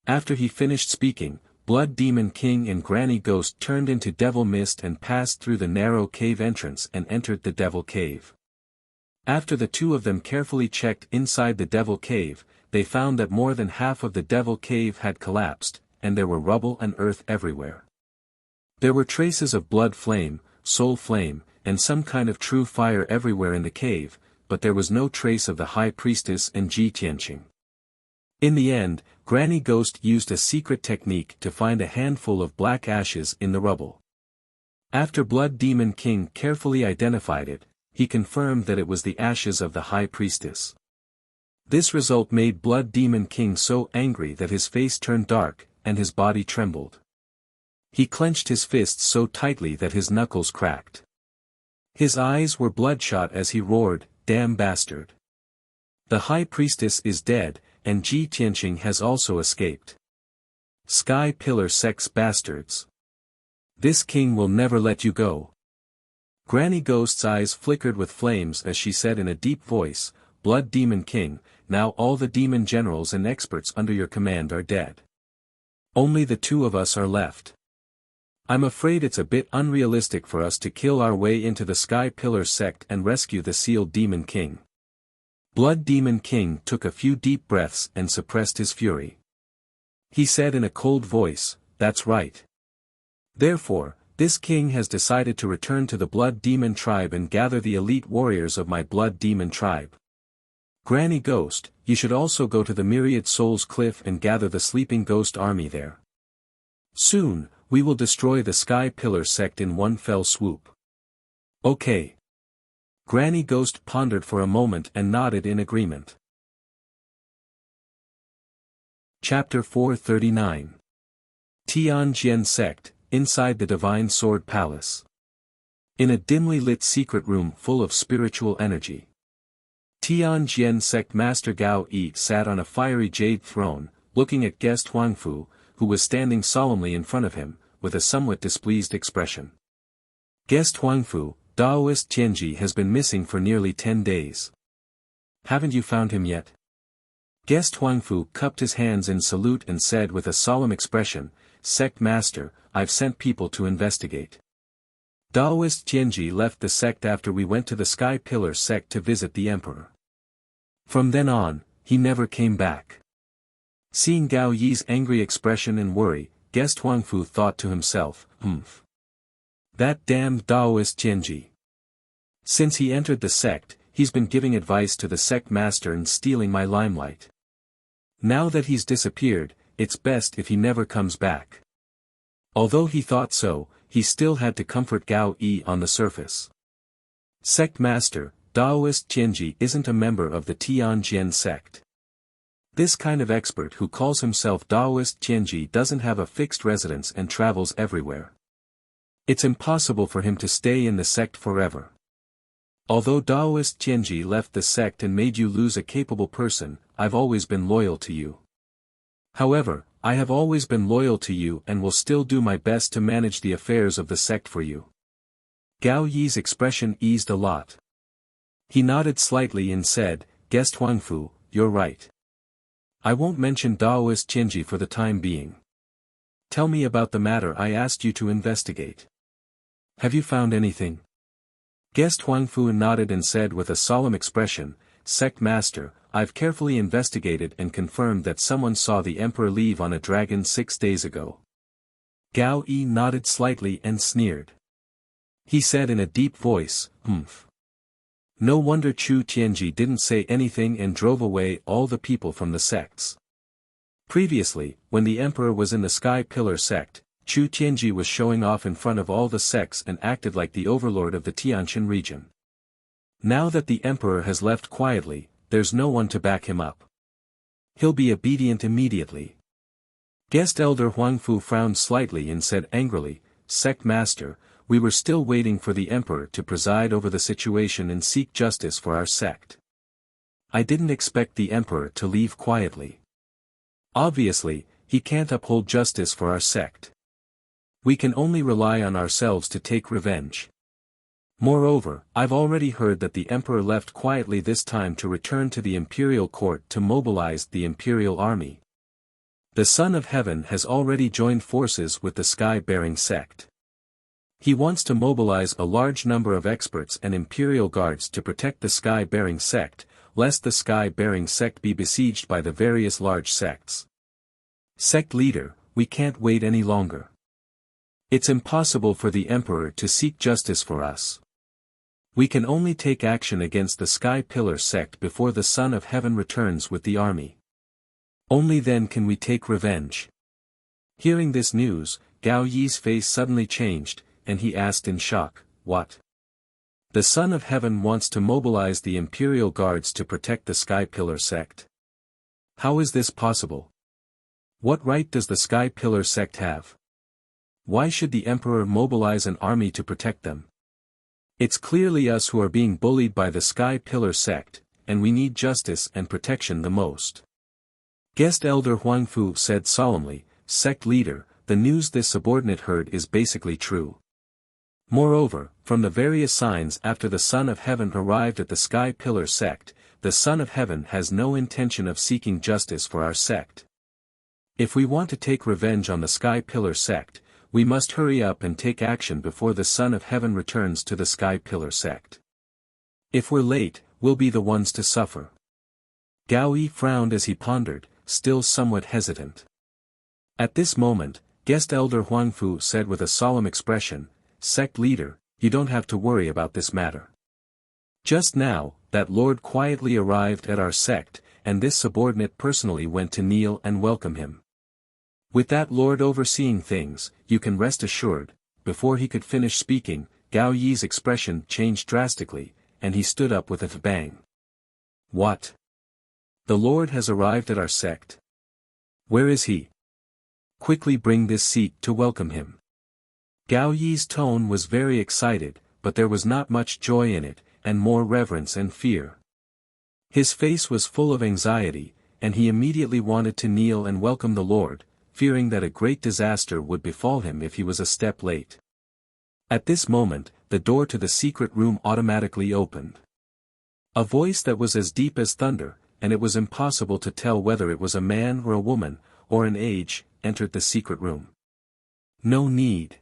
After he finished speaking, Blood Demon King and Granny Ghost turned into devil mist and passed through the narrow cave entrance and entered the devil cave. After the two of them carefully checked inside the devil cave, they found that more than half of the devil cave had collapsed, and there were rubble and earth everywhere. There were traces of blood flame, soul flame, and some kind of true fire everywhere in the cave, but there was no trace of the High Priestess and Ji Tianqing. In the end, Granny Ghost used a secret technique to find a handful of black ashes in the rubble. After Blood Demon King carefully identified it, he confirmed that it was the ashes of the High Priestess. This result made Blood Demon King so angry that his face turned dark, and his body trembled. He clenched his fists so tightly that his knuckles cracked. His eyes were bloodshot as he roared, "Damn bastard! The High Priestess is dead, and Ji Tianqing has also escaped. Sky Pillar Sex bastards! This king will never let you go." Granny Ghost's eyes flickered with flames as she said in a deep voice, "Blood Demon King, now all the demon generals and experts under your command are dead. Only the two of us are left. I'm afraid it's a bit unrealistic for us to kill our way into the Sky Pillar sect and rescue the sealed Demon King." Blood Demon King took a few deep breaths and suppressed his fury. He said in a cold voice, "That's right. Therefore, this king has decided to return to the Blood Demon tribe and gather the elite warriors of my Blood Demon tribe. Granny Ghost, you should also go to the Myriad Souls Cliff and gather the Sleeping Ghost army there. Soon, we will destroy the Sky Pillar sect in one fell swoop." "Okay." Granny Ghost pondered for a moment and nodded in agreement. Chapter 439. Tianjian Sect, Inside the Divine Sword Palace. In a dimly lit secret room full of spiritual energy, Tianjian Sect Master Gao Yi sat on a fiery jade throne, looking at guest Huangfu, who was standing solemnly in front of him, with a somewhat displeased expression. "Guest Huangfu, Daoist Tianji has been missing for nearly 10 days. Haven't you found him yet?" Guest Huangfu cupped his hands in salute and said with a solemn expression, "Sect Master, I've sent people to investigate. Daoist Tianji left the sect after we went to the Sky Pillar sect to visit the Emperor. From then on, he never came back." Seeing Gao Yi's angry expression and worry, guest Huangfu thought to himself, That damned Daoist Tianji. Since he entered the sect, he's been giving advice to the sect master and stealing my limelight. Now that he's disappeared, it's best if he never comes back." Although he thought so, he still had to comfort Gao Yi on the surface. "Sect master, Daoist Tianji isn't a member of the Tianjian sect. This kind of expert who calls himself Daoist Tianji doesn't have a fixed residence and travels everywhere. It's impossible for him to stay in the sect forever. Although Daoist Tianji left the sect and made you lose a capable person, I've always been loyal to you. However, I have always been loyal to you and will still do my best to manage the affairs of the sect for you." Gao Yi's expression eased a lot. He nodded slightly and said, "Guest Huangfu, you're right. I won't mention Daoist Tianji for the time being. Tell me about the matter I asked you to investigate. Have you found anything?" Guest Huangfu nodded and said with a solemn expression, "Sect Master, I've carefully investigated and confirmed that someone saw the Emperor leave on a dragon 6 days ago. Gao Yi nodded slightly and sneered. He said in a deep voice, "Humph." No wonder Chu Tianji didn't say anything and drove away all the people from the sects. Previously, when the emperor was in the Sky Pillar sect, Chu Tianji was showing off in front of all the sects and acted like the overlord of the Tianjin region. Now that the emperor has left quietly, there's no one to back him up. He'll be obedient immediately. Guest Elder Huangfu frowned slightly and said angrily, "Sect Master, we were still waiting for the emperor to preside over the situation and seek justice for our sect. I didn't expect the emperor to leave quietly. Obviously, he can't uphold justice for our sect. We can only rely on ourselves to take revenge. Moreover, I've already heard that the emperor left quietly this time to return to the imperial court to mobilize the imperial army. The Son of Heaven has already joined forces with the Sky-bearing sect. He wants to mobilize a large number of experts and imperial guards to protect the Sky-bearing sect, lest the Sky-bearing sect be besieged by the various large sects. Sect leader, we can't wait any longer. It's impossible for the emperor to seek justice for us. We can only take action against the Sky Pillar sect before the Son of Heaven returns with the army. Only then can we take revenge." Hearing this news, Gao Yi's face suddenly changed, and he asked in shock, "What? The Son of Heaven wants to mobilize the imperial guards to protect the Sky Pillar sect? How is this possible? What right does the Sky Pillar sect have? Why should the emperor mobilize an army to protect them? It's clearly us who are being bullied by the Sky Pillar sect, and we need justice and protection the most." Guest Elder Huangfu said solemnly, "Sect leader, the news this subordinate heard is basically true. Moreover, from the various signs after the Son of Heaven arrived at the Sky Pillar sect, the Son of Heaven has no intention of seeking justice for our sect. If we want to take revenge on the Sky Pillar sect, we must hurry up and take action before the Son of Heaven returns to the Sky Pillar sect. If we're late, we'll be the ones to suffer." Gao Yi frowned as he pondered, still somewhat hesitant. At this moment, Guest Elder Huangfu said with a solemn expression, "Sect leader, you don't have to worry about this matter. Just now, that lord quietly arrived at our sect, and this subordinate personally went to kneel and welcome him. With that lord overseeing things, you can rest assured." Before he could finish speaking, Gao Yi's expression changed drastically, and he stood up with a bang. "What? The lord has arrived at our sect? Where is he? Quickly bring this seat to welcome him." Gao Yi's tone was very excited, but there was not much joy in it, and more reverence and fear. His face was full of anxiety, and he immediately wanted to kneel and welcome the Lord, fearing that a great disaster would befall him if he was a step late. At this moment, the door to the secret room automatically opened. A voice that was as deep as thunder, and it was impossible to tell whether it was a man or a woman, or an age, entered the secret room. "No need."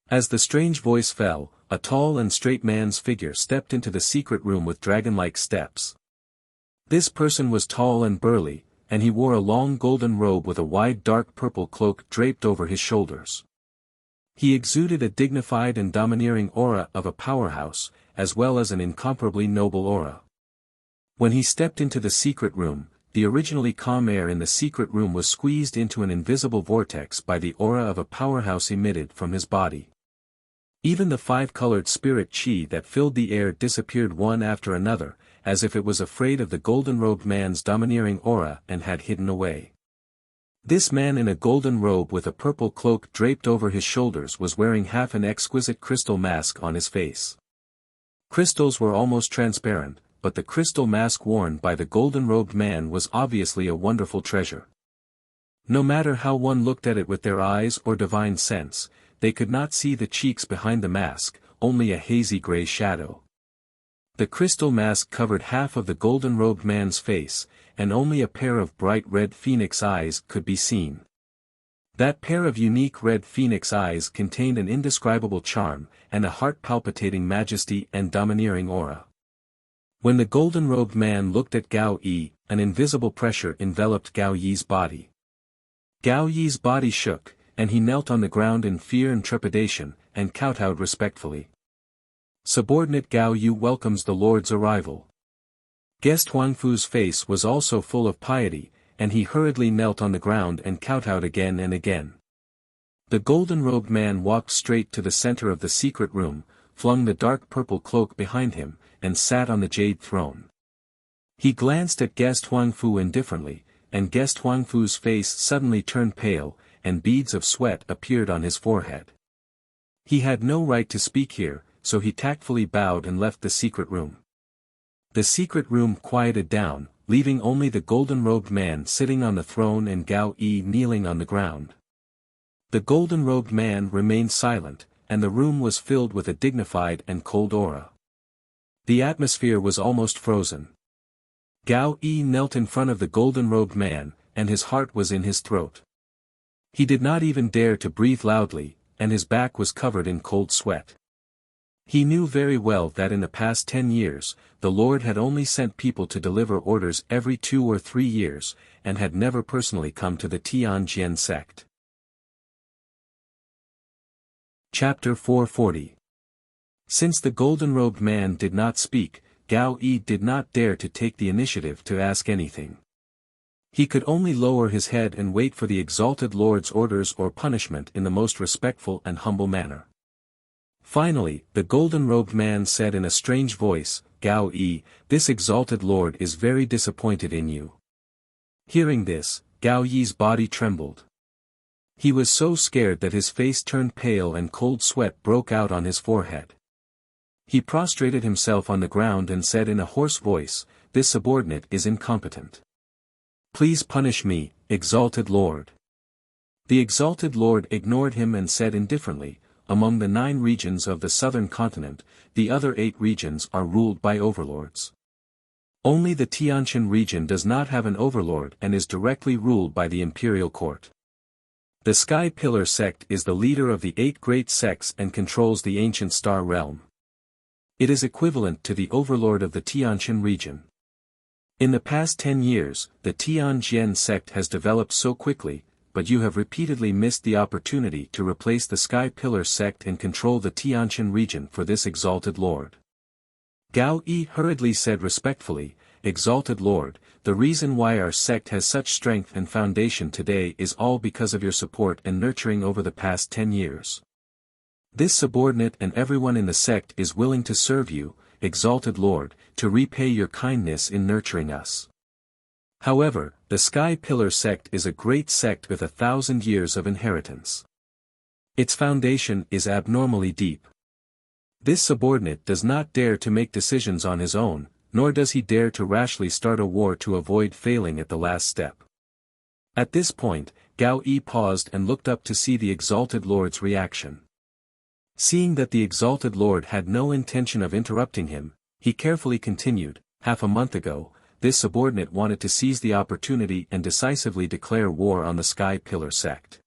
As the strange voice fell, a tall and straight man's figure stepped into the secret room with dragon-like steps. This person was tall and burly, and he wore a long golden robe with a wide dark purple cloak draped over his shoulders. He exuded a dignified and domineering aura of a powerhouse, as well as an incomparably noble aura. When he stepped into the secret room, the originally calm air in the secret room was squeezed into an invisible vortex by the aura of a powerhouse emitted from his body. Even the five-colored spirit chi that filled the air disappeared one after another, as if it was afraid of the golden-robed man's domineering aura and had hidden away. This man in a golden robe with a purple cloak draped over his shoulders was wearing half an exquisite crystal mask on his face. Crystals were almost transparent, but the crystal mask worn by the golden-robed man was obviously a wonderful treasure. No matter how one looked at it with their eyes or divine sense, they could not see the cheeks behind the mask, only a hazy gray shadow. The crystal mask covered half of the golden-robed man's face, and only a pair of bright red phoenix eyes could be seen. That pair of unique red phoenix eyes contained an indescribable charm, and a heart-palpitating majesty and domineering aura. When the golden-robed man looked at Gao Yi, an invisible pressure enveloped Gao Yi's body. Gao Yi's body shook, and he knelt on the ground in fear and trepidation, and kowtowed respectfully. Subordinate Gao Yu welcomes the Lord's arrival. Guest Huangfu's face was also full of piety, and he hurriedly knelt on the ground and kowtowed again and again. The golden-robed man walked straight to the center of the secret room, flung the dark purple cloak behind him, and sat on the jade throne. He glanced at Guest Huangfu indifferently, and Guest Huangfu's face suddenly turned pale, and beads of sweat appeared on his forehead. He had no right to speak here, so he tactfully bowed and left the secret room. The secret room quieted down, leaving only the golden-robed man sitting on the throne and Gao Yi kneeling on the ground. The golden-robed man remained silent, and the room was filled with a dignified and cold aura. The atmosphere was almost frozen. Gao Yi knelt in front of the golden-robed man, and his heart was in his throat. He did not even dare to breathe loudly, and his back was covered in cold sweat. He knew very well that in the past 10 years, the Lord had only sent people to deliver orders every 2 or 3 years, and had never personally come to the Tianjin sect. Chapter 440. Since the golden-robed man did not speak, Gao Yi did not dare to take the initiative to ask anything. He could only lower his head and wait for the exalted Lord's orders or punishment in the most respectful and humble manner. Finally, the golden-robed man said in a strange voice, "Gao Yi, this exalted Lord is very disappointed in you." Hearing this, Gao Yi's body trembled. He was so scared that his face turned pale and cold sweat broke out on his forehead. He prostrated himself on the ground and said in a hoarse voice, "This subordinate is incompetent. Please punish me, exalted Lord." The exalted Lord ignored him and said indifferently, "Among the 9 regions of the southern continent, the other 8 regions are ruled by overlords. Only the Tianjin region does not have an overlord and is directly ruled by the imperial court. The Sky Pillar sect is the leader of the 8 great sects and controls the ancient star realm. It is equivalent to the overlord of the Tianjin region. In the past 10 years, the Tianjin sect has developed so quickly, but you have repeatedly missed the opportunity to replace the Sky Pillar sect and control the Tianjin region for this exalted Lord." Gao Yi hurriedly said respectfully, "Exalted Lord, the reason why our sect has such strength and foundation today is all because of your support and nurturing over the past 10 years. This subordinate and everyone in the sect is willing to serve you, exalted Lord, to repay your kindness in nurturing us. However, the Sky Pillar sect is a great sect with 1,000 years of inheritance. Its foundation is abnormally deep. This subordinate does not dare to make decisions on his own, nor does he dare to rashly start a war to avoid failing at the last step." At this point, Gao Yi paused and looked up to see the exalted Lord's reaction. Seeing that the exalted Lord had no intention of interrupting him, he carefully continued, "Half a month ago, this subordinate wanted to seize the opportunity and decisively declare war on the Sky Pillar sect.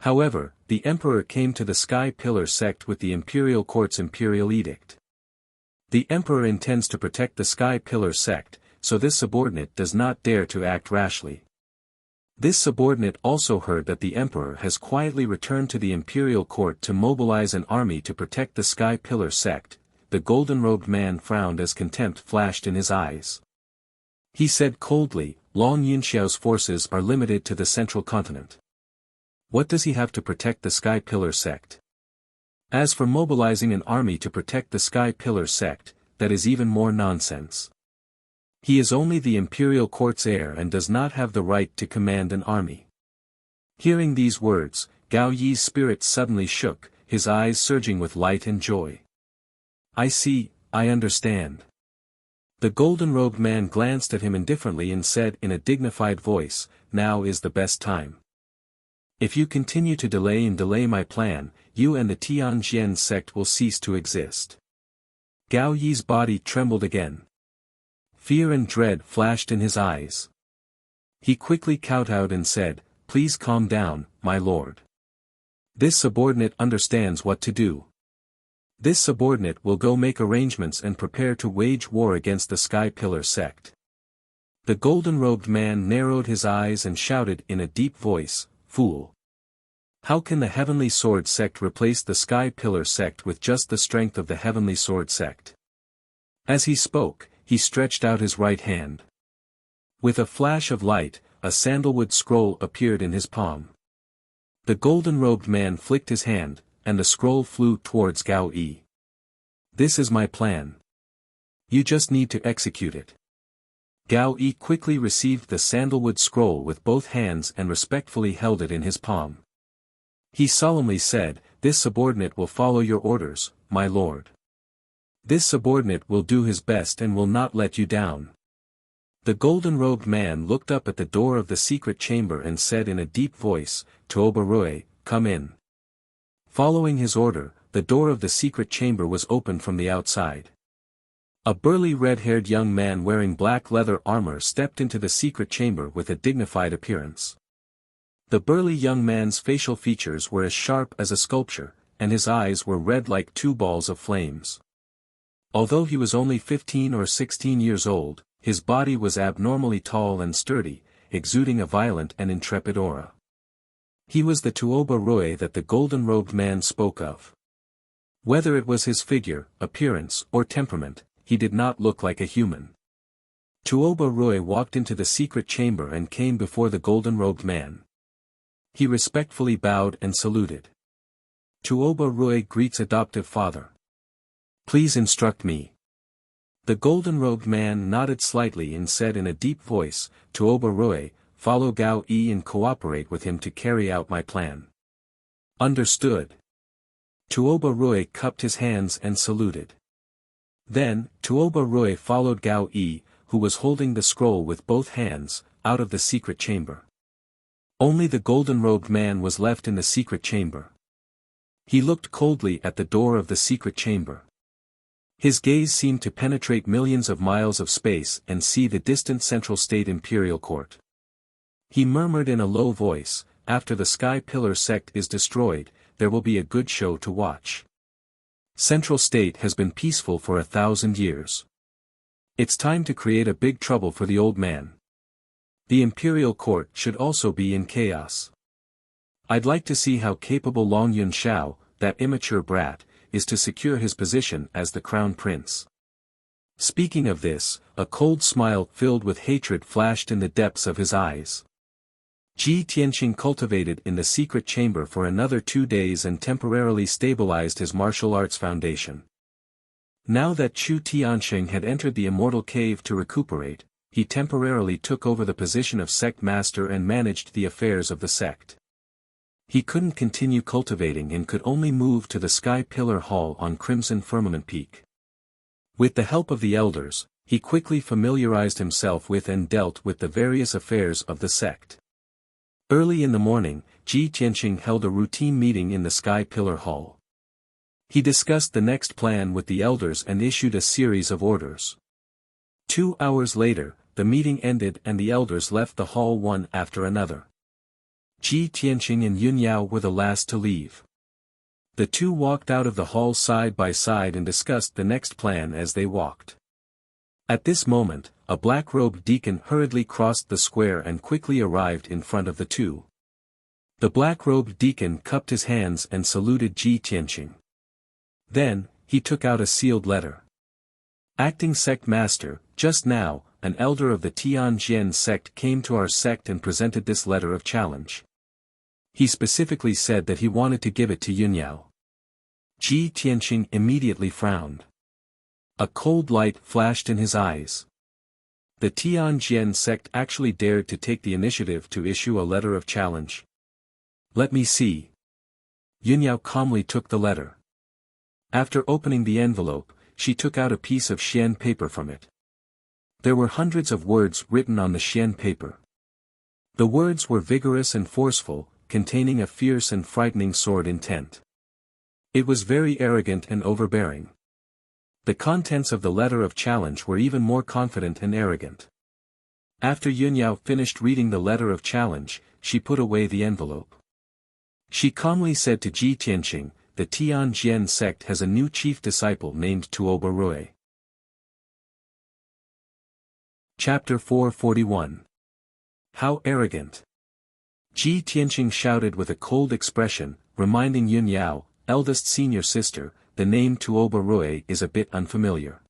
However, the emperor came to the Sky Pillar sect with the imperial court's imperial edict. The emperor intends to protect the Sky Pillar sect, so this subordinate does not dare to act rashly. This subordinate also heard that the emperor has quietly returned to the imperial court to mobilize an army to protect the Sky Pillar sect." The golden-robed man frowned as contempt flashed in his eyes. He said coldly, "Long Yunxiao's forces are limited to the central continent. What does he have to protect the Sky Pillar sect? As for mobilizing an army to protect the Sky Pillar sect, that is even more nonsense. He is only the imperial court's heir and does not have the right to command an army." Hearing these words, Gao Yi's spirit suddenly shook, his eyes surging with light and joy. "I see, I understand." The golden-robed man glanced at him indifferently and said in a dignified voice, "Now is the best time. If you continue to delay my plan, you and the Tianjin sect will cease to exist." Gao Yi's body trembled again. Fear and dread flashed in his eyes. He quickly kowtowed and said, "Please calm down, my lord. This subordinate understands what to do. This subordinate will go make arrangements and prepare to wage war against the Sky Pillar sect." The golden-robed man narrowed his eyes and shouted in a deep voice, "Fool! How can the Heavenly Sword sect replace the Sky Pillar sect with just the strength of the Heavenly Sword sect? As he spoke, he stretched out his right hand. With a flash of light, a sandalwood scroll appeared in his palm. The golden-robed man flicked his hand, and the scroll flew towards Gao Yi. This is my plan. You just need to execute it. Gao Yi quickly received the sandalwood scroll with both hands and respectfully held it in his palm. He solemnly said, "This subordinate will follow your orders, my lord. This subordinate will do his best and will not let you down." The golden-robed man looked up at the door of the secret chamber and said in a deep voice, "Tuoba Rui, come in." Following his order, the door of the secret chamber was opened from the outside. A burly red-haired young man wearing black leather armor stepped into the secret chamber with a dignified appearance. The burly young man's facial features were as sharp as a sculpture, and his eyes were red like two balls of flames. Although he was only 15 or 16 years old, his body was abnormally tall and sturdy, exuding a violent and intrepid aura. He was the Tuoba Rui that the golden-robed man spoke of. Whether it was his figure, appearance, or temperament, he did not look like a human. Tuoba Rui walked into the secret chamber and came before the golden-robed man. He respectfully bowed and saluted. Tuoba Rui greets adoptive father. Please instruct me. The golden-robed man nodded slightly and said in a deep voice, Tuoba Rui, follow Gao Yi and cooperate with him to carry out my plan. Understood. Tuoba Rui cupped his hands and saluted. Then, Tuoba Rui followed Gao Yi, who was holding the scroll with both hands, out of the secret chamber. Only the golden-robed man was left in the secret chamber. He looked coldly at the door of the secret chamber. His gaze seemed to penetrate millions of miles of space and see the distant Central State Imperial Court. He murmured in a low voice, after the Sky Pillar sect is destroyed, there will be a good show to watch. Central State has been peaceful for 1,000 years. It's time to create a big trouble for the old man. The Imperial Court should also be in chaos. I'd like to see how capable Long Yun Shao, that immature brat, is to secure his position as the crown prince. Speaking of this, a cold smile filled with hatred flashed in the depths of his eyes. Ji Tianqing cultivated in the secret chamber for another 2 days and temporarily stabilized his martial arts foundation. Now that Chu Tianqing had entered the immortal cave to recuperate, he temporarily took over the position of sect master and managed the affairs of the sect. He couldn't continue cultivating and could only move to the Sky Pillar Hall on Crimson Firmament Peak. With the help of the elders, he quickly familiarized himself with and dealt with the various affairs of the sect. Early in the morning, Ji Tianqing held a routine meeting in the Sky Pillar Hall. He discussed the next plan with the elders and issued a series of orders. 2 hours later, the meeting ended and the elders left the hall one after another. Ji Tianqing and Yun Yao were the last to leave. The two walked out of the hall side by side and discussed the next plan as they walked. At this moment, a black-robed deacon hurriedly crossed the square and quickly arrived in front of the two. The black-robed deacon cupped his hands and saluted Ji Tianqing. Then, he took out a sealed letter. Acting Sect Master, just now, an elder of the Tianjian sect came to our sect and presented this letter of challenge. He specifically said that he wanted to give it to Yun Yao. Ji Tianqing immediately frowned. A cold light flashed in his eyes. The Tianjian sect actually dared to take the initiative to issue a letter of challenge. Let me see. Yun Yao calmly took the letter. After opening the envelope, she took out a piece of xian paper from it. There were hundreds of words written on the xian paper. The words were vigorous and forceful, containing a fierce and frightening sword intent. It was very arrogant and overbearing. The contents of the letter of challenge were even more confident and arrogant. After Yun Yao finished reading the letter of challenge, she put away the envelope. She calmly said to Ji Tianqing, the Tianjian sect has a new chief disciple named Tuoba Rui. Chapter 441. How arrogant. Ji Tianqing shouted with a cold expression, reminding Yun Yao, eldest senior sister, the name Tuoba Rui is a bit unfamiliar.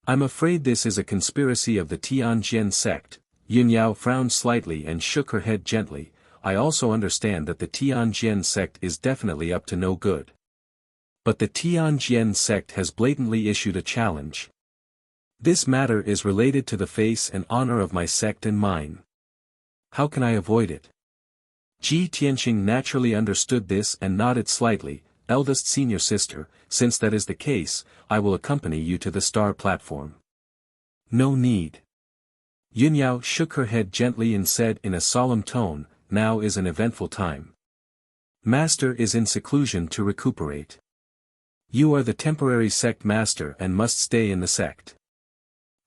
I'm afraid this is a conspiracy of the Tianjin sect. Yun Yao frowned slightly and shook her head gently. I also understand that the Tianjin sect is definitely up to no good. But the Tianjin sect has blatantly issued a challenge. This matter is related to the face and honor of my sect and mine. How can I avoid it? Ji Tianqing naturally understood this and nodded slightly. Eldest senior sister, since that is the case, I will accompany you to the star platform. No need. Yun Yao shook her head gently and said in a solemn tone, now is an eventful time. Master is in seclusion to recuperate. You are the temporary sect master and must stay in the sect.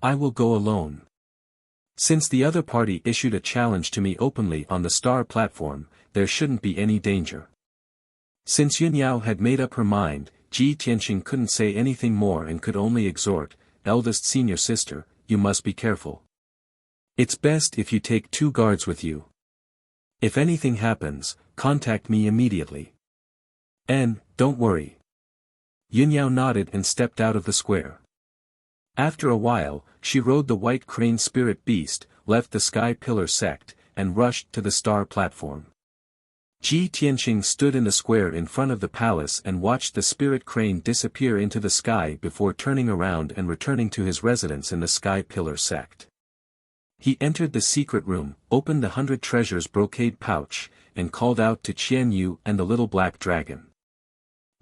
I will go alone. Since the other party issued a challenge to me openly on the star platform, there shouldn't be any danger. Since Yun Yao had made up her mind, Ji Tianqing couldn't say anything more and could only exhort, eldest senior sister, you must be careful. It's best if you take 2 guards with you. If anything happens, contact me immediately. And, don't worry. Yun Yao nodded and stepped out of the square. After a while, she rode the white crane spirit beast, left the Sky Pillar sect, and rushed to the star platform. Ji Tianqing stood in the square in front of the palace and watched the spirit crane disappear into the sky before turning around and returning to his residence in the Sky Pillar sect. He entered the secret room, opened the 100 treasures brocade pouch, and called out to Qian Yu and the little black dragon.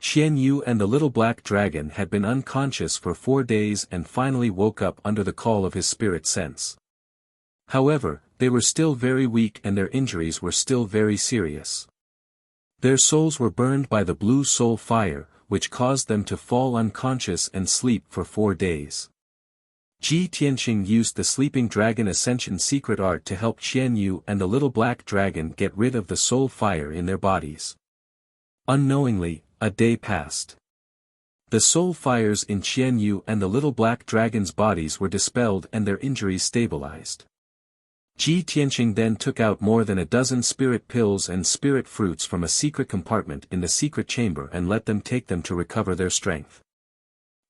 Qian Yu and the little black dragon had been unconscious for 4 days and finally woke up under the call of his spirit sense. However, they were still very weak and their injuries were still very serious. Their souls were burned by the blue soul fire, which caused them to fall unconscious and sleep for 4 days. Ji Tianqing used the sleeping dragon ascension secret art to help Qian Yu and the little black dragon get rid of the soul fire in their bodies. Unknowingly, a day passed. The soul fires in Qian Yu and the little black dragon's bodies were dispelled and their injuries stabilized. Ji Tianqing then took out more than a dozen spirit pills and spirit fruits from a secret compartment in the secret chamber and let them take them to recover their strength.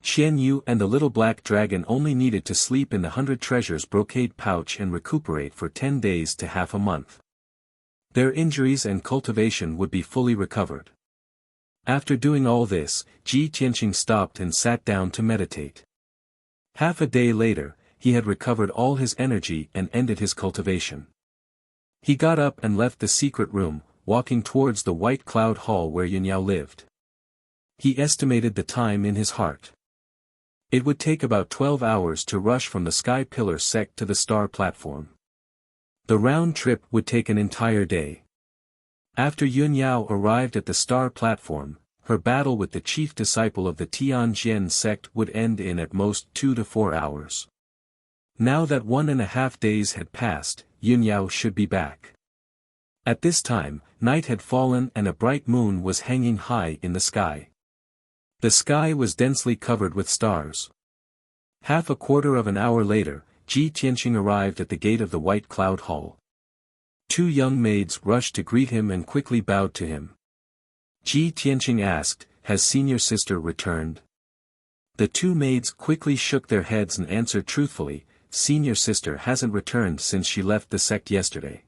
Qian Yu and the little black dragon only needed to sleep in the 100 treasures brocade pouch and recuperate for 10 days to half a month. Their injuries and cultivation would be fully recovered. After doing all this, Ji Tianqing stopped and sat down to meditate. Half a day later, he had recovered all his energy and ended his cultivation. He got up and left the secret room, walking towards the white cloud hall where Yun Yao lived. He estimated the time in his heart. It would take about 12 hours to rush from the Sky Pillar sect to the star platform. The round trip would take an entire day. After Yun Yao arrived at the star platform, her battle with the chief disciple of the Tianjin sect would end in at most 2 to 4 hours. Now that 1.5 days had passed, Yun Yao should be back. At this time, night had fallen and a bright moon was hanging high in the sky. The sky was densely covered with stars. Half a quarter of an hour later, Ji Tianqing arrived at the gate of the White Cloud Hall. 2 young maids rushed to greet him and quickly bowed to him. Ji Tianqing asked, "Has senior sister returned?" The 2 maids quickly shook their heads and answered truthfully, "Senior sister hasn't returned since she left the sect yesterday."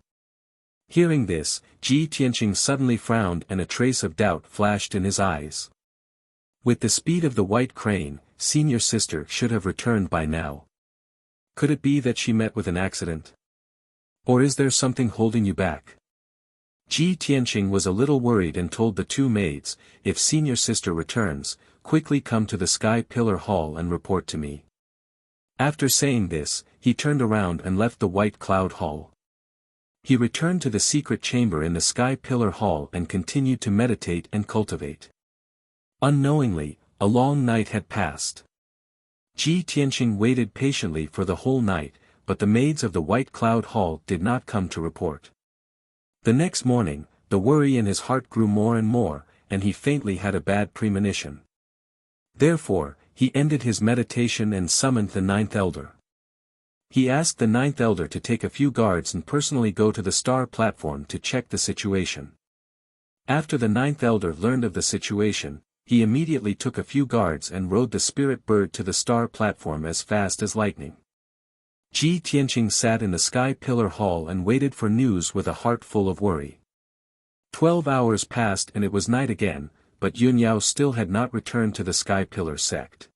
Hearing this, Ji Tianqing suddenly frowned and a trace of doubt flashed in his eyes. With the speed of the white crane, senior sister should have returned by now. Could it be that she met with an accident? Or is there something holding you back? Ji Tianqing was a little worried and told the 2 maids, "If senior sister returns, quickly come to the Sky Pillar Hall and report to me." After saying this, he turned around and left the White Cloud Hall. He returned to the secret chamber in the Sky Pillar Hall and continued to meditate and cultivate. Unknowingly, a long night had passed. Ji Tianqing waited patiently for the whole night, but the maids of the White Cloud Hall did not come to report. The next morning, the worry in his heart grew more and more, and he faintly had a bad premonition. Therefore, he ended his meditation and summoned the 9th elder. He asked the ninth elder to take a few guards and personally go to the star platform to check the situation. After the ninth elder learned of the situation, he immediately took a few guards and rode the spirit bird to the star platform as fast as lightning. Ji Tianqing sat in the sky pillar hall and waited for news with a heart full of worry. 12 hours passed and it was night again, but Yun Yao still had not returned to the sky pillar sect.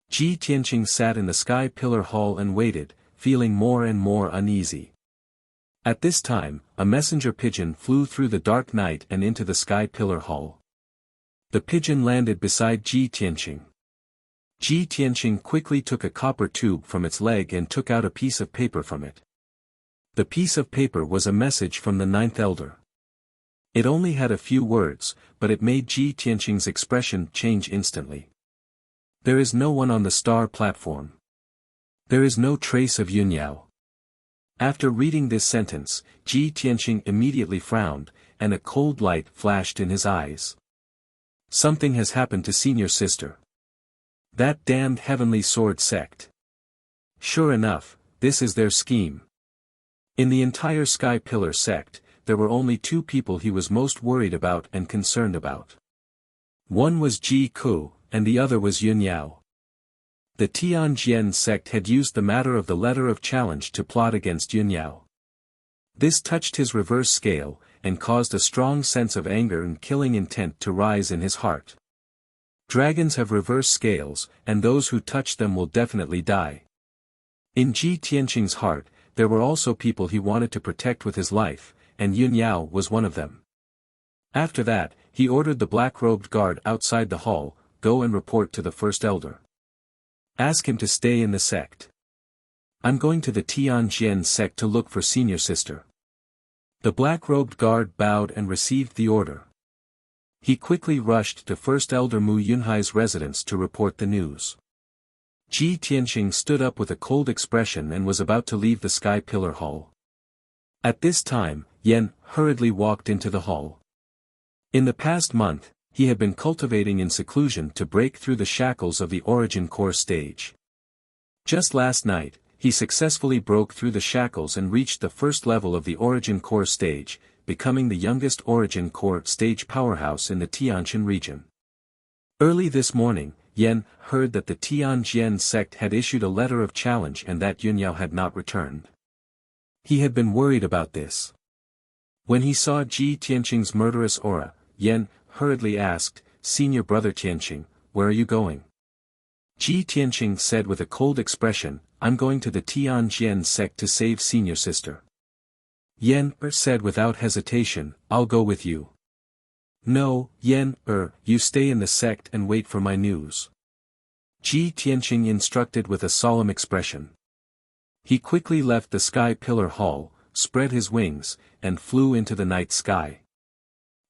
Ji Tianqing sat in the sky pillar hall and waited, feeling more and more uneasy. At this time, a messenger pigeon flew through the dark night and into the sky pillar hall. The pigeon landed beside Ji Tianqing. Ji Tianqing quickly took a copper tube from its leg and took out a piece of paper from it. The piece of paper was a message from the ninth elder. It only had a few words, but it made Ji Tianqing's expression change instantly. There is no one on the star platform. There is no trace of Yun Yao. After reading this sentence, Ji Tianqing immediately frowned, and a cold light flashed in his eyes. Something has happened to senior sister. That damned heavenly sword sect. Sure enough, this is their scheme. In the entire Sky Pillar sect, there were only two people he was most worried about and concerned about. One was Ji Ku, and the other was Yun Yao. The Tianjian sect had used the matter of the letter of challenge to plot against Yun Yao. This touched his reverse scale, and caused a strong sense of anger and killing intent to rise in his heart. Dragons have reverse scales, and those who touch them will definitely die. In Ji Tianqing's heart, there were also people he wanted to protect with his life, and Yun Yao was one of them. After that, he ordered the black-robed guard outside the hall, go and report to the first elder. Ask him to stay in the sect. I'm going to the Tianjian sect to look for senior sister. The black-robed guard bowed and received the order. He quickly rushed to First Elder Mu Yunhai's residence to report the news. Ji Tianqing stood up with a cold expression and was about to leave the Sky Pillar Hall. At this time, Yan hurriedly walked into the hall. In the past month, he had been cultivating in seclusion to break through the shackles of the Origin Core stage. Just last night, he successfully broke through the shackles and reached the first level of the Origin Core stage, becoming the youngest Origin Core stage powerhouse in the Tianjin region. Early this morning, Yan heard that the Tianjian sect had issued a letter of challenge and that Yun Yao had not returned. He had been worried about this. When he saw Ji Tianqing's murderous aura, Yan hurriedly asked, "Senior brother Tianqing, where are you going?" Ji Tianqing said with a cold expression, "I'm going to the Tianjian sect to save senior sister." Yan said without hesitation, "I'll go with you." "No, Yan you stay in the sect and wait for my news." Ji Tianqing instructed with a solemn expression. He quickly left the Sky Pillar Hall, spread his wings, and flew into the night sky.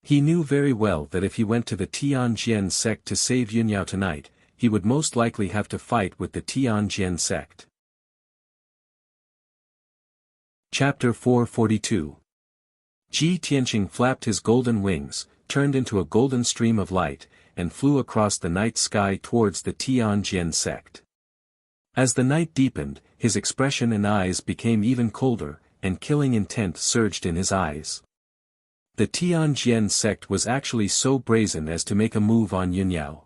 He knew very well that if he went to the Tianjian sect to save Yun Yao tonight, he would most likely have to fight with the Tianjian sect. Chapter 442. Ji Tianqing flapped his golden wings, turned into a golden stream of light, and flew across the night sky towards the Tianjian sect. As the night deepened, his expression and eyes became even colder, and killing intent surged in his eyes. The Tianjian sect was actually so brazen as to make a move on Yun Yao.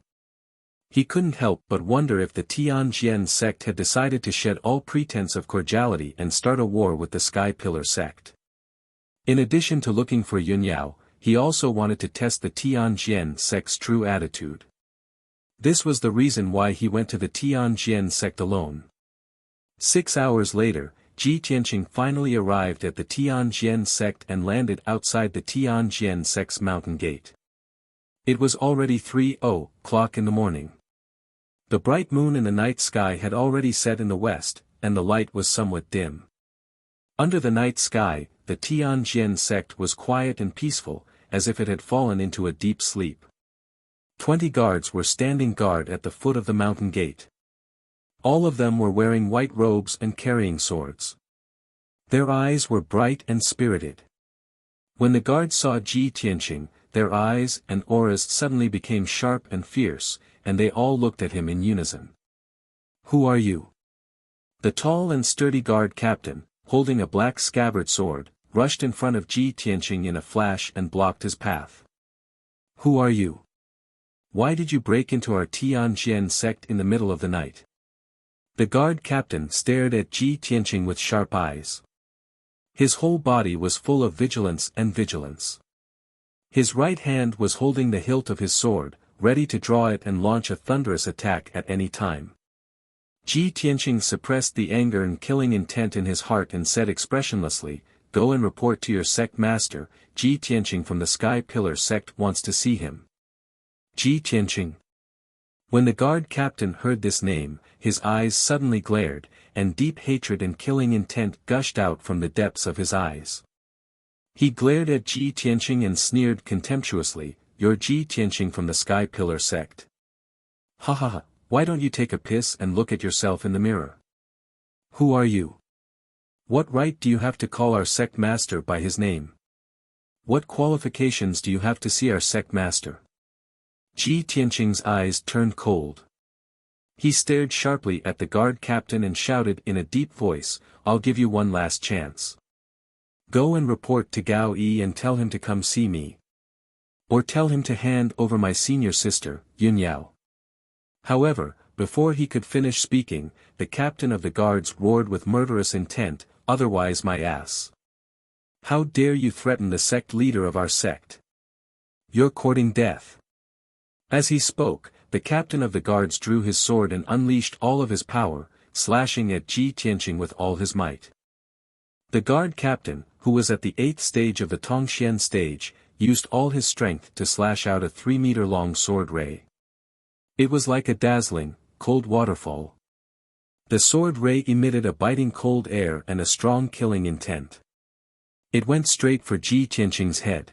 He couldn't help but wonder if the Tianjian sect had decided to shed all pretense of cordiality and start a war with the Sky Pillar sect. In addition to looking for Yun Yao, he also wanted to test the Tianjian sect's true attitude. This was the reason why he went to the Tianjian sect alone. 6 hours later, Ji Tianqing finally arrived at the Tianjian sect and landed outside the Tianjian sect's mountain gate. It was already 3:00 in the morning. The bright moon in the night sky had already set in the west, and the light was somewhat dim. Under the night sky, the Tianjian sect was quiet and peaceful, as if it had fallen into a deep sleep. 20 guards were standing guard at the foot of the mountain gate. All of them were wearing white robes and carrying swords. Their eyes were bright and spirited. When the guards saw Ji Tianqing, their eyes and auras suddenly became sharp and fierce, and they all looked at him in unison. "Who are you?" The tall and sturdy guard captain, holding a black scabbard sword, rushed in front of Ji Tianqing in a flash and blocked his path. "Who are you? Why did you break into our Tianjian sect in the middle of the night?" The guard captain stared at Ji Tianqing with sharp eyes. His whole body was full of vigilance and vigilance. His right hand was holding the hilt of his sword, ready to draw it and launch a thunderous attack at any time. Ji Tianqing suppressed the anger and killing intent in his heart and said expressionlessly, "Go and report to your sect master, Ji Tianqing from the Sky Pillar sect wants to see him." Ji Tianqing. When the guard captain heard this name, his eyes suddenly glared, and deep hatred and killing intent gushed out from the depths of his eyes. He glared at Ji Tianqing and sneered contemptuously, "You're Ji Tianqing from the Sky Pillar sect. Ha ha ha, why don't you take a piss and look at yourself in the mirror? Who are you? What right do you have to call our sect master by his name? What qualifications do you have to see our sect master?" Ji Tianqing's eyes turned cold. He stared sharply at the guard captain and shouted in a deep voice, "I'll give you one last chance. Go and report to Gao Yi and tell him to come see me. Or tell him to hand over my senior sister, Yun Yao." However, before he could finish speaking, the captain of the guards roared with murderous intent, "Otherwise my ass. How dare you threaten the sect leader of our sect? You're courting death." As he spoke, the captain of the guards drew his sword and unleashed all of his power, slashing at Ji Tianqing with all his might. The guard captain, who was at the 8th stage of the Tongxian stage, used all his strength to slash out a 3-meter-long sword ray. It was like a dazzling, cold waterfall. The sword ray emitted a biting cold air and a strong killing intent. It went straight for Ji Tianqing's head.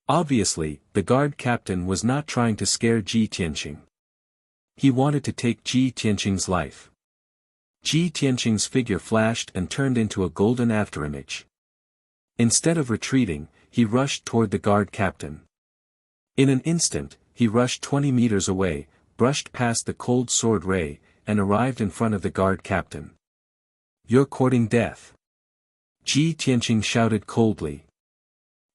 Obviously, the guard captain was not trying to scare Ji Tianqing. He wanted to take Ji Tianqing's life. Ji Tianqing's figure flashed and turned into a golden afterimage. Instead of retreating, he rushed toward the guard captain. In an instant, he rushed 20 meters away, brushed past the cold sword ray, and arrived in front of the guard captain. "You're courting death," Ji Tianqing shouted coldly.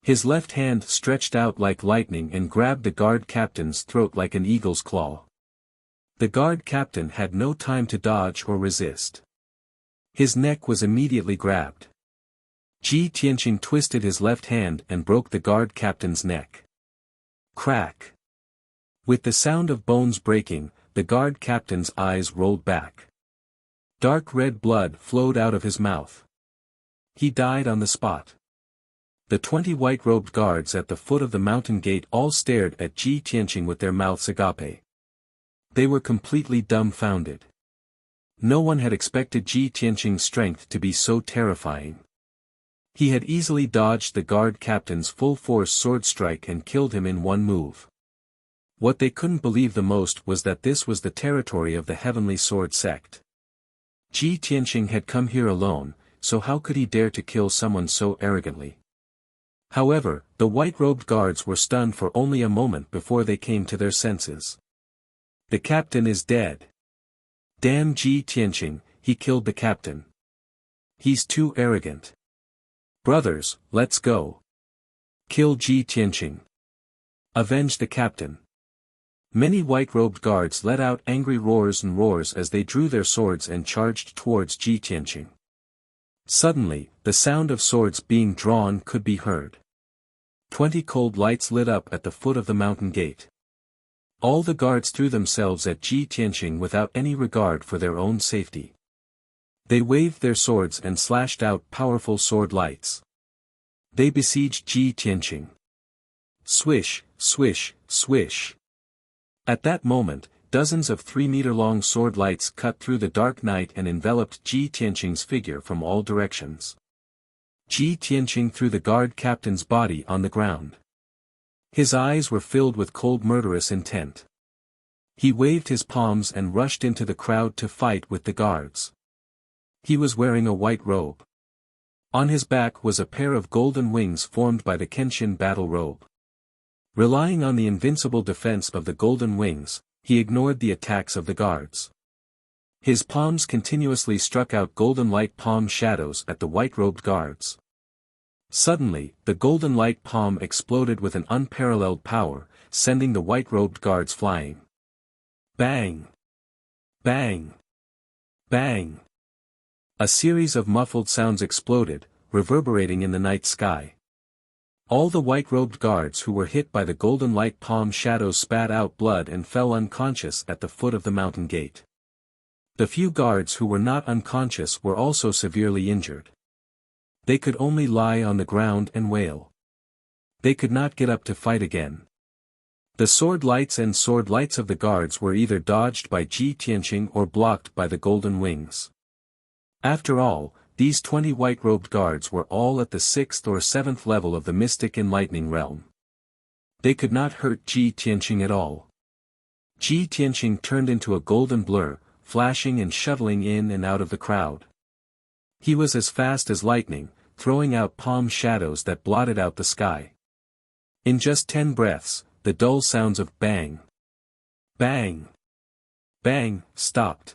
His left hand stretched out like lightning and grabbed the guard captain's throat like an eagle's claw. The guard captain had no time to dodge or resist. His neck was immediately grabbed. Ji Tianqing twisted his left hand and broke the guard captain's neck. Crack! With the sound of bones breaking, the guard captain's eyes rolled back. Dark red blood flowed out of his mouth. He died on the spot. The 20 white-robed guards at the foot of the mountain gate all stared at Ji Tianqing with their mouths agape. They were completely dumbfounded. No one had expected Ji Tianqing's strength to be so terrifying. He had easily dodged the guard captain's full-force sword strike and killed him in one move. What they couldn't believe the most was that this was the territory of the Heavenly Sword sect. Ji Tianqing had come here alone, so how could he dare to kill someone so arrogantly? However, the white-robed guards were stunned for only a moment before they came to their senses. "The captain is dead. Damn Ji Tianqing, he killed the captain. He's too arrogant. Brothers, let's go. Kill Ji Tianqing. Avenge the captain." Many white-robed guards let out angry roars and roars as they drew their swords and charged towards Ji Tianqing. Suddenly, the sound of swords being drawn could be heard. 20 cold lights lit up at the foot of the mountain gate. All the guards threw themselves at Ji Tianqing without any regard for their own safety. They waved their swords and slashed out powerful sword lights. They besieged Ji Tianqing. Swish, swish, swish. At that moment, dozens of 3-meter-long sword lights cut through the dark night and enveloped Ji Tianqing's figure from all directions. Ji Tianqing threw the guard captain's body on the ground. His eyes were filled with cold murderous intent. He waved his palms and rushed into the crowd to fight with the guards. He was wearing a white robe. On his back was a pair of golden wings formed by the Kenshin battle robe. Relying on the invincible defense of the golden wings, he ignored the attacks of the guards. His palms continuously struck out golden light palm shadows at the white-robed guards. Suddenly, the golden light palm exploded with an unparalleled power, sending the white-robed guards flying. Bang! Bang! Bang! A series of muffled sounds exploded, reverberating in the night sky. All the white-robed guards who were hit by the golden light palm shadows spat out blood and fell unconscious at the foot of the mountain gate. The few guards who were not unconscious were also severely injured. They could only lie on the ground and wail. They could not get up to fight again. The sword lights of the guards were either dodged by Ji Tianqing or blocked by the golden wings. After all, these 20 white-robed guards were all at the 6th or 7th level of the mystic enlightening realm. They could not hurt Ji Tianqing at all. Ji Tianqing turned into a golden blur, flashing and shuttling in and out of the crowd. He was as fast as lightning, throwing out palm shadows that blotted out the sky. In just 10 breaths, the dull sounds of bang, bang, bang stopped.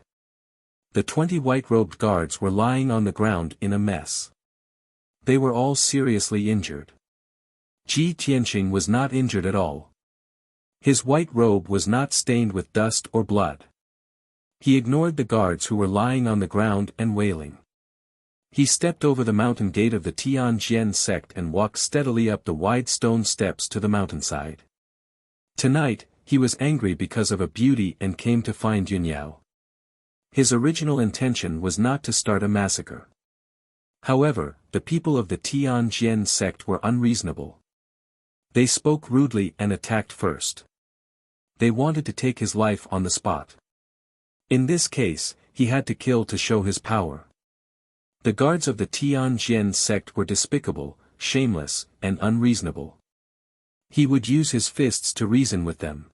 The 20 white-robed guards were lying on the ground in a mess. They were all seriously injured. Ji Tianqing was not injured at all. His white robe was not stained with dust or blood. He ignored the guards who were lying on the ground and wailing. He stepped over the mountain gate of the Tianjian sect and walked steadily up the wide stone steps to the mountainside. Tonight, he was angry because of a beauty and came to find Yunyao. His original intention was not to start a massacre. However, the people of the Tianjian sect were unreasonable. They spoke rudely and attacked first. They wanted to take his life on the spot. In this case, he had to kill to show his power. The guards of the Tianjian sect were despicable, shameless, and unreasonable. He would use his fists to reason with them.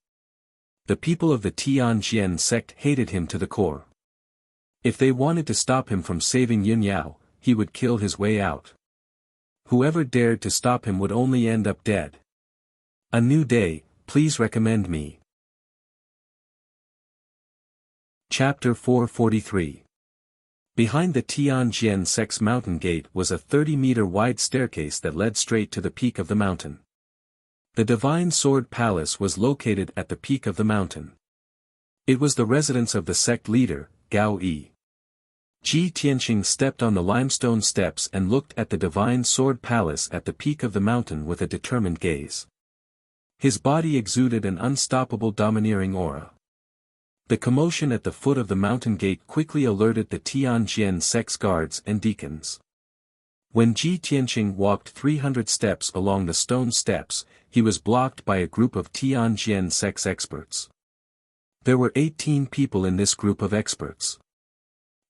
The people of the Tianjian sect hated him to the core. If they wanted to stop him from saving Yunyao, he would kill his way out. Whoever dared to stop him would only end up dead. A new day, please recommend me. Chapter 443. Behind the Tianjian sect's mountain gate was a 30-meter wide staircase that led straight to the peak of the mountain. The Divine Sword Palace was located at the peak of the mountain. It was the residence of the sect leader, Gao Yi. Ji Tianqing stepped on the limestone steps and looked at the Divine Sword Palace at the peak of the mountain with a determined gaze. His body exuded an unstoppable domineering aura. The commotion at the foot of the mountain gate quickly alerted the Tianjian sect's guards and deacons. When Ji Tianqing walked 300 steps along the stone steps, he was blocked by a group of Tianjian sect's experts. There were 18 people in this group of experts.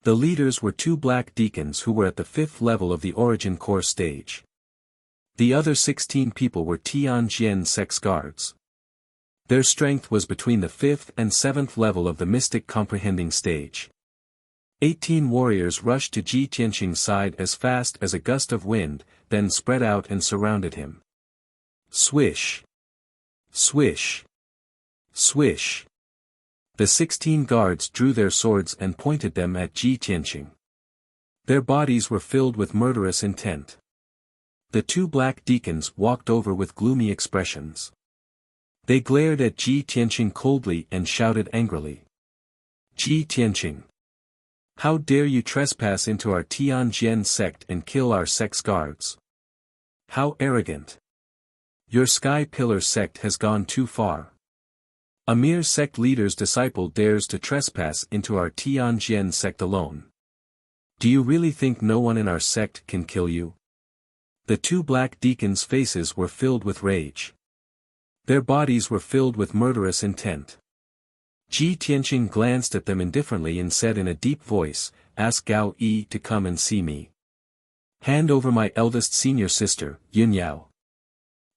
The leaders were 2 black deacons who were at the 5th level of the origin core stage. The other 16 people were Tianjian sect's guards. Their strength was between the 5th and 7th level of the mystic comprehending stage. 18 warriors rushed to Ji Tianqing's side as fast as a gust of wind, then spread out and surrounded him. Swish! Swish! Swish! The 16 guards drew their swords and pointed them at Ji Tianqing. Their bodies were filled with murderous intent. The 2 black deacons walked over with gloomy expressions. They glared at Ji Tianqing coldly and shouted angrily. Ji Tianqing! How dare you trespass into our Tianjian sect and kill our sect's guards? How arrogant! Your Sky Pillar sect has gone too far. A mere sect leader's disciple dares to trespass into our Tianjian sect alone. Do you really think no one in our sect can kill you? The 2 black deacons' faces were filled with rage. Their bodies were filled with murderous intent. Ji Tianqing glanced at them indifferently and said in a deep voice, "Ask Gao Yi to come and see me. Hand over my eldest senior sister, Yunyao.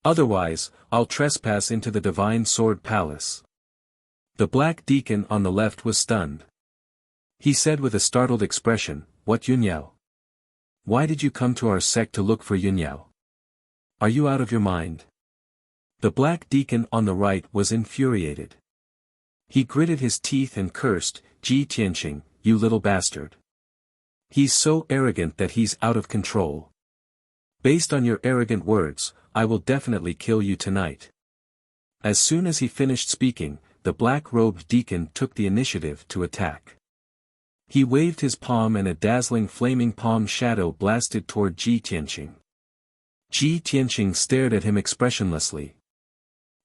Otherwise, I'll trespass into the Divine Sword Palace." The black deacon on the left was stunned. He said with a startled expression, "What Yunyao? Why did you come to our sect to look for Yunyao? Are you out of your mind?" The black deacon on the right was infuriated. He gritted his teeth and cursed, "Ji Tianqing, you little bastard. He's so arrogant that he's out of control. Based on your arrogant words, I will definitely kill you tonight. As soon as he finished speaking, the black-robed deacon took the initiative to attack. He waved his palm and a dazzling flaming palm shadow blasted toward Ji Tianqing. Ji Tianqing stared at him expressionlessly.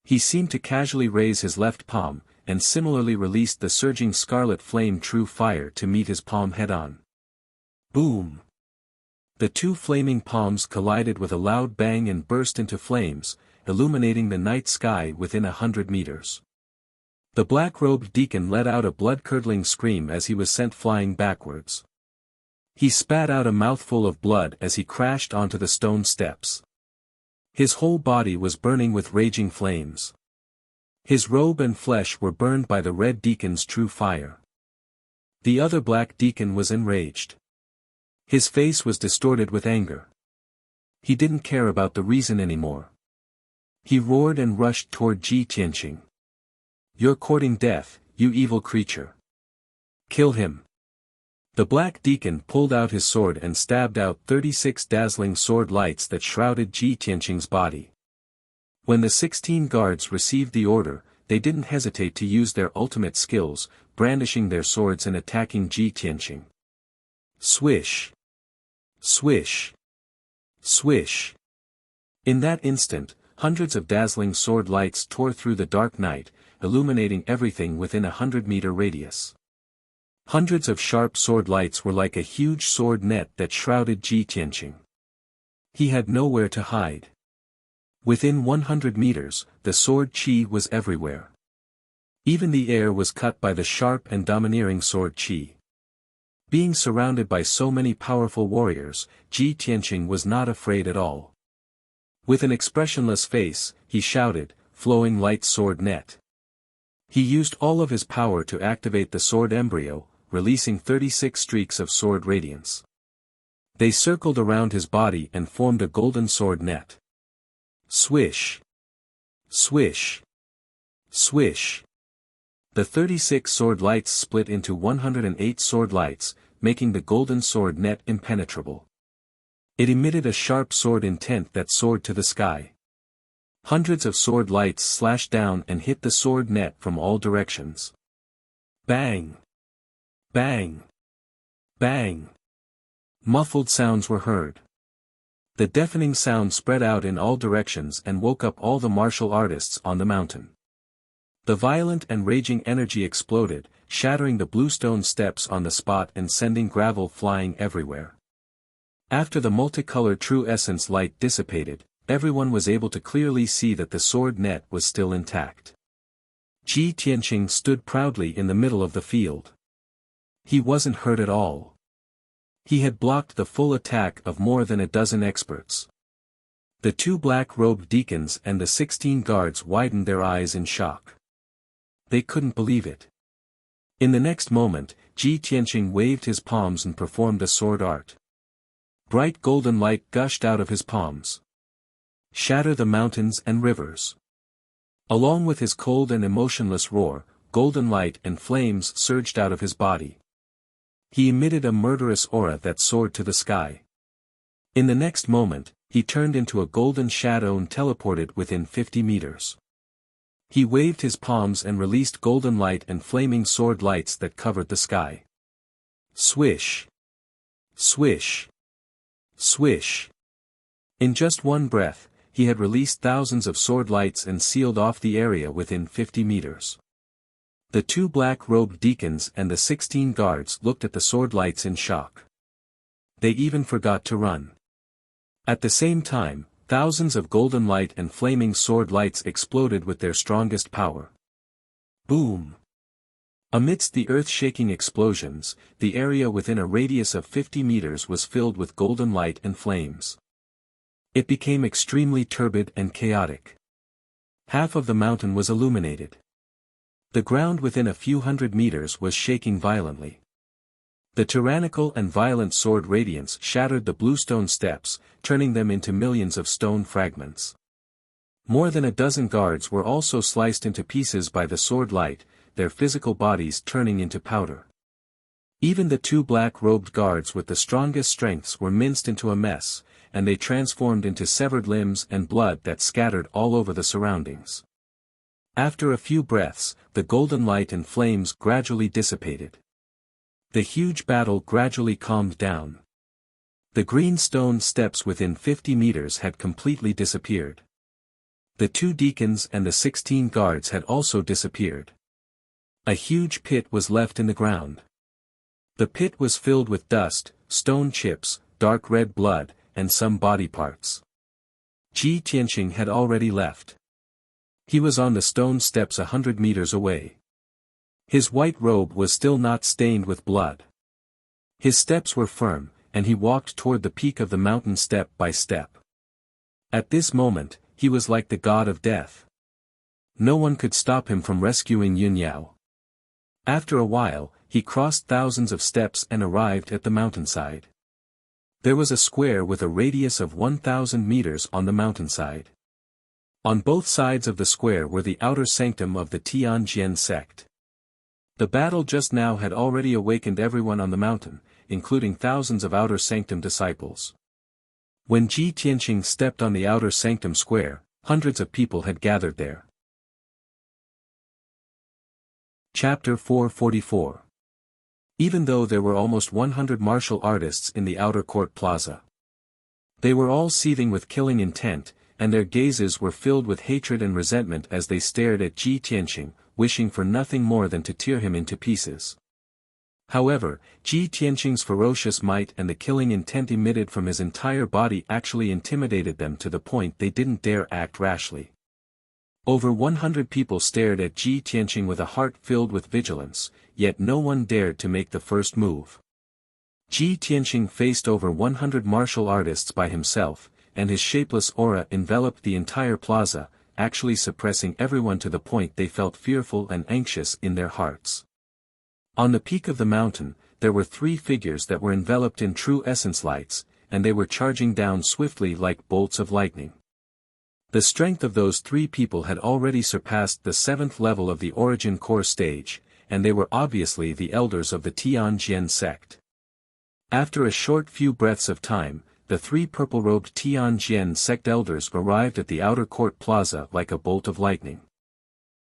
He seemed to casually raise his left palm, and similarly released the surging scarlet flame true fire to meet his palm head-on. Boom! The two flaming palms collided with a loud bang and burst into flames, illuminating the night sky within 100 meters. The black-robed deacon let out a blood-curdling scream as he was sent flying backwards. He spat out a mouthful of blood as he crashed onto the stone steps. His whole body was burning with raging flames. His robe and flesh were burned by the red deacon's true fire. The other black deacon was enraged. His face was distorted with anger. He didn't care about the reason anymore. He roared and rushed toward Ji Tianqing. You're courting death, you evil creature. Kill him. The black deacon pulled out his sword and stabbed out 36 dazzling sword lights that shrouded Ji Tianqing's body. When the 16 guards received the order, they didn't hesitate to use their ultimate skills, brandishing their swords and attacking Ji Tianqing. Swish! Swish! Swish! In that instant, hundreds of dazzling sword lights tore through the dark night, illuminating everything within a 100-meter radius. Hundreds of sharp sword lights were like a huge sword net that shrouded Ji Tianqing. He had nowhere to hide. Within 100 meters, the sword qi was everywhere. Even the air was cut by the sharp and domineering sword qi. Being surrounded by so many powerful warriors, Ji Tianqing was not afraid at all. With an expressionless face, he shouted, flowing light sword net. He used all of his power to activate the sword embryo, releasing 36 streaks of sword radiance. They circled around his body and formed a golden sword net. Swish! Swish! Swish! The 36 sword lights split into 108 sword lights, making the golden sword net impenetrable. It emitted a sharp sword intent that soared to the sky. Hundreds of sword lights slashed down and hit the sword net from all directions. Bang! Bang! Bang! Muffled sounds were heard. The deafening sound spread out in all directions and woke up all the martial artists on the mountain. The violent and raging energy exploded, shattering the bluestone steps on the spot and sending gravel flying everywhere. After the multicolored true essence light dissipated, everyone was able to clearly see that the sword net was still intact. Ji Tianqing stood proudly in the middle of the field. He wasn't hurt at all. He had blocked the full attack of more than a dozen experts. The two black-robed deacons and the 16 guards widened their eyes in shock. They couldn't believe it. In the next moment, Ji Tianqing waved his palms and performed a sword art. Bright golden light gushed out of his palms. Shatter the mountains and rivers. Along with his cold and emotionless roar, golden light and flames surged out of his body. He emitted a murderous aura that soared to the sky. In the next moment, he turned into a golden shadow and teleported within 50 meters. He waved his palms and released golden light and flaming sword lights that covered the sky. Swish! Swish! Swish! In just one breath, he had released thousands of sword lights and sealed off the area within 50 meters. The two black-robed deacons and the 16 guards looked at the sword lights in shock. They even forgot to run. At the same time, thousands of golden light and flaming sword lights exploded with their strongest power. Boom! Amidst the earth-shaking explosions, the area within a radius of 50 meters was filled with golden light and flames. It became extremely turbid and chaotic. Half of the mountain was illuminated. The ground within a few hundred meters was shaking violently. The tyrannical and violent sword radiance shattered the bluestone steps, turning them into millions of stone fragments. More than a dozen guards were also sliced into pieces by the sword light, their physical bodies turning into powder. Even the two black-robed guards with the strongest strengths were minced into a mess, and they transformed into severed limbs and blood that scattered all over the surroundings. After a few breaths, the golden light and flames gradually dissipated. The huge battle gradually calmed down. The green stone steps within 50 meters had completely disappeared. The 2 deacons and the 16 guards had also disappeared. A huge pit was left in the ground. The pit was filled with dust, stone chips, dark red blood, and some body parts. Ji Tianqing had already left. He was on the stone steps 100 meters away. His white robe was still not stained with blood. His steps were firm, and he walked toward the peak of the mountain step by step. At this moment, he was like the god of death. No one could stop him from rescuing Yun Yao. After a while, he crossed thousands of steps and arrived at the mountainside. There was a square with a radius of 1,000 meters on the mountainside. On both sides of the square were the outer sanctum of the Tianjian sect. The battle just now had already awakened everyone on the mountain, including thousands of outer sanctum disciples. When Ji Tianqing stepped on the outer sanctum square, hundreds of people had gathered there. Chapter 444. Even though there were almost 100 martial artists in the outer court plaza, they were all seething with killing intent, and their gazes were filled with hatred and resentment as they stared at Ji Tianqing, wishing for nothing more than to tear him into pieces. However, Ji Tianqing's ferocious might and the killing intent emitted from his entire body actually intimidated them to the point they didn't dare act rashly. Over 100 people stared at Ji Tianqing with a heart filled with vigilance, yet no one dared to make the first move. Ji Tianqing faced over 100 martial artists by himself, and his shapeless aura enveloped the entire plaza, actually suppressing everyone to the point they felt fearful and anxious in their hearts. On the peak of the mountain, there were 3 figures that were enveloped in true essence lights, and they were charging down swiftly like bolts of lightning. The strength of those 3 people had already surpassed the 7th level of the origin core stage, and they were obviously the elders of the Tianjian sect. After a short few breaths of time, the 3 purple-robed Tianjian sect elders arrived at the outer court plaza like a bolt of lightning.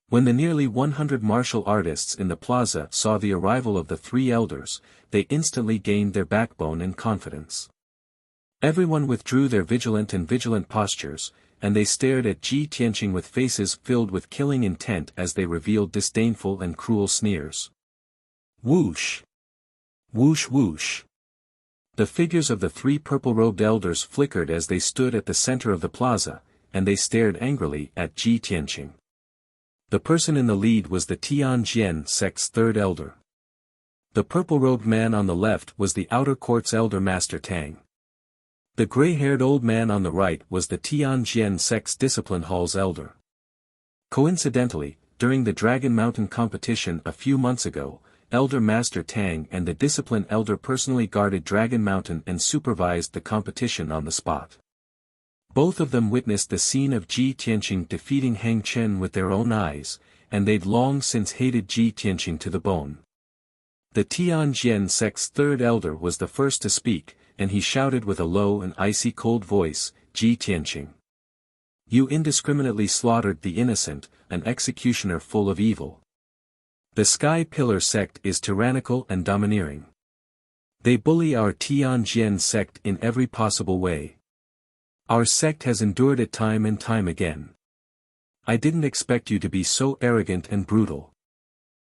When the nearly 100 martial artists in the plaza saw the arrival of the 3 elders, they instantly gained their backbone and confidence. Everyone withdrew their vigilant postures, and they stared at Ji Tianqing with faces filled with killing intent as they revealed disdainful and cruel sneers. Whoosh! Whoosh whoosh! The figures of the 3 purple-robed elders flickered as they stood at the center of the plaza, and they stared angrily at Ji Tianqing. The person in the lead was the Tianjian sect's 3rd elder. The purple-robed man on the left was the outer court's elder Master Tang. The gray-haired old man on the right was the Tianjian sect's discipline hall's elder. Coincidentally, during the Dragon Mountain competition a few months ago, Elder Master Tang and the discipline elder personally guarded Dragon Mountain and supervised the competition on the spot. Both of them witnessed the scene of Ji Tianqing defeating Hang Chen with their own eyes, and they'd long since hated Ji Tianqing to the bone. The Tianjian sect's 3rd elder was the first to speak, and he shouted with a low and icy cold voice, "Ji Tianqing. You indiscriminately slaughtered the innocent, an executioner full of evil. The Sky Pillar sect is tyrannical and domineering. They bully our Tianjian sect in every possible way. Our sect has endured it time and time again. I didn't expect you to be so arrogant and brutal.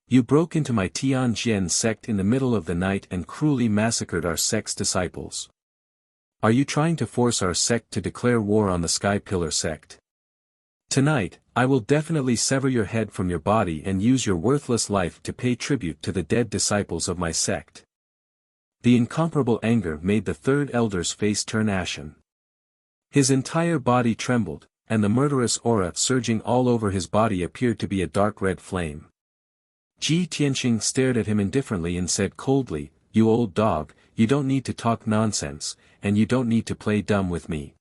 You broke into my Tianjian sect in the middle of the night and cruelly massacred our sect's disciples. Are you trying to force our sect to declare war on the Sky Pillar sect? Tonight, I will definitely sever your head from your body and use your worthless life to pay tribute to the dead disciples of my sect." The incomparable anger made the 3rd elder's face turn ashen. His entire body trembled, and the murderous aura surging all over his body appeared to be a dark red flame. Ji Tianqing stared at him indifferently and said coldly, "You old dog, you don't need to talk nonsense, and you don't need to play dumb with me.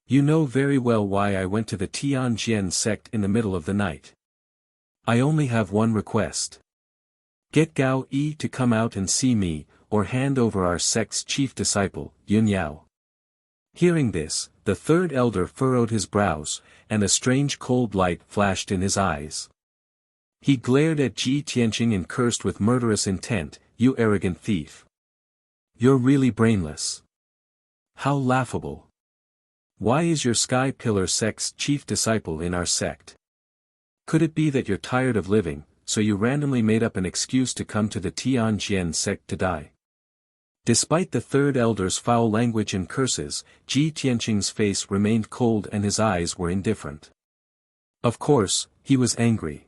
You know very well why I went to the Tianjian sect in the middle of the night. I only have one request. Get Gao Yi to come out and see me, or hand over our sect's chief disciple, Yun Yao. Hearing this, the third elder furrowed his brows, and a strange cold light flashed in his eyes. He glared at Ji Tianqing and cursed with murderous intent, "You arrogant thief! You're really brainless. How laughable! Why is your Sky Pillar sect's chief disciple in our sect? Could it be that you're tired of living, so you randomly made up an excuse to come to the Tianjian sect to die?" Despite the third elder's foul language and curses, Ji Tianqing's face remained cold and his eyes were indifferent. Of course, he was angry.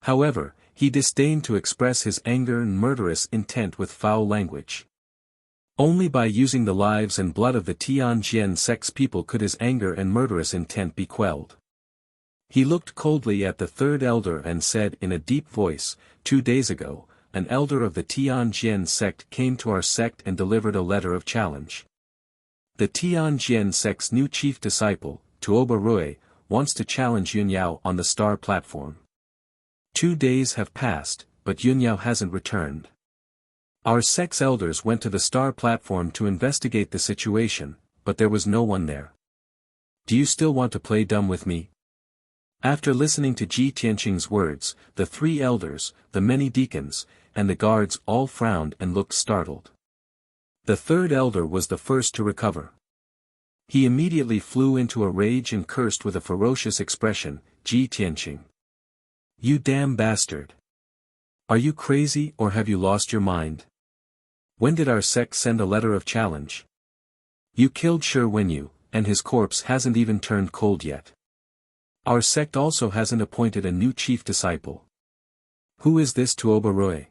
However, he disdained to express his anger and murderous intent with foul language. Only by using the lives and blood of the Tianjian sect's people could his anger and murderous intent be quelled. He looked coldly at the third elder and said in a deep voice, "2 days ago, an elder of the Tianjian sect came to our sect and delivered a letter of challenge. The Tianjian sect's new chief disciple, Tuoba Rui, wants to challenge Yun Yao on the star platform. 2 days have passed, but Yun Yao hasn't returned. Our sect's elders went to the star platform to investigate the situation, but there was no one there. Do you still want to play dumb with me?" After listening to Ji Tianqing's words, the 3 elders, the many deacons, and the guards all frowned and looked startled. The third elder was the first to recover. He immediately flew into a rage and cursed with a ferocious expression, "Ji Tianqing! You damn bastard! Are you crazy or have you lost your mind? When did our sect send a letter of challenge? You killed Shi Wenyu, and his corpse hasn't even turned cold yet. Our sect also hasn't appointed a new chief disciple. Who is this Tuoba Rui?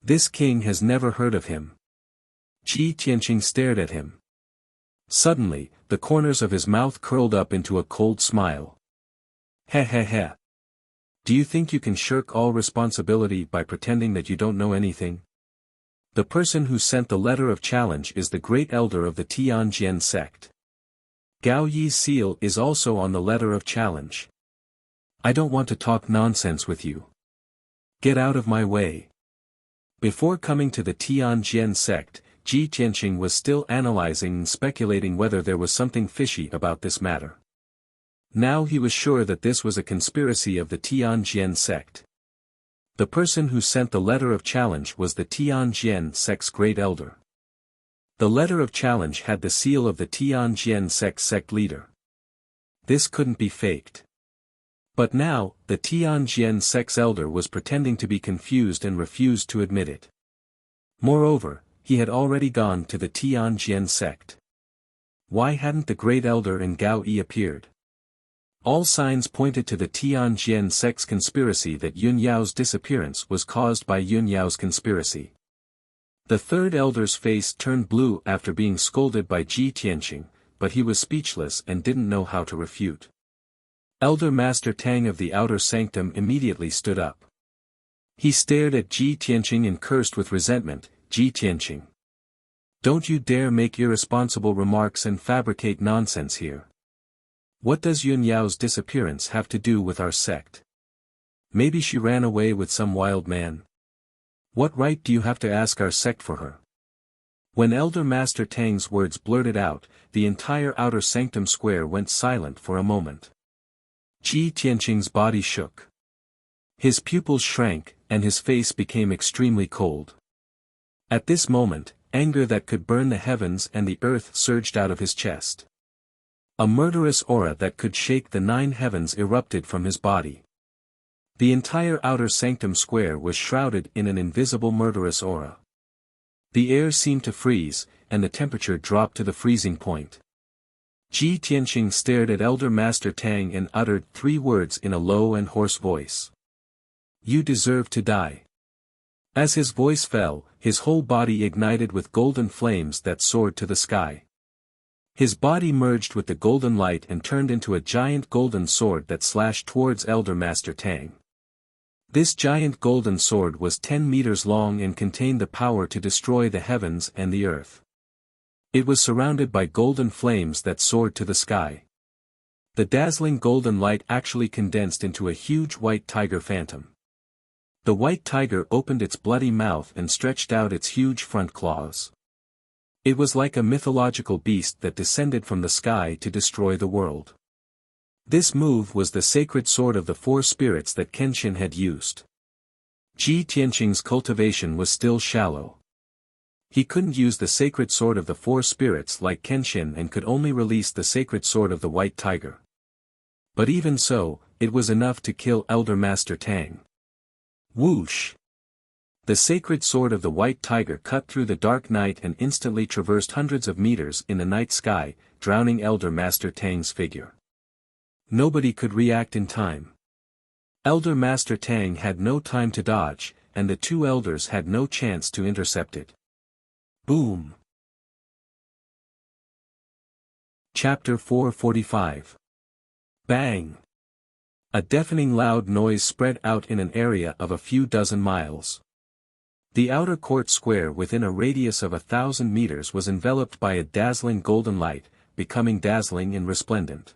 This king has never heard of him." Ji Tianqing stared at him. Suddenly, the corners of his mouth curled up into a cold smile. "Heh heh heh. Do you think you can shirk all responsibility by pretending that you don't know anything? The person who sent the letter of challenge is the great elder of the Tianjian sect. Gao Yi's seal is also on the letter of challenge. I don't want to talk nonsense with you. Get out of my way." Before coming to the Tianjian sect, Ji Tianqing was still analyzing and speculating whether there was something fishy about this matter. Now he was sure that this was a conspiracy of the Tianjian sect. The person who sent the letter of challenge was the Tianjian sect's great elder. The letter of challenge had the seal of the Tianjian sect leader. This couldn't be faked. But now, the Tianjian sect's elder was pretending to be confused and refused to admit it. Moreover, he had already gone to the Tianjian sect. Why hadn't the great elder and Gao Yi appeared? All signs pointed to the Tianjian sect's conspiracy that Yun Yao's disappearance was caused by Yun Yao's conspiracy. The third elder's face turned blue after being scolded by Ji Tianqing, but he was speechless and didn't know how to refute. Elder Master Tang of the Outer Sanctum immediately stood up. He stared at Ji Tianqing and cursed with resentment, "Ji Tianqing! Don't you dare make irresponsible remarks and fabricate nonsense here. What does Yun Yao's disappearance have to do with our sect? Maybe she ran away with some wild man. What right do you have to ask our sect for her?" When Elder Master Tang's words blurted out, the entire Outer Sanctum square went silent for a moment. Ji Tianqing's body shook. His pupils shrank, and his face became extremely cold. At this moment, anger that could burn the heavens and the earth surged out of his chest. A murderous aura that could shake the 9 heavens erupted from his body. The entire Outer Sanctum square was shrouded in an invisible murderous aura. The air seemed to freeze, and the temperature dropped to the freezing point. Ji Tianqing stared at Elder Master Tang and uttered 3 words in a low and hoarse voice. "You deserve to die." As his voice fell, his whole body ignited with golden flames that soared to the sky. His body merged with the golden light and turned into a giant golden sword that slashed towards Elder Master Tang. This giant golden sword was 10 meters long and contained the power to destroy the heavens and the earth. It was surrounded by golden flames that soared to the sky. The dazzling golden light actually condensed into a huge white tiger phantom. The white tiger opened its bloody mouth and stretched out its huge front claws. It was like a mythological beast that descended from the sky to destroy the world. This move was the sacred sword of the four spirits that Kenshin had used. Ji Tianqing's cultivation was still shallow. He couldn't use the sacred sword of the four spirits like Kenshin and could only release the sacred sword of the white tiger. But even so, it was enough to kill Elder Master Tang. Whoosh! The sacred sword of the white tiger cut through the dark night and instantly traversed hundreds of meters in the night sky, drowning Elder Master Tang's figure. Nobody could react in time. Elder Master Tang had no time to dodge, and the two elders had no chance to intercept it. Boom! Chapter 445. Bang! A deafening loud noise spread out in an area of a few dozen miles. The outer court square within a radius of 1,000 meters was enveloped by a dazzling golden light, becoming dazzling and resplendent.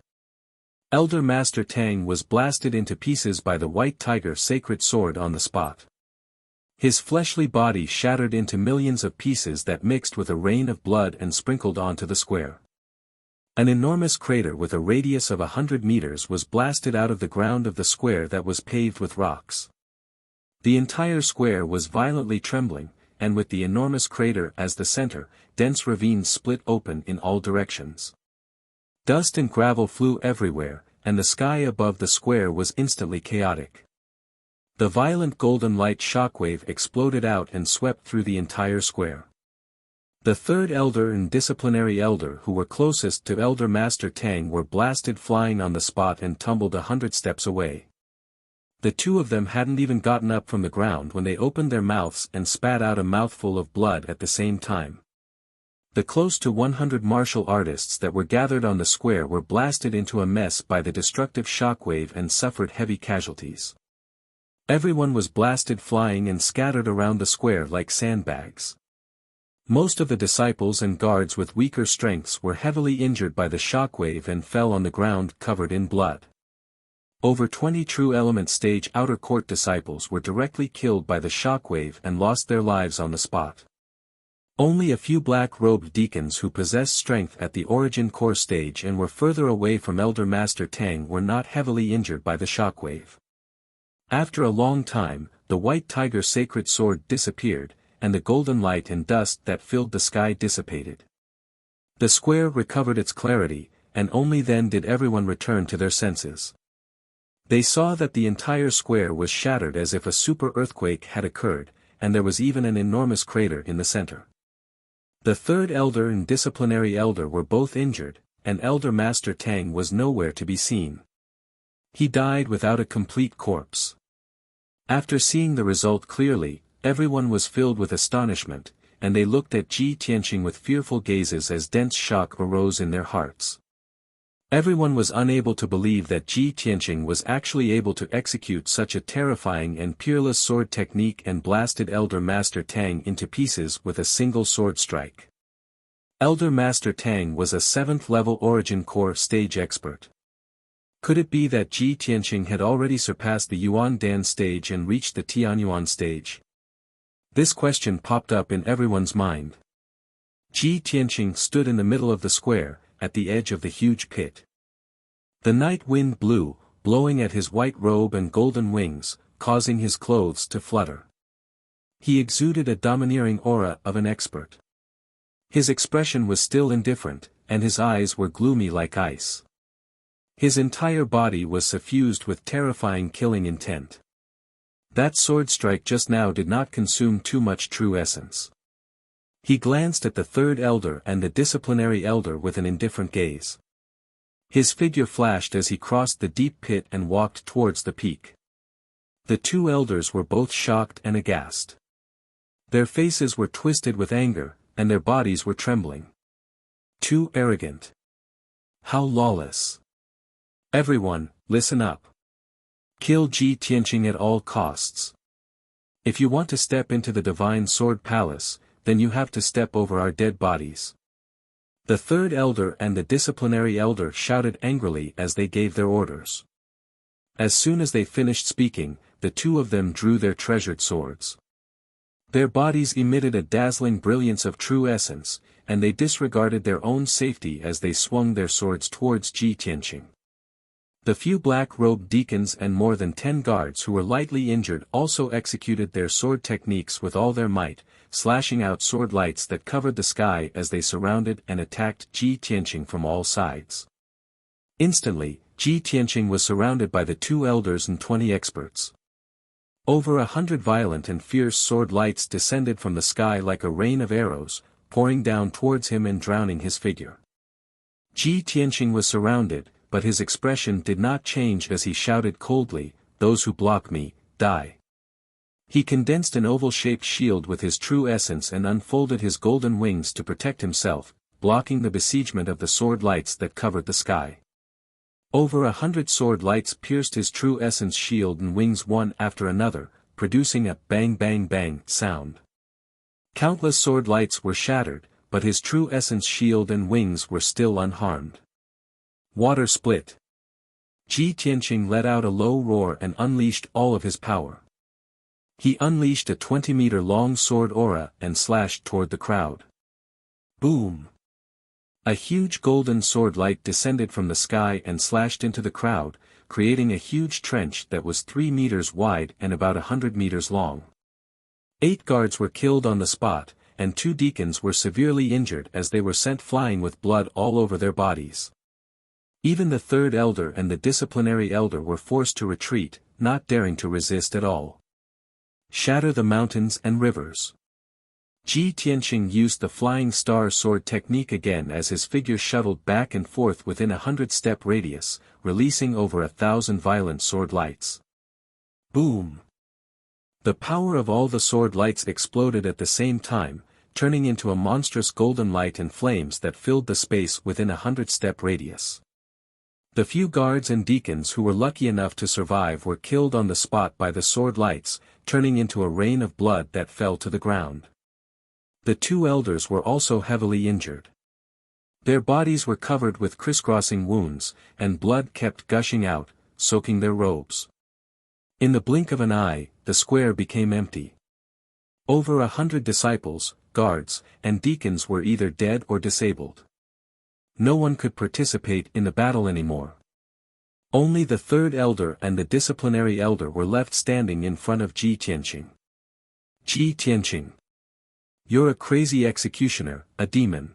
Elder Master Tang was blasted into pieces by the white tiger's sacred sword on the spot. His fleshly body shattered into millions of pieces that mixed with a rain of blood and sprinkled onto the square. An enormous crater with a radius of 100 meters was blasted out of the ground of the square that was paved with rocks. The entire square was violently trembling, and with the enormous crater as the center, dense ravines split open in all directions. Dust and gravel flew everywhere, and the sky above the square was instantly chaotic. The violent golden light shockwave exploded out and swept through the entire square. The third elder and disciplinary elder who were closest to Elder Master Tang were blasted flying on the spot and tumbled 100 steps away. The two of them hadn't even gotten up from the ground when they opened their mouths and spat out a mouthful of blood at the same time. The close to 100 martial artists that were gathered on the square were blasted into a mess by the destructive shockwave and suffered heavy casualties. Everyone was blasted flying and scattered around the square like sandbags. Most of the disciples and guards with weaker strengths were heavily injured by the shockwave and fell on the ground covered in blood. Over 20 True Element Stage Outer Court disciples were directly killed by the shockwave and lost their lives on the spot. Only a few black-robed deacons who possessed strength at the Origin Core stage and were further away from Elder Master Tang were not heavily injured by the shockwave. After a long time, the white tiger sacred sword disappeared, and the golden light and dust that filled the sky dissipated. The square recovered its clarity, and only then did everyone return to their senses. They saw that the entire square was shattered as if a super earthquake had occurred, and there was even an enormous crater in the center. The third elder and disciplinary elder were both injured, and Elder Master Tang was nowhere to be seen. He died without a complete corpse. After seeing the result clearly, everyone was filled with astonishment, and they looked at Ji Tianqing with fearful gazes as dense shock arose in their hearts. Everyone was unable to believe that Ji Tianqing was actually able to execute such a terrifying and peerless sword technique and blasted Elder Master Tang into pieces with a single sword strike. Elder Master Tang was a 7th-level Origin Core stage expert. Could it be that Ji Tianqing had already surpassed the Yuan Dan stage and reached the Tianyuan stage? This question popped up in everyone's mind. Ji Tianqing stood in the middle of the square, at the edge of the huge pit. The night wind blew, blowing at his white robe and golden wings, causing his clothes to flutter. He exuded a domineering aura of an expert. His expression was still indifferent, and his eyes were gloomy like ice. His entire body was suffused with terrifying killing intent. That sword strike just now did not consume too much true essence. He glanced at the third elder and the disciplinary elder with an indifferent gaze. His figure flashed as he crossed the deep pit and walked towards the peak. The two elders were both shocked and aghast. Their faces were twisted with anger, and their bodies were trembling. Too arrogant. How lawless. Everyone, listen up. Kill Ji Tianqing at all costs. If you want to step into the Divine Sword Palace, then you have to step over our dead bodies. The third elder and the disciplinary elder shouted angrily as they gave their orders. As soon as they finished speaking, the two of them drew their treasured swords. Their bodies emitted a dazzling brilliance of true essence, and they disregarded their own safety as they swung their swords towards Ji Tianqing. The few black-robed deacons and more than 10 guards who were lightly injured also executed their sword techniques with all their might, slashing out sword lights that covered the sky as they surrounded and attacked Ji Tianqing from all sides. Instantly, Ji Tianqing was surrounded by the 2 elders and 20 experts. Over 100 violent and fierce sword lights descended from the sky like a rain of arrows, pouring down towards him and drowning his figure. Ji Tianqing was surrounded, but his expression did not change as he shouted coldly, "Those who block me, die." He condensed an oval-shaped shield with his true essence and unfolded his golden wings to protect himself, blocking the besiegement of the sword lights that covered the sky. Over 100 sword lights pierced his true essence shield and wings one after another, producing a bang bang bang sound. Countless sword lights were shattered, but his true essence shield and wings were still unharmed. Water split. Ji Tianqing let out a low roar and unleashed all of his power. He unleashed a 20-meter-long sword aura and slashed toward the crowd. Boom! A huge golden sword light descended from the sky and slashed into the crowd, creating a huge trench that was 3 meters wide and about 100 meters long. 8 guards were killed on the spot, and 2 deacons were severely injured as they were sent flying with blood all over their bodies. Even the 3rd elder and the disciplinary elder were forced to retreat, not daring to resist at all. Shatter the mountains and rivers. Ji Tianqing used the flying star sword technique again as his figure shuttled back and forth within a 100-step radius, releasing over 1,000 violent sword lights. Boom! The power of all the sword lights exploded at the same time, turning into a monstrous golden light and flames that filled the space within a 100-step radius. The few guards and deacons who were lucky enough to survive were killed on the spot by the sword lights, turning into a rain of blood that fell to the ground. The 2 elders were also heavily injured. Their bodies were covered with crisscrossing wounds, and blood kept gushing out, soaking their robes. In the blink of an eye, the square became empty. Over 100 disciples, guards, and deacons were either dead or disabled. No one could participate in the battle anymore. Only the 3rd elder and the disciplinary elder were left standing in front of Ji Tianqing. Ji Tianqing. You're a crazy executioner, a demon.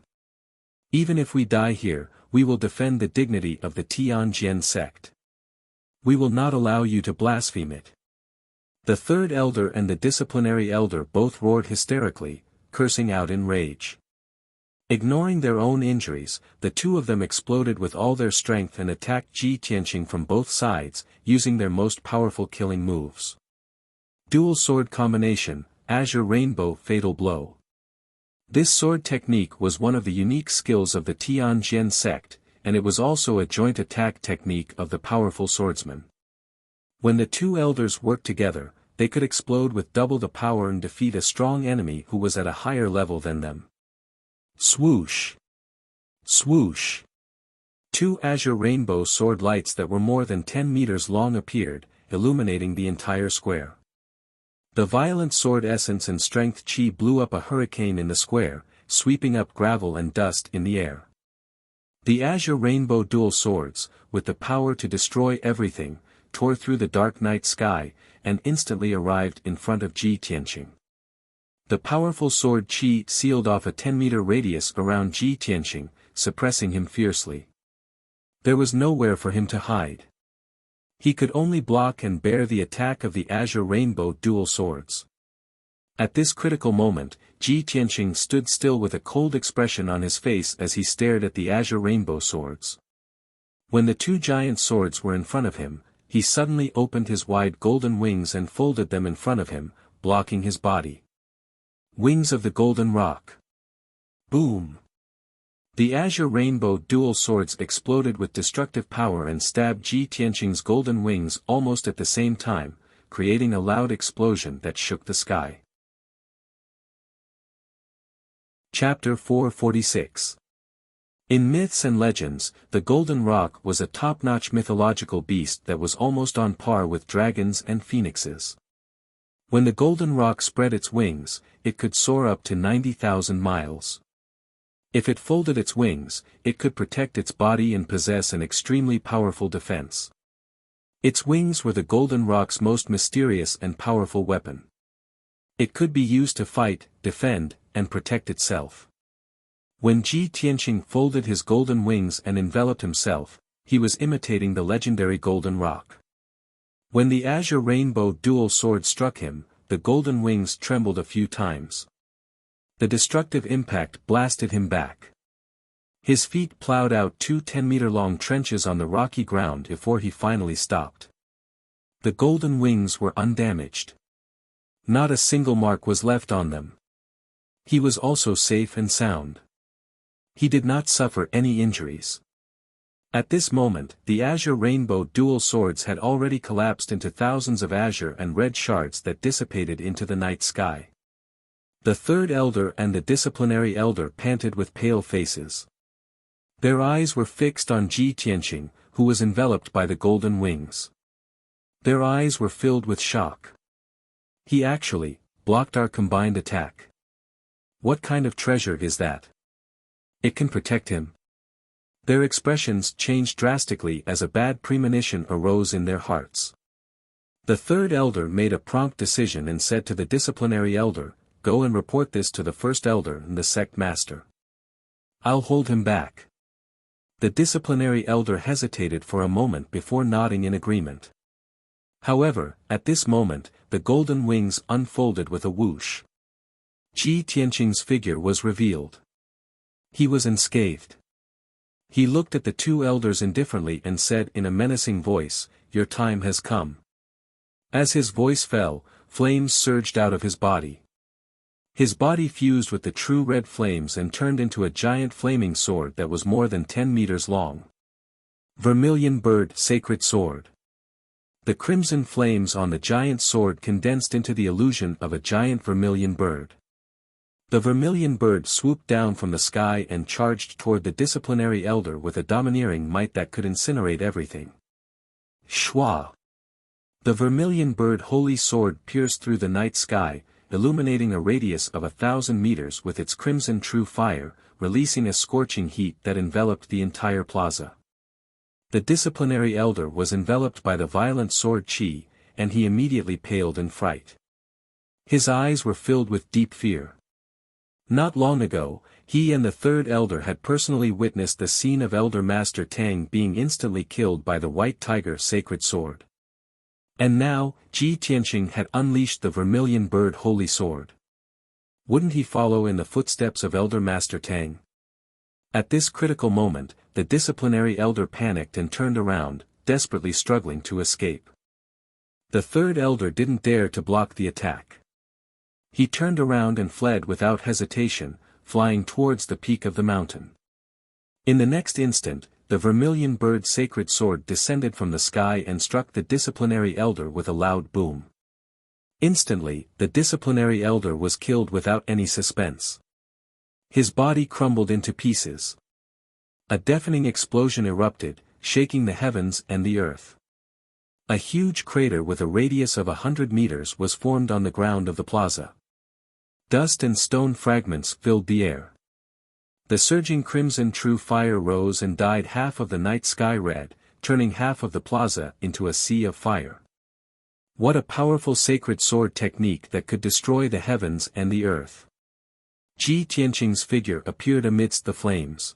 Even if we die here, we will defend the dignity of the Tianjin sect. We will not allow you to blaspheme it. The 3rd elder and the disciplinary elder both roared hysterically, cursing out in rage. Ignoring their own injuries, the 2 of them exploded with all their strength and attacked Ji Tianqing from both sides, using their most powerful killing moves. Dual sword combination, Azure Rainbow Fatal Blow. This sword technique was one of the unique skills of the Tianjin sect, and it was also a joint attack technique of the powerful swordsman. When the 2 elders worked together, they could explode with double the power and defeat a strong enemy who was at a higher level than them. Swoosh! Swoosh! 2 azure rainbow sword lights that were more than 10 meters long appeared, illuminating the entire square. The violent sword essence and strength chi blew up a hurricane in the square, sweeping up gravel and dust in the air. The azure rainbow dual swords, with the power to destroy everything, tore through the dark night sky, and instantly arrived in front of Ji Tianqing. The powerful sword chi sealed off a 10-meter radius around Ji Tianqing, suppressing him fiercely. There was nowhere for him to hide. He could only block and bear the attack of the azure rainbow dual swords. At this critical moment, Ji Tianqing stood still with a cold expression on his face as he stared at the azure rainbow swords. When the 2 giant swords were in front of him, he suddenly opened his wide golden wings and folded them in front of him, blocking his body. Wings of the Golden Rock. Boom! The azure rainbow dual swords exploded with destructive power and stabbed Ji Tianqing's golden wings almost at the same time, creating a loud explosion that shook the sky. Chapter 446. In myths and legends, the Golden Rock was a top-notch mythological beast that was almost on par with dragons and phoenixes. When the Golden Rock spread its wings, it could soar up to 90,000 miles. If it folded its wings, it could protect its body and possess an extremely powerful defense. Its wings were the Golden Rock's most mysterious and powerful weapon. It could be used to fight, defend, and protect itself. When Ji Tianqing folded his golden wings and enveloped himself, he was imitating the legendary Golden Rock. When the azure rainbow dual sword struck him, the golden wings trembled a few times. The destructive impact blasted him back. His feet plowed out 2 10-meter-long trenches on the rocky ground before he finally stopped. The golden wings were undamaged. Not a single mark was left on them. He was also safe and sound. He did not suffer any injuries. At this moment, the azure rainbow dual swords had already collapsed into thousands of azure and red shards that dissipated into the night sky. The third elder and the disciplinary elder panted with pale faces. Their eyes were fixed on Ji Tianqing, who was enveloped by the golden wings. Their eyes were filled with shock. He actually blocked our combined attack. What kind of treasure is that? It can protect him. Their expressions changed drastically as a bad premonition arose in their hearts. The third elder made a prompt decision and said to the disciplinary elder, "Go and report this to the first elder and the sect master. I'll hold him back." The disciplinary elder hesitated for a moment before nodding in agreement. However, at this moment, the golden wings unfolded with a whoosh. Ji Tianqing's figure was revealed. He was unscathed. He looked at the two elders indifferently and said in a menacing voice, "Your time has come." As his voice fell, flames surged out of his body. His body fused with the true red flames and turned into a giant flaming sword that was more than 10 meters long. Vermilion Bird Sacred Sword. The crimson flames on the giant sword condensed into the illusion of a giant vermilion bird. The vermilion bird swooped down from the sky and charged toward the disciplinary elder with a domineering might that could incinerate everything. Shwa! The vermilion bird holy sword pierced through the night sky, illuminating a radius of 1,000 meters with its crimson true fire, releasing a scorching heat that enveloped the entire plaza. The disciplinary elder was enveloped by the violent sword chi, and he immediately paled in fright. His eyes were filled with deep fear. Not long ago, he and the third elder had personally witnessed the scene of Elder Master Tang being instantly killed by the White Tiger Sacred Sword. And now, Ji Tianqing had unleashed the Vermilion Bird Holy Sword. Wouldn't he follow in the footsteps of Elder Master Tang? At this critical moment, the disciplinary elder panicked and turned around, desperately struggling to escape. The third elder didn't dare to block the attack. He turned around and fled without hesitation, flying towards the peak of the mountain. In the next instant, the Vermilion Bird Sacred Sword descended from the sky and struck the disciplinary elder with a loud boom. Instantly, the disciplinary elder was killed without any suspense. His body crumbled into pieces. A deafening explosion erupted, shaking the heavens and the earth. A huge crater with a radius of 100 meters was formed on the ground of the plaza. Dust and stone fragments filled the air. The surging crimson true fire rose and dyed half of the night sky red, turning half of the plaza into a sea of fire. What a powerful sacred sword technique that could destroy the heavens and the earth. Ji Tianqing's figure appeared amidst the flames.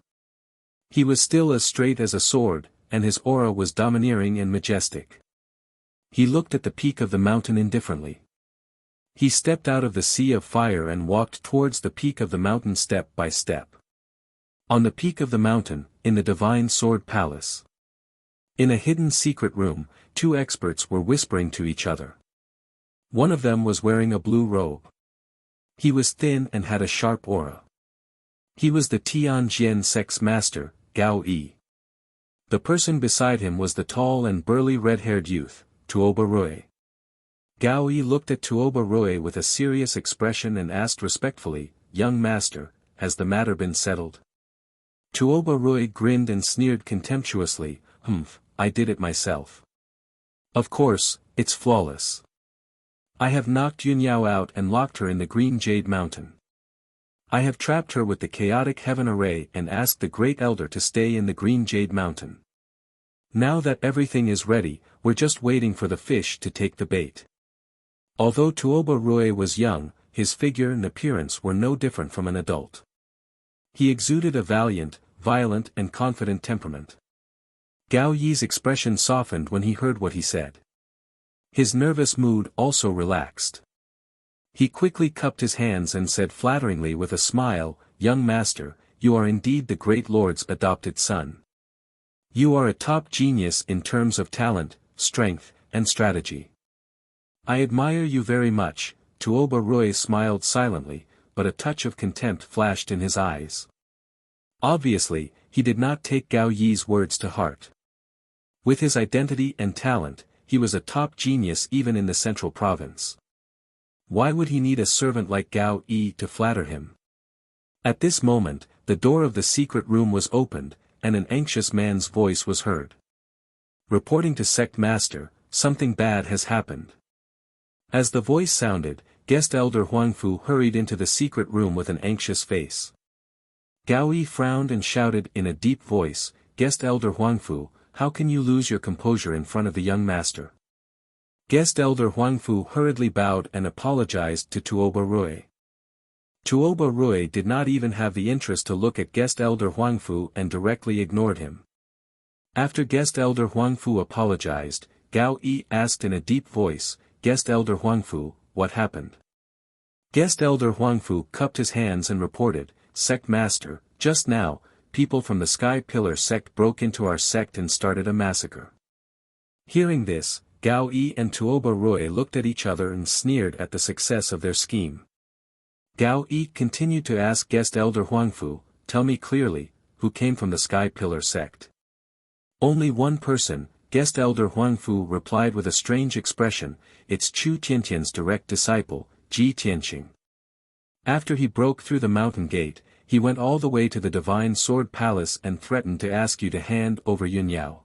He was still as straight as a sword, and his aura was domineering and majestic. He looked at the peak of the mountain indifferently. He stepped out of the sea of fire and walked towards the peak of the mountain step by step. On the peak of the mountain, in the Divine Sword Palace. In a hidden secret room, two experts were whispering to each other. One of them was wearing a blue robe. He was thin and had a sharp aura. He was the Tianjin sect's master, Gao Yi. The person beside him was the tall and burly red-haired youth, Tuoba Rui. Gao Yi looked at Tuoba Rui with a serious expression and asked respectfully, "Young master, has the matter been settled?" Tuoba Rui grinned and sneered contemptuously, I did it myself. Of course, it's flawless. I have knocked Yunyao out and locked her in the Green Jade Mountain. I have trapped her with the chaotic heaven array and asked the Great Elder to stay in the Green Jade Mountain. Now that everything is ready, we're just waiting for the fish to take the bait. Although Tuoba Rui was young, his figure and appearance were no different from an adult. He exuded a valiant, violent and confident temperament. Gao Yi's expression softened when he heard what he said. His nervous mood also relaxed. He quickly cupped his hands and said flatteringly with a smile, "Young master, you are indeed the great lord's adopted son. You are a top genius in terms of talent, strength, and strategy. I admire you very much." Tuoba Rui smiled silently, but a touch of contempt flashed in his eyes. Obviously, he did not take Gao Yi's words to heart. With his identity and talent, he was a top genius even in the central province. Why would he need a servant like Gao Yi to flatter him? At this moment, the door of the secret room was opened, and an anxious man's voice was heard. Reporting to Sect Master, something bad has happened. As the voice sounded, Guest Elder Huangfu hurried into the secret room with an anxious face. Gao Yi frowned and shouted in a deep voice, "Guest Elder Huangfu, how can you lose your composure in front of the young master?" Guest Elder Huangfu hurriedly bowed and apologized to Tuoba Rui. Tuoba Rui did not even have the interest to look at Guest Elder Huangfu and directly ignored him. After Guest Elder Huangfu apologized, Gao Yi asked in a deep voice, "Guest Elder Huangfu, what happened?" Guest Elder Huangfu cupped his hands and reported, "Sect Master, just now, people from the Sky Pillar sect broke into our sect and started a massacre." Hearing this, Gao Yi and Tuoba Rui looked at each other and sneered at the success of their scheme. Gao Yi continued to ask Guest Elder Huangfu, "Tell me clearly, who came from the Sky Pillar sect?" "Only one person," Guest Elder Huangfu replied with a strange expression, "It's Chu Tiantian's direct disciple, Ji Tianqing. After he broke through the mountain gate, he went all the way to the Divine Sword Palace and threatened to ask you to hand over Yunyao.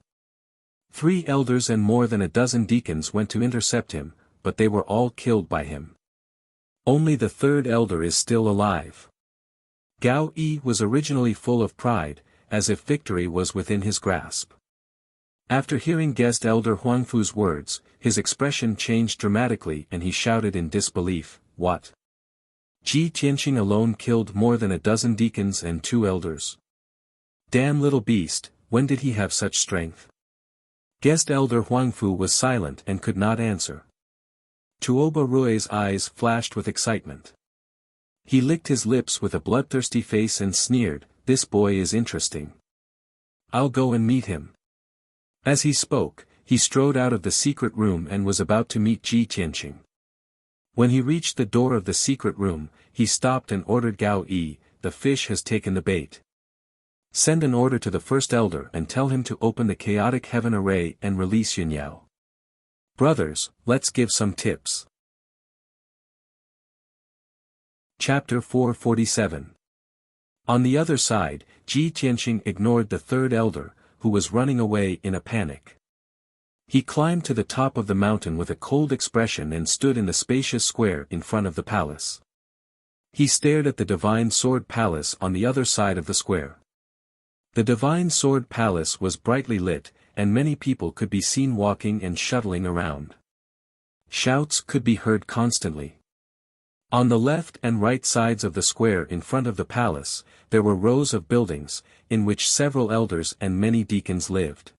3 elders and more than a dozen deacons went to intercept him, but they were all killed by him. Only the 3rd elder is still alive." Gao Yi was originally full of pride, as if victory was within his grasp. After hearing Guest Elder Huangfu's words, his expression changed dramatically and he shouted in disbelief, "What? Ji Tianqing alone killed more than a dozen deacons and 2 elders? Damn little beast, when did he have such strength?" Guest Elder Huangfu was silent and could not answer. Tuoba Rui's eyes flashed with excitement. He licked his lips with a bloodthirsty face and sneered, "This boy is interesting. I'll go and meet him." As he spoke, he strode out of the secret room and was about to meet Ji Tianqing. When he reached the door of the secret room, he stopped and ordered Gao Yi, "The fish has taken the bait. Send an order to the 1st elder and tell him to open the chaotic heaven array and release Yunyao. Brothers, let's give some tips." Chapter 447. On the other side, Ji Tianqing ignored the 3rd elder, who was running away in a panic. He climbed to the top of the mountain with a cold expression and stood in the spacious square in front of the palace. He stared at the Divine Sword Palace on the other side of the square. The Divine Sword Palace was brightly lit, and many people could be seen walking and shuttling around. Shouts could be heard constantly. On the left and right sides of the square in front of the palace, there were rows of buildings, in which several elders and many deacons lived.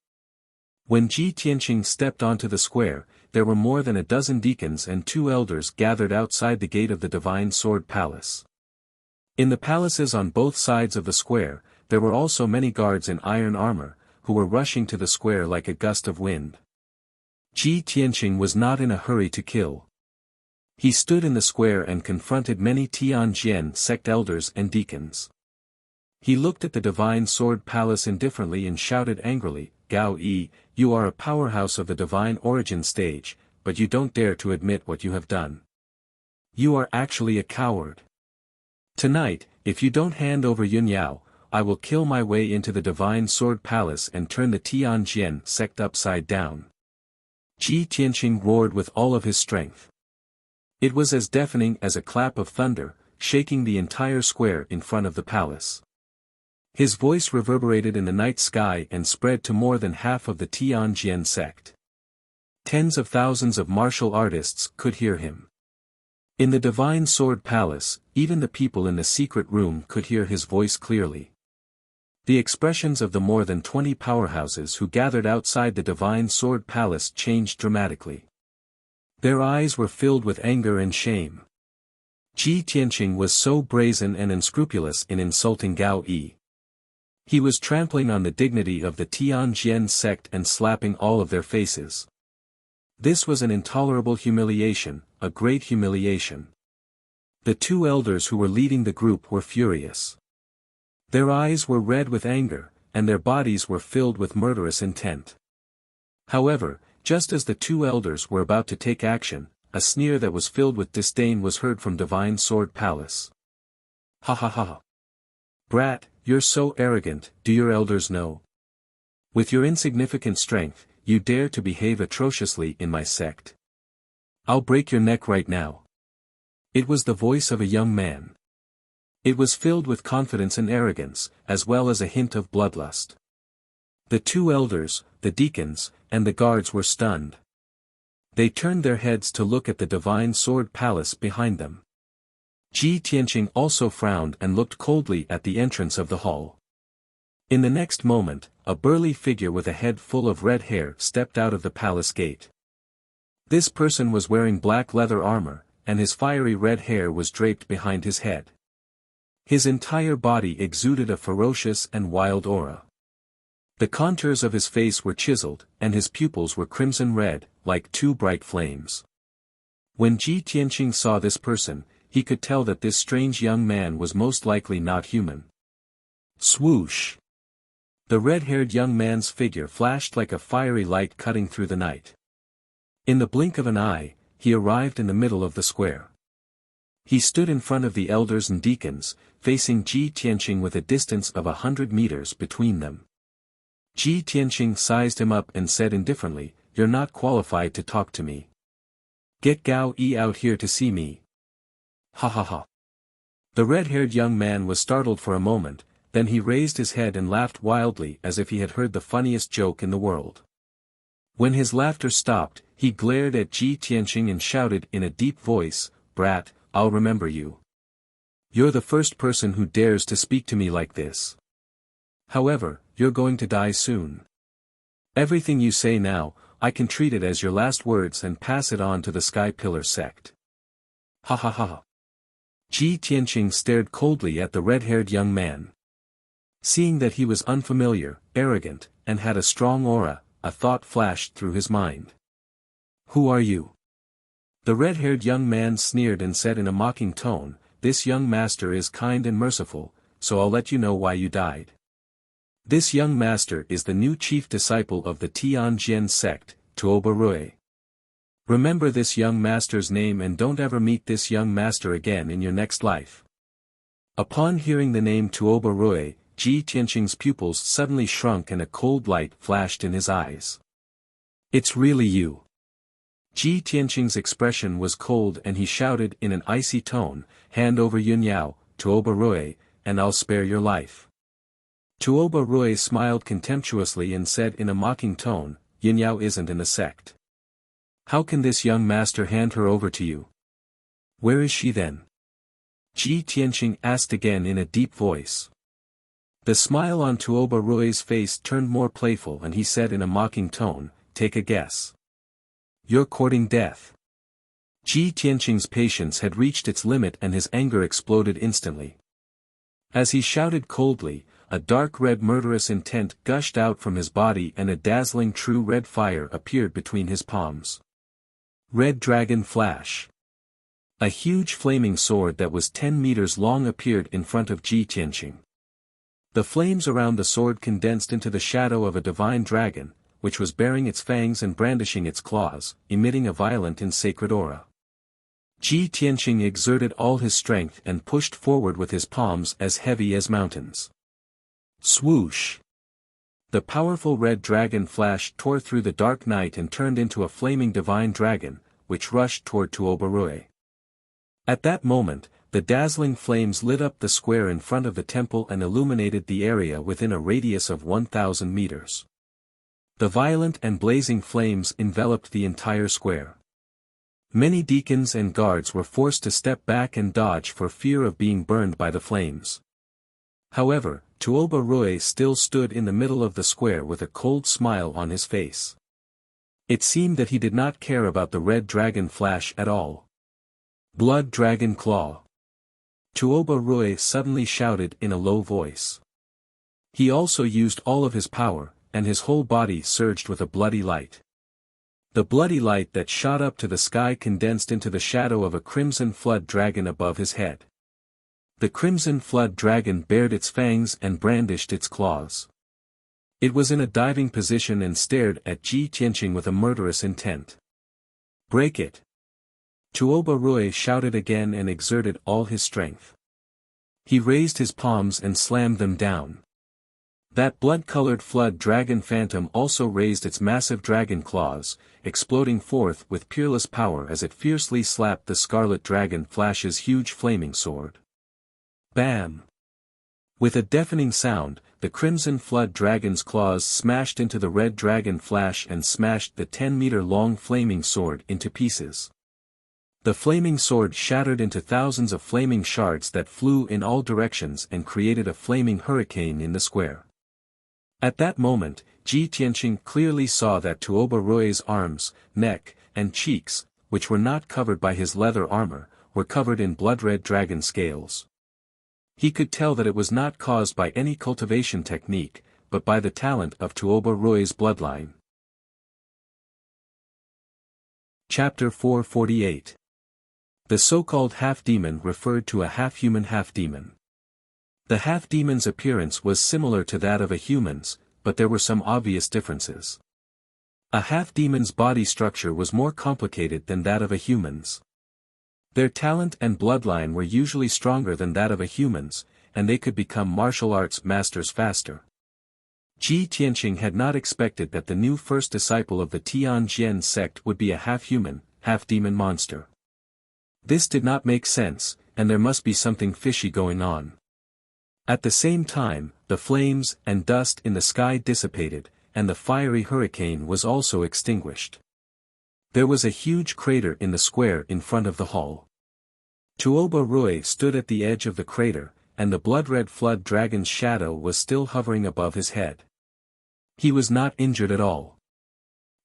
When Ji Tianqing stepped onto the square, there were more than a dozen deacons and 2 elders gathered outside the gate of the Divine Sword Palace. In the palaces on both sides of the square, there were also many guards in iron armor, who were rushing to the square like a gust of wind. Ji Tianqing was not in a hurry to kill. He stood in the square and confronted many Tianjian sect elders and deacons. He looked at the Divine Sword Palace indifferently and shouted angrily, "Gao Yi, you are a powerhouse of the divine origin stage, but you don't dare to admit what you have done. You are actually a coward. Tonight, if you don't hand over Yunyao, I will kill my way into the Divine Sword Palace and turn the Tianjin sect upside down. Ji Tianqing roared with all of his strength. It was as deafening as a clap of thunder, shaking the entire square in front of the palace. His voice reverberated in the night sky and spread to more than half of the Tianjin sect. Tens of thousands of martial artists could hear him. In the Divine Sword Palace, even the people in the secret room could hear his voice clearly. The expressions of the more than 20 powerhouses who gathered outside the Divine Sword Palace changed dramatically. Their eyes were filled with anger and shame. Ji Tianqing was so brazen and unscrupulous in insulting Gao Yi. He was trampling on the dignity of the Tianjin sect and slapping all of their faces. This was an intolerable humiliation, a great humiliation. The two elders who were leading the group were furious. Their eyes were red with anger, and their bodies were filled with murderous intent. However, just as the two elders were about to take action, a sneer that was filled with disdain was heard from Divine Sword Palace. Ha ha ha. Brat, you're so arrogant, do your elders know? With your insignificant strength, you dare to behave atrociously in my sect. I'll break your neck right now. It was the voice of a young man. It was filled with confidence and arrogance, as well as a hint of bloodlust. The two elders, the deacons, and the guards were stunned. They turned their heads to look at the Divine Sword Palace behind them. Ji Tianqing also frowned and looked coldly at the entrance of the hall. In the next moment, a burly figure with a head full of red hair stepped out of the palace gate. This person was wearing black leather armor, and his fiery red hair was draped behind his head. His entire body exuded a ferocious and wild aura. The contours of his face were chiseled, and his pupils were crimson red, like two bright flames. When Ji Tianqing saw this person, he could tell that this strange young man was most likely not human. Swoosh! The red-haired young man's figure flashed like a fiery light cutting through the night. In the blink of an eye, he arrived in the middle of the square. He stood in front of the elders and deacons, facing Ji Tianqing with a distance of 100 meters between them. Ji Tianqing sized him up and said indifferently, "You're not qualified to talk to me. Get Gao Yi out here to see me." Ha ha ha. The red-haired young man was startled for a moment, then he raised his head and laughed wildly as if he had heard the funniest joke in the world. When his laughter stopped, he glared at Ji Tianqing and shouted in a deep voice, "Brat, I'll remember you. You're the first person who dares to speak to me like this. However, you're going to die soon. Everything you say now, I can treat it as your last words and pass it on to the Sky Pillar sect." Ha ha ha. Ji Tianqing stared coldly at the red-haired young man. Seeing that he was unfamiliar, arrogant, and had a strong aura, a thought flashed through his mind. "Who are you?" The red-haired young man sneered and said in a mocking tone, "This young master is kind and merciful, so I'll let you know why you died. This young master is the new chief disciple of the Tianjin sect, Tuoba Rui. Remember this young master's name and don't ever meet this young master again in your next life." Upon hearing the name Tuoba Rui, Ji Tianqing's pupils suddenly shrunk and a cold light flashed in his eyes. "It's really you." Ji Tianqing's expression was cold and he shouted in an icy tone, "Hand over Yunyao, Tuoba Rui, and I'll spare your life." Tuoba Rui smiled contemptuously and said in a mocking tone, "Yunyao isn't in the sect. How can this young master hand her over to you? Where is she then?" Ji Tianqing asked again in a deep voice. The smile on Tuoba Rui's face turned more playful and he said in a mocking tone, "Take a guess. You're courting death." Ji Tianqing's patience had reached its limit and his anger exploded instantly. As he shouted coldly, a dark red murderous intent gushed out from his body and a dazzling true red fire appeared between his palms. Red Dragon Flash. A huge flaming sword that was 10 meters long appeared in front of Ji Tianqing. The flames around the sword condensed into the shadow of a divine dragon, which was baring its fangs and brandishing its claws, emitting a violent and sacred aura. Ji Tianqing exerted all his strength and pushed forward with his palms as heavy as mountains. Swoosh! The powerful red dragon flash tore through the dark night and turned into a flaming divine dragon, which rushed toward Tuoba. At that moment, the dazzling flames lit up the square in front of the temple and illuminated the area within a radius of 1,000 meters. The violent and blazing flames enveloped the entire square. Many deacons and guards were forced to step back and dodge for fear of being burned by the flames. However, Tuoba still stood in the middle of the square with a cold smile on his face. It seemed that he did not care about the red dragon flash at all. Blood Dragon Claw! Tuoba suddenly shouted in a low voice. He also used all of his power, and his whole body surged with a bloody light. The bloody light that shot up to the sky condensed into the shadow of a crimson flood dragon above his head. The crimson flood dragon bared its fangs and brandished its claws. It was in a diving position and stared at Ji Tianqing with a murderous intent. Break it! Tuoba shouted again and exerted all his strength. He raised his palms and slammed them down. That blood-colored flood dragon phantom also raised its massive dragon claws, exploding forth with peerless power as it fiercely slapped the scarlet dragon flash's huge flaming sword. Bam! With a deafening sound, the crimson flood dragon's claws smashed into the red dragon flash and smashed the 10-meter-long flaming sword into pieces. The flaming sword shattered into thousands of flaming shards that flew in all directions and created a flaming hurricane in the square. At that moment, Ji Tianqing clearly saw that Tuoba arms, neck, and cheeks, which were not covered by his leather armor, were covered in blood-red dragon scales. He could tell that it was not caused by any cultivation technique, but by the talent of Tuoba bloodline. Chapter 448. The so-called half-demon referred to a half-human half-demon. The half-demon's appearance was similar to that of a human's, but there were some obvious differences. A half-demon's body structure was more complicated than that of a human's. Their talent and bloodline were usually stronger than that of a human's, and they could become martial arts masters faster. Ji Tianqing had not expected that the new first disciple of the Tianjian sect would be a half-human, half-demon monster. This did not make sense, and there must be something fishy going on. At the same time, the flames and dust in the sky dissipated, and the fiery hurricane was also extinguished. There was a huge crater in the square in front of the hall. Tuoba stood at the edge of the crater, and the blood-red flood dragon's shadow was still hovering above his head. He was not injured at all.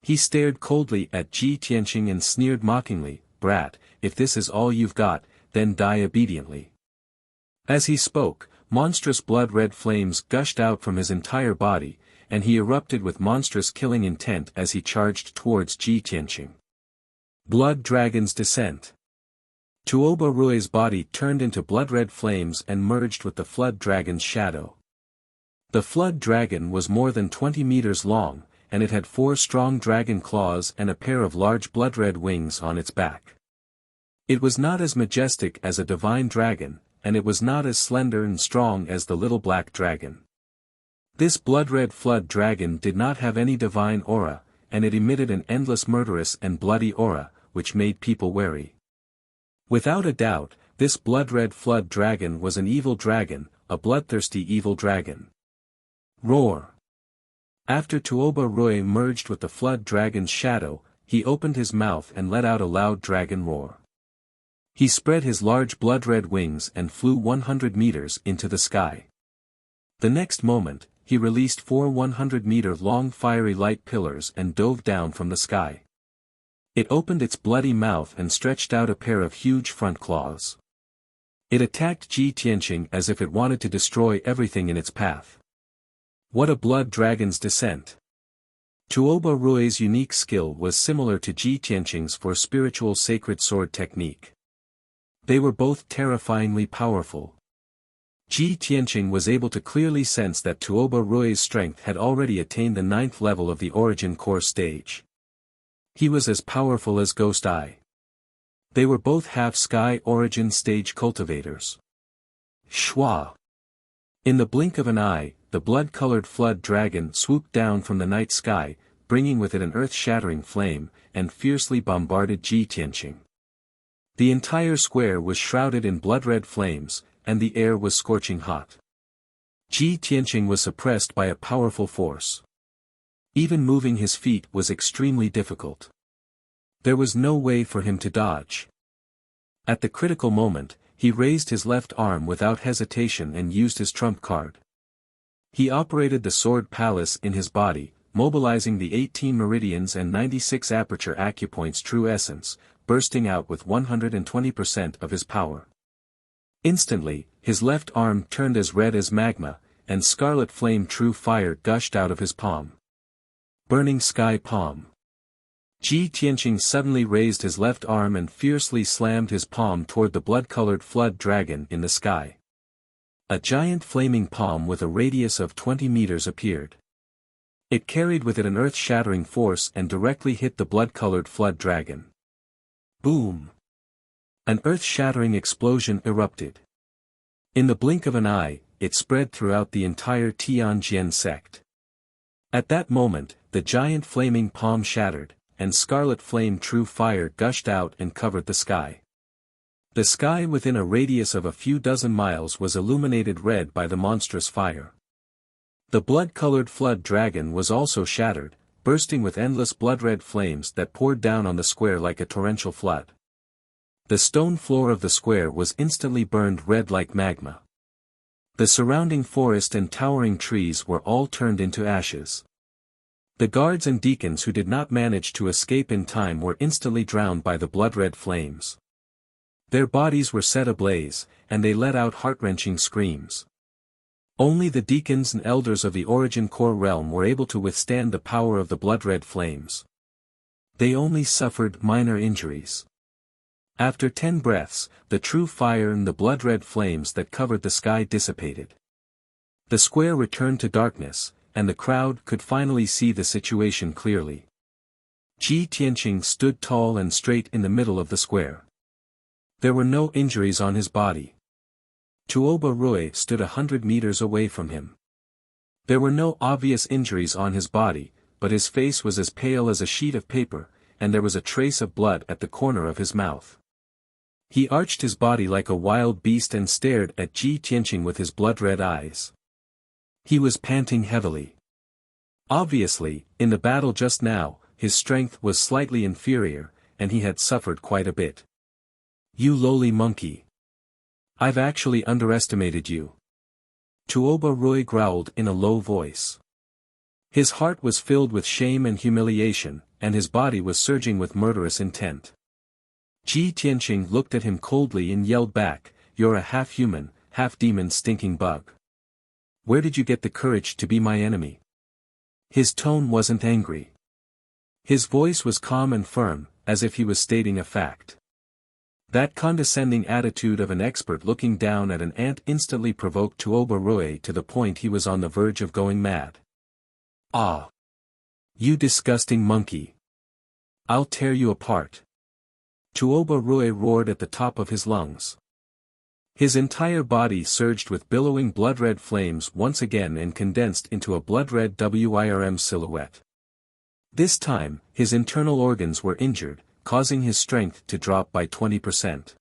He stared coldly at Ji Tianqing and sneered mockingly, "Brat, if this is all you've got, then die obediently." As he spoke, monstrous blood-red flames gushed out from his entire body, and he erupted with monstrous killing intent as he charged towards Ji Tianqing. Blood Dragon's Descent. Tuoba body turned into blood-red flames and merged with the flood dragon's shadow. The flood dragon was more than 20 meters long, and it had 4 strong dragon claws and a pair of large blood-red wings on its back. It was not as majestic as a divine dragon, and it was not as slender and strong as the little black dragon. This blood-red flood dragon did not have any divine aura, and it emitted an endless murderous and bloody aura, which made people wary. Without a doubt, this blood-red flood dragon was an evil dragon, a bloodthirsty evil dragon. Roar! After Tuoba merged with the flood dragon's shadow, he opened his mouth and let out a loud dragon roar. He spread his large blood-red wings and flew 100 meters into the sky. The next moment, he released 4 100-meter-long fiery light pillars and dove down from the sky. It opened its bloody mouth and stretched out a pair of huge front claws. It attacked Ji Tianqing as if it wanted to destroy everything in its path. What a blood dragon's descent! Tuoba unique skill was similar to Ji Tianqing's for spiritual sacred sword technique. They were both terrifyingly powerful. Ji Tianqing was able to clearly sense that Tuoba strength had already attained the 9th level of the origin core stage. He was as powerful as Ghost Eye. They were both half-sky origin stage cultivators. Shwa! In the blink of an eye, the blood-colored flood dragon swooped down from the night sky, bringing with it an earth-shattering flame, and fiercely bombarded Ji Tianqing. The entire square was shrouded in blood-red flames, and the air was scorching hot. Ji Tianqing was suppressed by a powerful force. Even moving his feet was extremely difficult. There was no way for him to dodge. At the critical moment, he raised his left arm without hesitation and used his trump card. He operated the sword palace in his body, mobilizing the 18 meridians and 96 aperture acupoints true essence, bursting out with 120% of his power. Instantly, his left arm turned as red as magma, and scarlet flame true fire gushed out of his palm. Burning sky palm. Ji Tianqing suddenly raised his left arm and fiercely slammed his palm toward the blood-colored flood dragon in the sky. A giant flaming palm with a radius of 20 meters appeared. It carried with it an earth-shattering force and directly hit the blood-colored flood dragon. Boom! An earth-shattering explosion erupted. In the blink of an eye, it spread throughout the entire Tianjian sect. At that moment, the giant flaming palm shattered, and scarlet flame true fire gushed out and covered the sky. The sky within a radius of a few dozen miles was illuminated red by the monstrous fire. The blood-colored flood dragon was also shattered, bursting with endless blood-red flames that poured down on the square like a torrential flood. The stone floor of the square was instantly burned red like magma. The surrounding forest and towering trees were all turned into ashes. The guards and deacons who did not manage to escape in time were instantly drowned by the blood-red flames. Their bodies were set ablaze, and they let out heart-wrenching screams. Only the deacons and elders of the Origin Core realm were able to withstand the power of the blood-red flames. They only suffered minor injuries. After 10 breaths, the true fire and the blood-red flames that covered the sky dissipated. The square returned to darkness, and the crowd could finally see the situation clearly. Ji Tianqing stood tall and straight in the middle of the square. There were no injuries on his body. Tuoba Rui stood 100 meters away from him. There were no obvious injuries on his body, but his face was as pale as a sheet of paper, and there was a trace of blood at the corner of his mouth. He arched his body like a wild beast and stared at Ji Tianqing with his blood-red eyes. He was panting heavily. Obviously, in the battle just now, his strength was slightly inferior, and he had suffered quite a bit. You lowly monkey. I've actually underestimated you. Tuoba Rui growled in a low voice. His heart was filled with shame and humiliation, and his body was surging with murderous intent. Ji Tianqing looked at him coldly and yelled back, "You're a half-human, half-demon stinking bug. Where did you get the courage to be my enemy?" His tone wasn't angry. His voice was calm and firm, as if he was stating a fact. That condescending attitude of an expert looking down at an ant instantly provoked Tuoba Rui to the point he was on the verge of going mad. "Ah! You disgusting monkey! I'll tear you apart!" Tuoba Rui roared at the top of his lungs. His entire body surged with billowing blood-red flames once again and condensed into a blood-red WIRM silhouette. This time, his internal organs were injured, causing his strength to drop by 20%.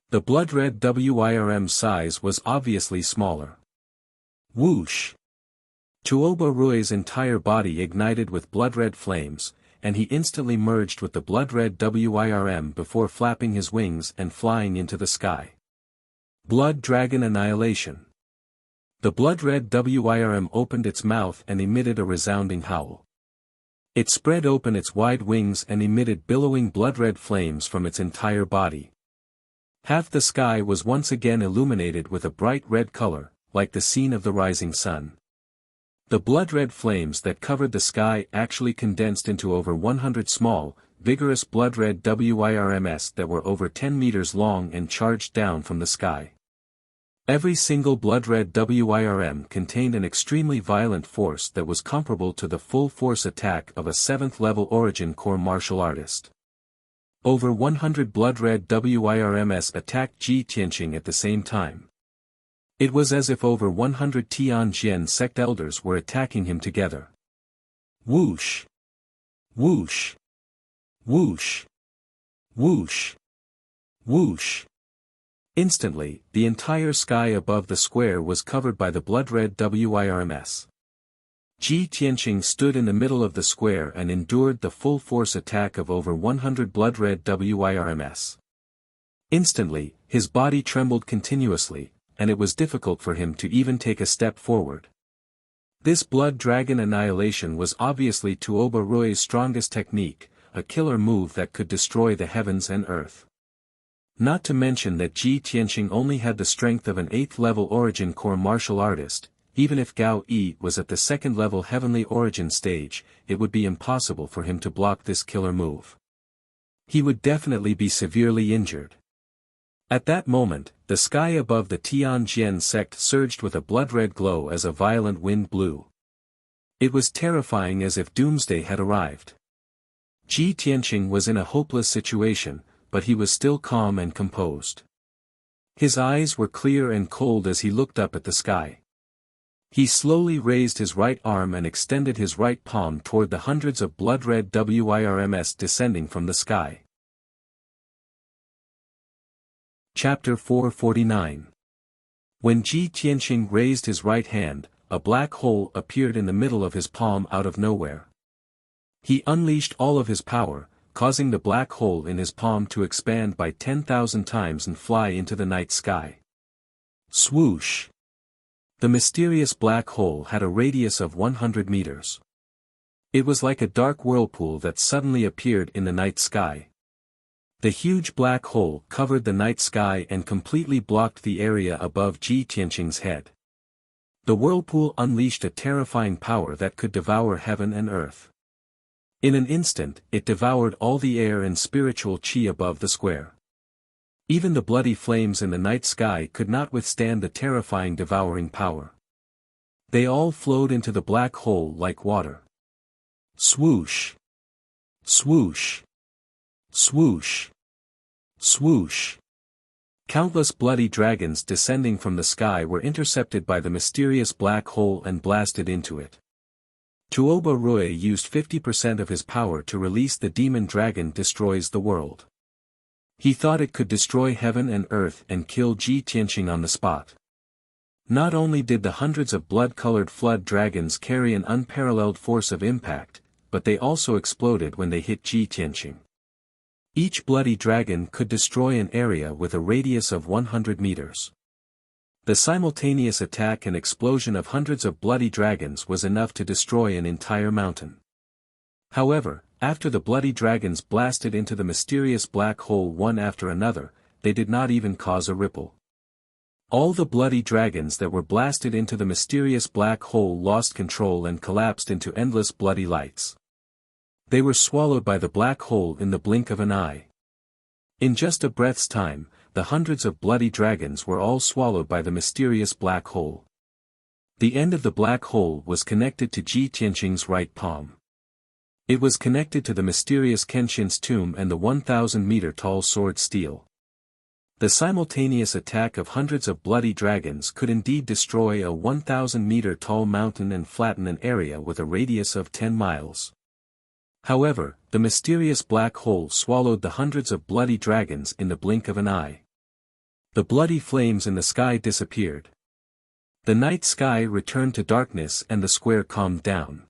The blood-red WIRM size was obviously smaller. Whoosh! Tuoba Rui's entire body ignited with blood-red flames, and he instantly merged with the blood-red WIRM before flapping his wings and flying into the sky. Blood Dragon Annihilation. The blood-red WIRM opened its mouth and emitted a resounding howl. It spread open its wide wings and emitted billowing blood-red flames from its entire body. Half the sky was once again illuminated with a bright red color, like the scene of the rising sun. The blood-red flames that covered the sky actually condensed into over 100 small, vigorous blood-red WIRMs that were over 10 meters long and charged down from the sky. Every single blood-red WIRM contained an extremely violent force that was comparable to the full-force attack of a 7th-level Origin Core martial artist. Over 100 blood-red WIRMs attacked Ji Tianqing at the same time. It was as if over 100 Tianjin sect elders were attacking him together. Whoosh! Whoosh! Whoosh! Whoosh! Whoosh! Instantly, the entire sky above the square was covered by the blood-red WIRMS. Ji Tianqing stood in the middle of the square and endured the full-force attack of over 100 blood-red WIRMS. Instantly, his body trembled continuously, and it was difficult for him to even take a step forward. This blood dragon annihilation was obviously Tuoba Rui's strongest technique, a killer move that could destroy the heavens and earth. Not to mention that Ji Tianqing only had the strength of an 8th-level origin core martial artist. Even if Gao Yi was at the 2nd-level heavenly origin stage, it would be impossible for him to block this killer move. He would definitely be severely injured. At that moment, the sky above the Tianjin sect surged with a blood-red glow as a violent wind blew. It was terrifying, as if doomsday had arrived. Ji Tianqing was in a hopeless situation, but he was still calm and composed. His eyes were clear and cold as he looked up at the sky. He slowly raised his right arm and extended his right palm toward the hundreds of blood-red WIRMS descending from the sky. Chapter 449. When Ji Tianqing raised his right hand, a black hole appeared in the middle of his palm out of nowhere. He unleashed all of his power, causing the black hole in his palm to expand by 10,000 times and fly into the night sky. Swoosh! The mysterious black hole had a radius of 100 meters. It was like a dark whirlpool that suddenly appeared in the night sky. The huge black hole covered the night sky and completely blocked the area above Ji Tianqing's head. The whirlpool unleashed a terrifying power that could devour heaven and earth. In an instant, it devoured all the air and spiritual qi above the square. Even the bloody flames in the night sky could not withstand the terrifying devouring power. They all flowed into the black hole like water. Swoosh! Swoosh! Swoosh! Swoosh! Countless bloody dragons descending from the sky were intercepted by the mysterious black hole and blasted into it. Tuoba Rui used 50% of his power to release the demon dragon destroys the world. He thought it could destroy heaven and earth and kill Ji Tianqing on the spot. Not only did the hundreds of blood-colored flood dragons carry an unparalleled force of impact, but they also exploded when they hit Ji Tianqing. Each bloody dragon could destroy an area with a radius of 100 meters. The simultaneous attack and explosion of hundreds of bloody dragons was enough to destroy an entire mountain. However, after the bloody dragons blasted into the mysterious black hole one after another, they did not even cause a ripple. All the bloody dragons that were blasted into the mysterious black hole lost control and collapsed into endless bloody lights. They were swallowed by the black hole in the blink of an eye. In just a breath's time, the hundreds of bloody dragons were all swallowed by the mysterious black hole. The end of the black hole was connected to Ji Tianqing's right palm. It was connected to the mysterious Kenshin's tomb and the 1,000-meter-tall sword steel. The simultaneous attack of hundreds of bloody dragons could indeed destroy a 1,000-meter-tall mountain and flatten an area with a radius of 10 miles. However, the mysterious black hole swallowed the hundreds of bloody dragons in the blink of an eye. The bloody flames in the sky disappeared. The night sky returned to darkness and the square calmed down.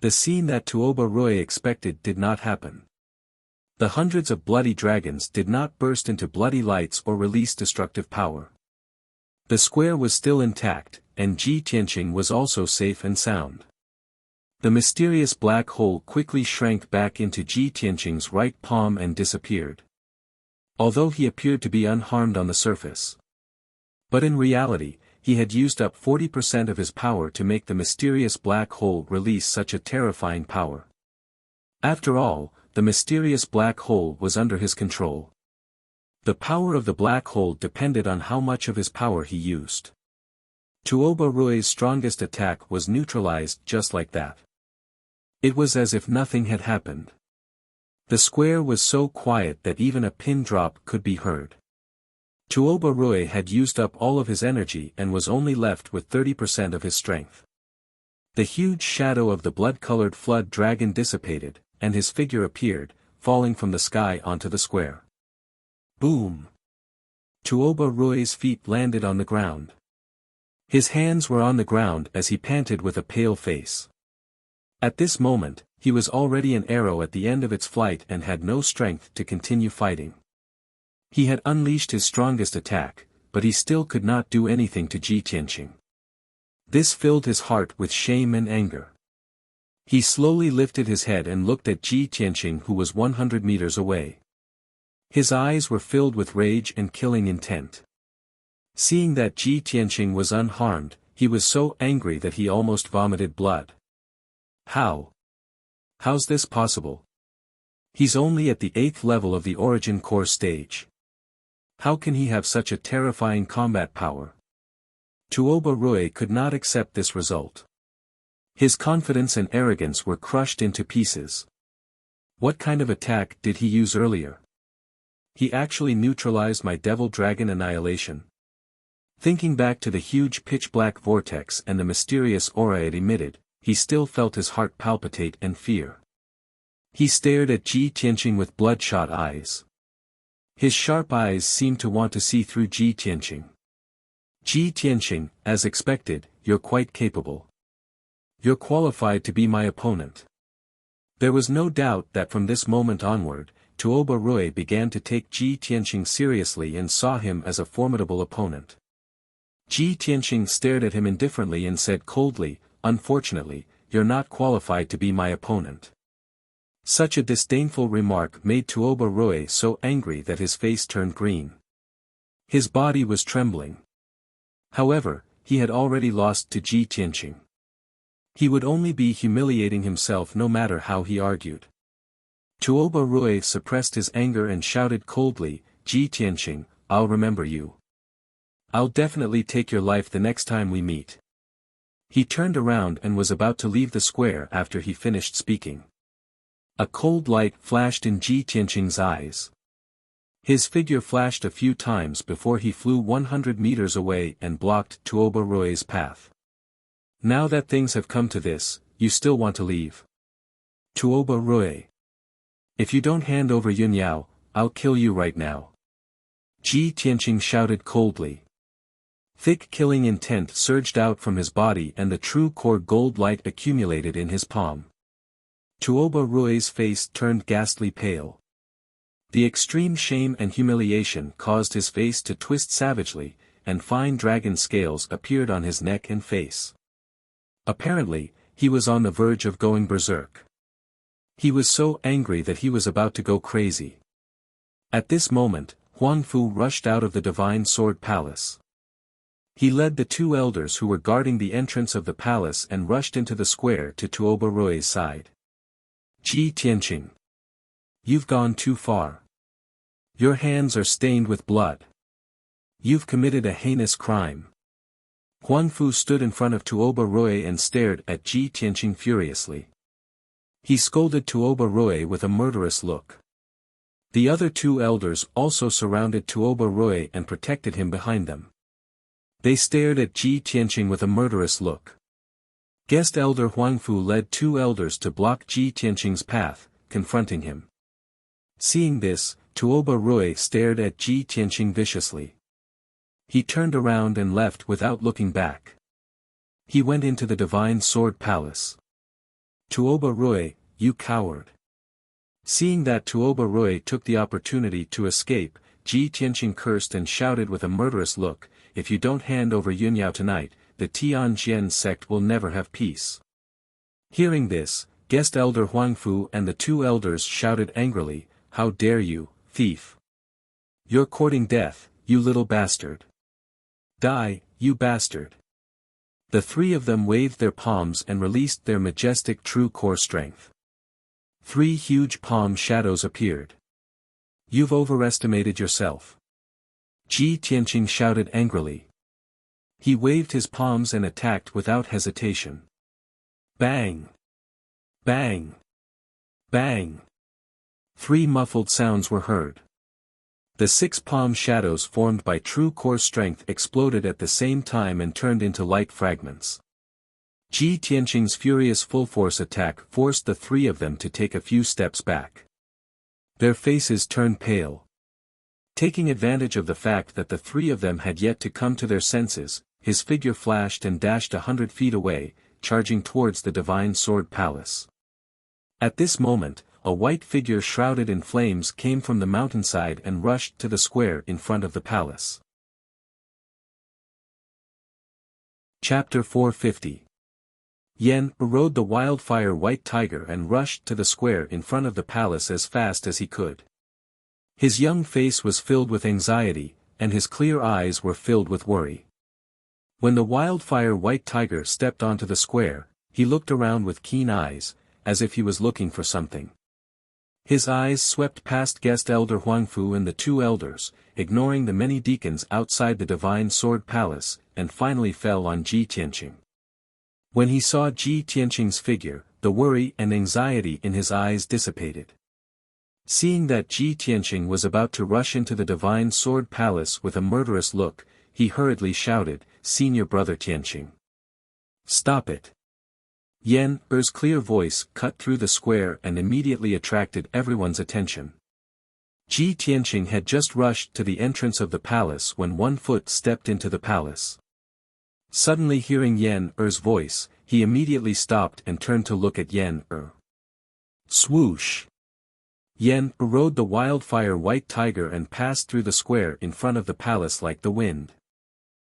The scene that Tuoba Rui expected did not happen. The hundreds of bloody dragons did not burst into bloody lights or release destructive power. The square was still intact, and Ji Tianqing was also safe and sound. The mysterious black hole quickly shrank back into Ji Tianqing's right palm and disappeared. Although he appeared to be unharmed on the surface. But in reality, he had used up 40% of his power to make the mysterious black hole release such a terrifying power. After all, the mysterious black hole was under his control. The power of the black hole depended on how much of his power he used. Tuoba Rui's strongest attack was neutralized just like that. It was as if nothing had happened. The square was so quiet that even a pin drop could be heard. Tuoba Rui had used up all of his energy and was only left with 30% of his strength. The huge shadow of the blood-colored flood dragon dissipated, and his figure appeared, falling from the sky onto the square. Boom! Tuoba Rui's feet landed on the ground. His hands were on the ground as he panted with a pale face. At this moment, he was already an arrow at the end of its flight and had no strength to continue fighting. He had unleashed his strongest attack, but he still could not do anything to Ji Tianqing. This filled his heart with shame and anger. He slowly lifted his head and looked at Ji Tianqing, who was 100 meters away. His eyes were filled with rage and killing intent. Seeing that Ji Tianqing was unharmed, he was so angry that he almost vomited blood. How's this possible? He's only at the 8th level of the Origin Core stage. How can he have such a terrifying combat power? Tuoba Rui could not accept this result. His confidence and arrogance were crushed into pieces. What kind of attack did he use earlier? He actually neutralized my Devil Dragon Annihilation. Thinking back to the huge pitch-black vortex and the mysterious aura it emitted, he still felt his heart palpitate and fear. He stared at Ji Tianqing with bloodshot eyes. His sharp eyes seemed to want to see through Ji Tianqing. Ji Tianqing, as expected, you're quite capable. You're qualified to be my opponent. There was no doubt that from this moment onward, Tuoba Rui began to take Ji Tianqing seriously and saw him as a formidable opponent. Ji Tianqing stared at him indifferently and said coldly, "Unfortunately, you're not qualified to be my opponent." Such a disdainful remark made Tuoba Rui so angry that his face turned green. His body was trembling. However, he had already lost to Ji Tianqing. He would only be humiliating himself no matter how he argued. Tuoba Rui suppressed his anger and shouted coldly, "Ji Tianqing, I'll remember you. I'll definitely take your life the next time we meet." He turned around and was about to leave the square after he finished speaking. A cold light flashed in Ji Tianqing's eyes. His figure flashed a few times before he flew 100 meters away and blocked Tuoba Rui's path. "Now that things have come to this, you still want to leave? Tuoba Rui. If you don't hand over Yunyao, I'll kill you right now." Ji Tianqing shouted coldly. Thick killing intent surged out from his body and the true core gold light accumulated in his palm. Tuoba Rui's face turned ghastly pale. The extreme shame and humiliation caused his face to twist savagely, and fine dragon scales appeared on his neck and face. Apparently, he was on the verge of going berserk. He was so angry that he was about to go crazy. At this moment, Huangfu rushed out of the Divine Sword Palace. He led the two elders who were guarding the entrance of the palace and rushed into the square to Tuoba Rui's side. "Ji Tianqing. You've gone too far. Your hands are stained with blood. You've committed a heinous crime." Huangfu stood in front of Tuoba Rui and stared at Ji Tianqing furiously. He scolded Tuoba Rui with a murderous look. The other two elders also surrounded Tuoba Rui and protected him behind them. They stared at Ji Tianqing with a murderous look. Guest Elder Huangfu led two elders to block Ji Tianqing's path, confronting him. Seeing this, Tuoba Rui stared at Ji Tianqing viciously. He turned around and left without looking back. He went into the Divine Sword Palace. "Tuoba Rui, you coward." Seeing that Tuoba Rui took the opportunity to escape, Ji Tianqing cursed and shouted with a murderous look, "If you don't hand over Yunyao tonight, the Tianjian sect will never have peace." Hearing this, Guest Elder Huangfu and the two elders shouted angrily, "How dare you, thief! You're courting death, you little bastard! Die, you bastard!" The three of them waved their palms and released their majestic true core strength. 3 huge palm shadows appeared. "You've overestimated yourself." Ji Tianqing shouted angrily. He waved his palms and attacked without hesitation. Bang! Bang! Bang! 3 muffled sounds were heard. The 6 palm shadows formed by true core strength exploded at the same time and turned into light fragments. Ji Tianqing's furious full-force attack forced the 3 of them to take a few steps back. Their faces turned pale. Taking advantage of the fact that the 3 of them had yet to come to their senses, his figure flashed and dashed 100 feet away, charging towards the Divine Sword Palace. At this moment, a white figure shrouded in flames came from the mountainside and rushed to the square in front of the palace. Chapter 450. Yan rode the wildfire white tiger and rushed to the square in front of the palace as fast as he could. His young face was filled with anxiety, and his clear eyes were filled with worry. When the wildfire white tiger stepped onto the square, he looked around with keen eyes, as if he was looking for something. His eyes swept past guest elder Huangfu and the 2 elders, ignoring the many deacons outside the Divine Sword Palace, and finally fell on Ji Tianqing. When he saw Ji Tianqing's figure, the worry and anxiety in his eyes dissipated. Seeing that Ji Tianqing was about to rush into the Divine Sword Palace with a murderous look, he hurriedly shouted, "Senior brother Tianqing! Stop it!" Yan Er's clear voice cut through the square and immediately attracted everyone's attention. Ji Tianqing had just rushed to the entrance of the palace when one foot stepped into the palace. Suddenly hearing Yan Er's voice, he immediately stopped and turned to look at Yan Er. Swoosh! Yan Er rode the wildfire white tiger and passed through the square in front of the palace like the wind.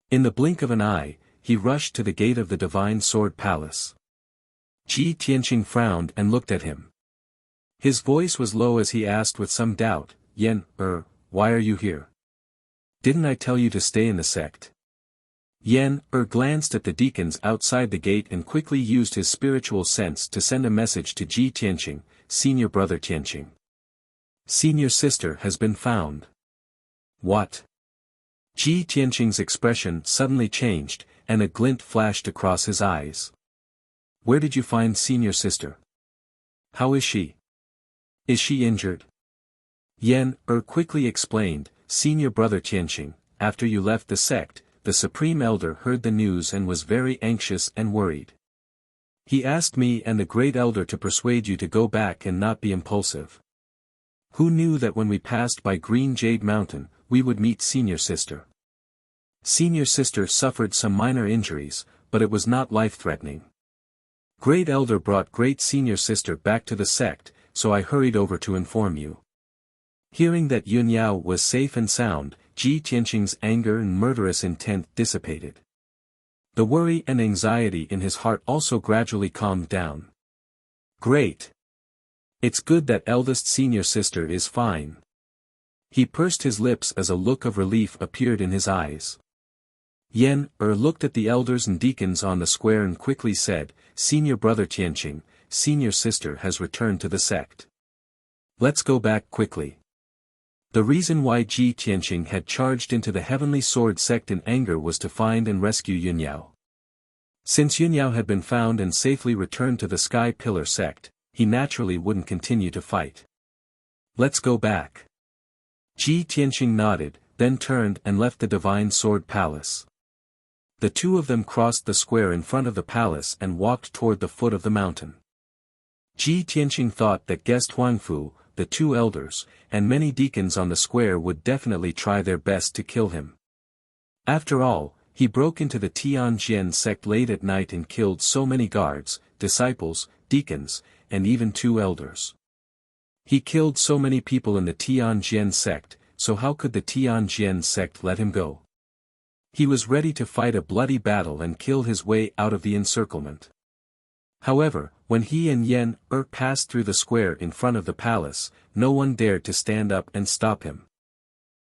In the blink of an eye, he rushed to the gate of the Divine Sword Palace. Ji Tianqing frowned and looked at him. His voice was low as he asked with some doubt, "Yan Er, why are you here? Didn't I tell you to stay in the sect?" Yan Er glanced at the deacons outside the gate and quickly used his spiritual sense to send a message to Ji Tianqing, "Senior brother Tianqing. Senior sister has been found." What? Ji Tianqing's expression suddenly changed, and a glint flashed across his eyes. "Where did you find senior sister? How is she? Is she injured?" Yan Er quickly explained, "Senior brother Tianqing, after you left the sect, the Supreme Elder heard the news and was very anxious and worried. He asked me and the Great Elder to persuade you to go back and not be impulsive. Who knew that when we passed by Green Jade Mountain, we would meet senior sister? Senior sister suffered some minor injuries, but it was not life-threatening. Great Elder brought great senior sister back to the sect, so I hurried over to inform you." Hearing that Yun Yao was safe and sound, Ji Tianqing's anger and murderous intent dissipated. The worry and anxiety in his heart also gradually calmed down. "Great! It's good that eldest senior sister is fine." He pursed his lips as a look of relief appeared in his eyes. Yan Er looked at the elders and deacons on the square and quickly said, "Senior brother Tianqing, senior sister has returned to the sect. Let's go back quickly." The reason why Ji Tianqing had charged into the Heavenly Sword sect in anger was to find and rescue Yun Yao. Since Yun Yao had been found and safely returned to the Sky Pillar sect, he naturally wouldn't continue to fight. "Let's go back." Ji Tianqing nodded, then turned and left the Divine Sword Palace. The 2 of them crossed the square in front of the palace and walked toward the foot of the mountain. Ji Tianqing thought that guest Huangfu, the 2 elders, and many deacons on the square would definitely try their best to kill him. After all, he broke into the Tianjian sect late at night and killed so many guards, disciples, deacons, and even 2 elders. He killed so many people in the Tianjian sect, so how could the Tianjian sect let him go? He was ready to fight a bloody battle and kill his way out of the encirclement. However, when he and Yan Er passed through the square in front of the palace, no one dared to stand up and stop him.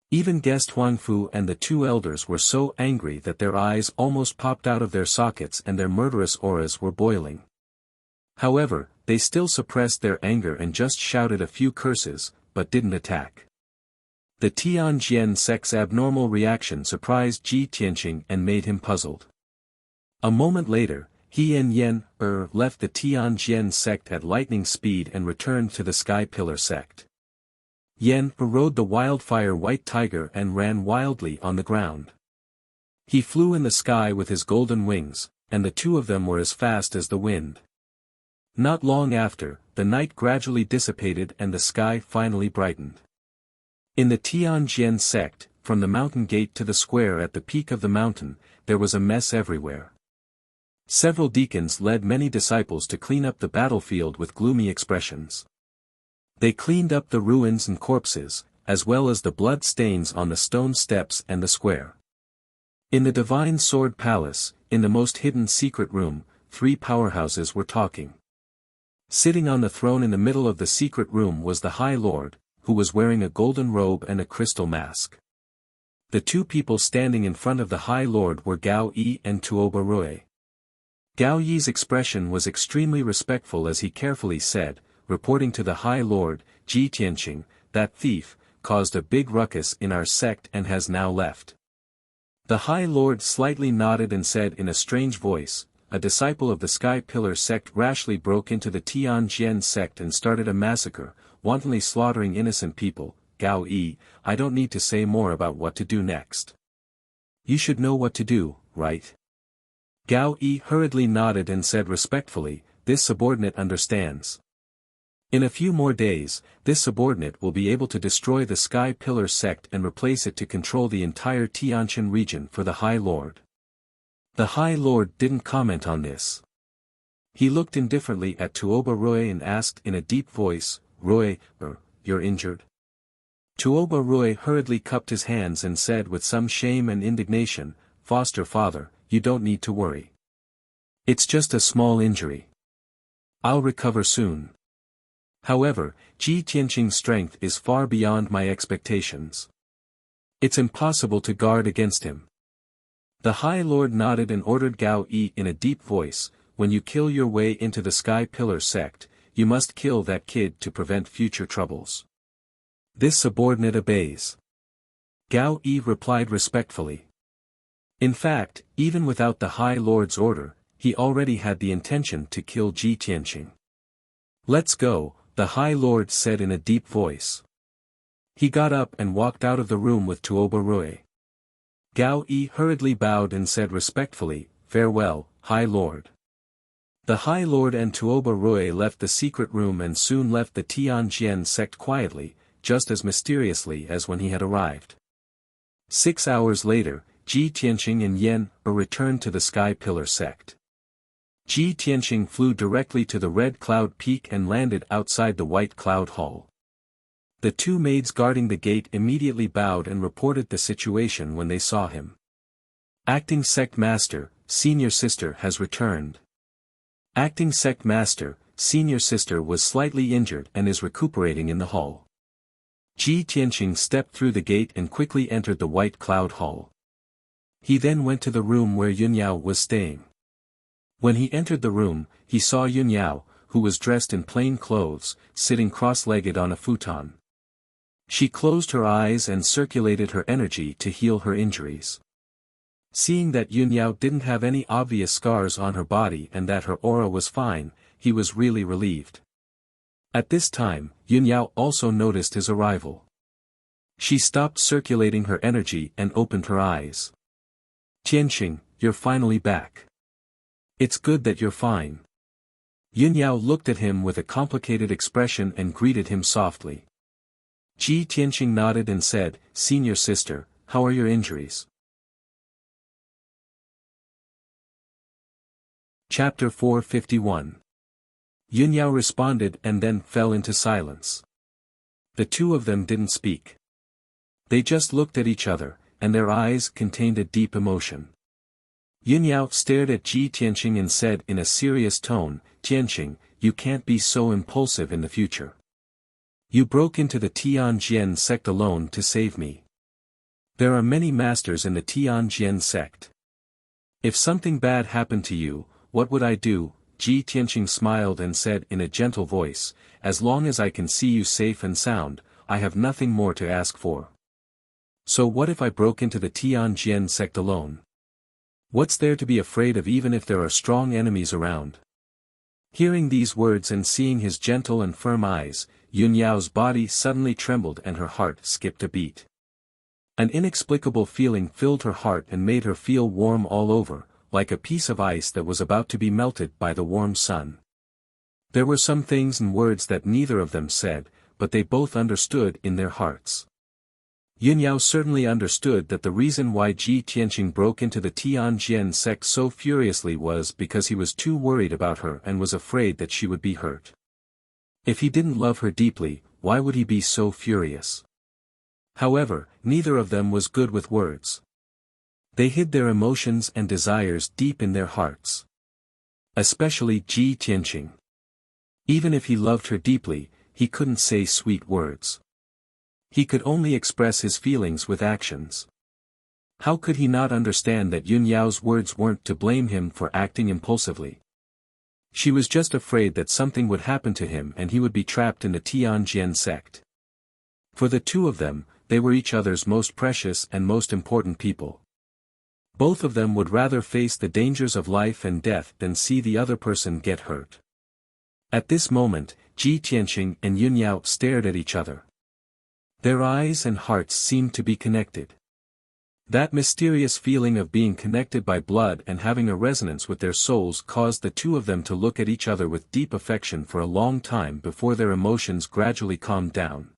Even guest Huangfu and the 2 elders were so angry that their eyes almost popped out of their sockets and their murderous auras were boiling. However, they still suppressed their anger and just shouted a few curses, but didn't attack. The Tianjian sect's abnormal reaction surprised Ji Tianqing and made him puzzled. A moment later, he and Yan Er left the Tianjian sect at lightning speed and returned to the Sky Pillar sect. Yan rode the wildfire white tiger and ran wildly on the ground. He flew in the sky with his golden wings, and the two of them were as fast as the wind. Not long after, the night gradually dissipated and the sky finally brightened. In the Tianjin sect, from the mountain gate to the square at the peak of the mountain, there was a mess everywhere. Several deacons led many disciples to clean up the battlefield with gloomy expressions. They cleaned up the ruins and corpses, as well as the blood stains on the stone steps and the square. In the Divine Sword Palace, in the most hidden secret room, three powerhouses were talking. Sitting on the throne in the middle of the secret room was the High Lord, who was wearing a golden robe and a crystal mask. The two people standing in front of the High Lord were Gao Yi and Tuoba Rui. Gao Yi's expression was extremely respectful as he carefully said, reporting to the High Lord, Ji Tianqing, that thief, caused a big ruckus in our sect and has now left. The High Lord slightly nodded and said in a strange voice, a disciple of the Sky Pillar sect rashly broke into the Tianjin sect and started a massacre, wantonly slaughtering innocent people. Gao Yi, I don't need to say more about what to do next. You should know what to do, right? Gao Yi hurriedly nodded and said respectfully, this subordinate understands. In a few more days, this subordinate will be able to destroy the Sky Pillar sect and replace it to control the entire Tianjin region for the High Lord. The High Lord didn't comment on this. He looked indifferently at Tuoba Rui and asked in a deep voice, Rui, you're injured? Tuoba Rui hurriedly cupped his hands and said with some shame and indignation, Foster father, you don't need to worry. It's just a small injury. I'll recover soon. However, Ji Tianqing's strength is far beyond my expectations. It's impossible to guard against him. The High Lord nodded and ordered Gao Yi in a deep voice, when you kill your way into the Sky Pillar sect, you must kill that kid to prevent future troubles. This subordinate obeys. Gao Yi replied respectfully. In fact, even without the High Lord's order, he already had the intention to kill Ji Tianqing. Let's go, the High Lord said in a deep voice. He got up and walked out of the room with Tuoba Rui. Gao Yi hurriedly bowed and said respectfully, Farewell, High Lord. The High Lord and Tuoba Rui left the secret room and soon left the Tianjin sect quietly, just as mysteriously as when he had arrived. 6 hours later, Ji Tianqing and Yan returned to the Sky Pillar sect. Ji Tianqing flew directly to the Red Cloud Peak and landed outside the White Cloud Hall. The two maids guarding the gate immediately bowed and reported the situation when they saw him. Acting Sect Master, Senior Sister has returned. Acting Sect Master, Senior Sister was slightly injured and is recuperating in the hall. Ji Tianqing stepped through the gate and quickly entered the White Cloud Hall. He then went to the room where Yunyao was staying. When he entered the room, he saw Yunyao, who was dressed in plain clothes, sitting cross-legged on a futon. She closed her eyes and circulated her energy to heal her injuries. Seeing that Yunyao didn't have any obvious scars on her body and that her aura was fine, he was really relieved. At this time, Yunyao also noticed his arrival. She stopped circulating her energy and opened her eyes. Tianqing, you're finally back. It's good that you're fine. Yunyao looked at him with a complicated expression and greeted him softly. Ji Tianqing nodded and said, Senior Sister, how are your injuries? Chapter 451. Yunyao responded and then fell into silence. The two of them didn't speak. They just looked at each other, and their eyes contained a deep emotion. Yunyao stared at Ji Tianqing and said in a serious tone, Tianqing, you can't be so impulsive in the future. You broke into the Tianjin sect alone to save me. There are many masters in the Tianjin sect. If something bad happened to you, what would I do? Ji Tianqing smiled and said in a gentle voice, as long as I can see you safe and sound, I have nothing more to ask for. So what if I broke into the Tianjin sect alone? What's there to be afraid of even if there are strong enemies around? Hearing these words and seeing his gentle and firm eyes, Yun Yao's body suddenly trembled and her heart skipped a beat. An inexplicable feeling filled her heart and made her feel warm all over, like a piece of ice that was about to be melted by the warm sun. There were some things and words that neither of them said, but they both understood in their hearts. Yun Yao certainly understood that the reason why Ji Tianqing broke into the Tianjian sect so furiously was because he was too worried about her and was afraid that she would be hurt. If he didn't love her deeply, why would he be so furious? However, neither of them was good with words. They hid their emotions and desires deep in their hearts. Especially Ji Tianqing. Even if he loved her deeply, he couldn't say sweet words. He could only express his feelings with actions. How could he not understand that Yun Yao's words weren't to blame him for acting impulsively? She was just afraid that something would happen to him and he would be trapped in the Tianjian sect. For the two of them, they were each other's most precious and most important people. Both of them would rather face the dangers of life and death than see the other person get hurt. At this moment, Ji Tianqing and Yun Yao stared at each other. Their eyes and hearts seemed to be connected. That mysterious feeling of being connected by blood and having a resonance with their souls caused the two of them to look at each other with deep affection for a long time before their emotions gradually calmed down.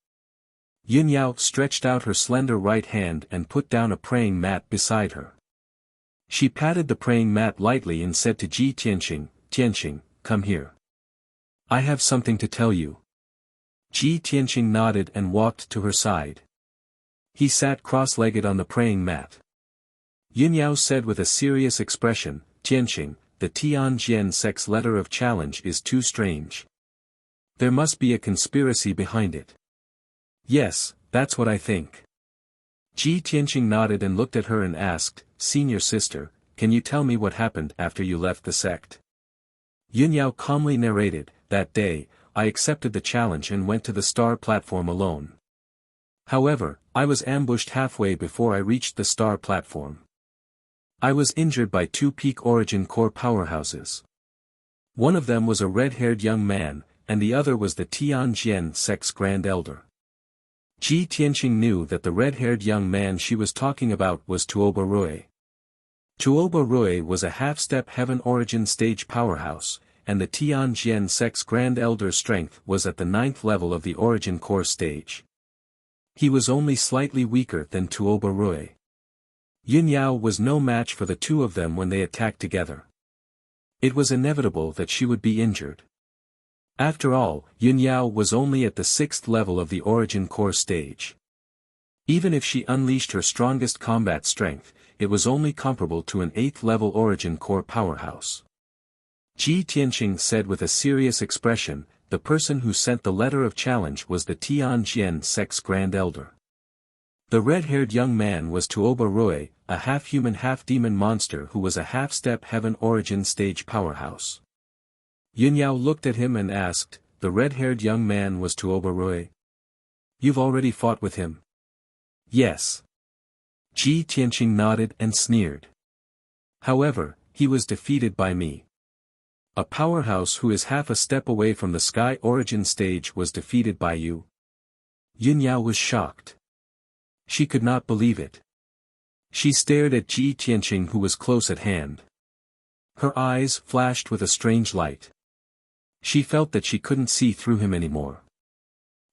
Yun Yao stretched out her slender right hand and put down a praying mat beside her. She patted the praying mat lightly and said to Ji Tianqing, "Tianqing, come here. I have something to tell you." Ji Tianqing nodded and walked to her side. He sat cross-legged on the praying mat. Yun Yao said with a serious expression, "Tianqing, the Tianjian sect's letter of challenge is too strange. There must be a conspiracy behind it." "Yes, that's what I think." Ji Tianqing nodded and looked at her and asked, "Senior sister, can you tell me what happened after you left the sect?" Yun Yao calmly narrated, "That day, I accepted the challenge and went to the star platform alone. However, I was ambushed halfway before I reached the star platform. I was injured by two peak origin core powerhouses. One of them was a red-haired young man, and the other was the Tianjian sect's Grand Elder." Ji Tianqing knew that the red-haired young man she was talking about was Tuoba Rui. Tuoba Rui was a half-step heaven origin stage powerhouse, and the Tianjian sect's Grand Elder's strength was at the 9th level of the origin core stage. He was only slightly weaker than Tuoba Rui. Yun Yao was no match for the two of them when they attacked together. It was inevitable that she would be injured. After all, Yun Yao was only at the 6th level of the origin core stage. Even if she unleashed her strongest combat strength, it was only comparable to an 8th level origin core powerhouse. Ji Tianqing said with a serious expression, "The person who sent the letter of challenge was the Tianjian sect's Grand Elder. The red-haired young man was Tuoba Rui, a half-human half-demon monster who was a half-step heaven origin stage powerhouse." Yun Yao looked at him and asked, "The red-haired young man was Tuoba Rui? You've already fought with him?" "Yes." Ji Tianqing nodded and sneered. "However, he was defeated by me. A powerhouse who is half a step away from the sky origin stage was defeated by you?" Yun Yao was shocked. She could not believe it. She stared at Ji Tianqing who was close at hand. Her eyes flashed with a strange light. She felt that she couldn't see through him anymore.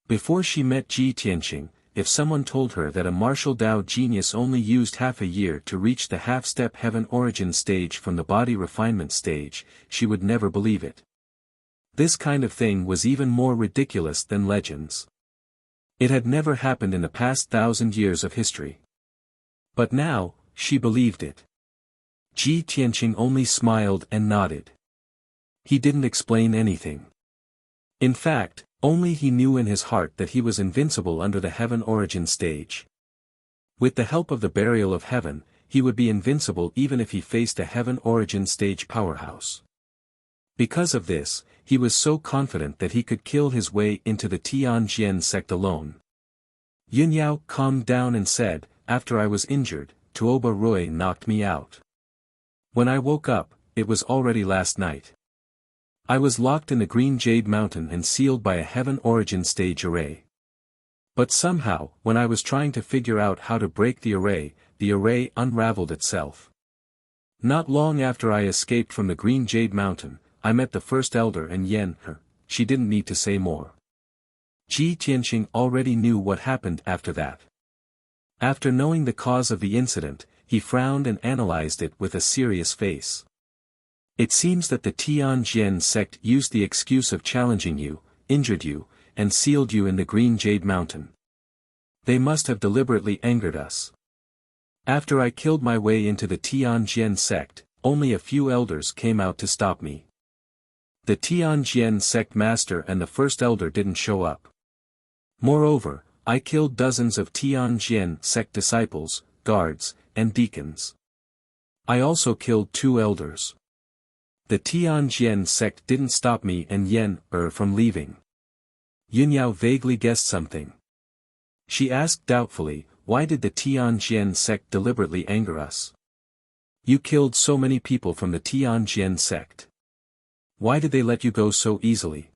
Before she met Ji Tianqing, if someone told her that a martial Dao genius only used half a year to reach the half-step heaven origin stage from the body refinement stage, she would never believe it. This kind of thing was even more ridiculous than legends. It had never happened in the past 1,000 years of history. But now, she believed it. Ji Tianqing only smiled and nodded. He didn't explain anything. In fact, only he knew in his heart that he was invincible under the heaven origin stage. With the help of the burial of heaven, he would be invincible even if he faced a heaven origin stage powerhouse. Because of this, he was so confident that he could kill his way into the Tianjian sect alone. Yun Yao calmed down and said, "After I was injured, Tuoba Rui knocked me out. When I woke up, it was already last night. I was locked in the Green Jade Mountain and sealed by a Heaven Origin stage array. But somehow, when I was trying to figure out how to break the array unraveled itself. Not long after I escaped from the Green Jade Mountain, I met the First Elder and Yen Her. She didn't need to say more. Ji Tianqing already knew what happened after that. After knowing the cause of the incident, he frowned and analyzed it with a serious face. It seems that the Tianjin sect used the excuse of challenging you, injured you, and sealed you in the Green Jade Mountain. They must have deliberately angered us. After I killed my way into the Tianjin sect, only a few elders came out to stop me. The Tianjin sect master and the First Elder didn't show up. Moreover, I killed dozens of Tianjin sect disciples, guards, and deacons. I also killed 2 elders. The Tianjin sect didn't stop me and Yen Er from leaving. Yunyao vaguely guessed something. She asked doubtfully, why did the Tianjin sect deliberately anger us? You killed so many people from the Tianjin sect. Why did they let you go so easily?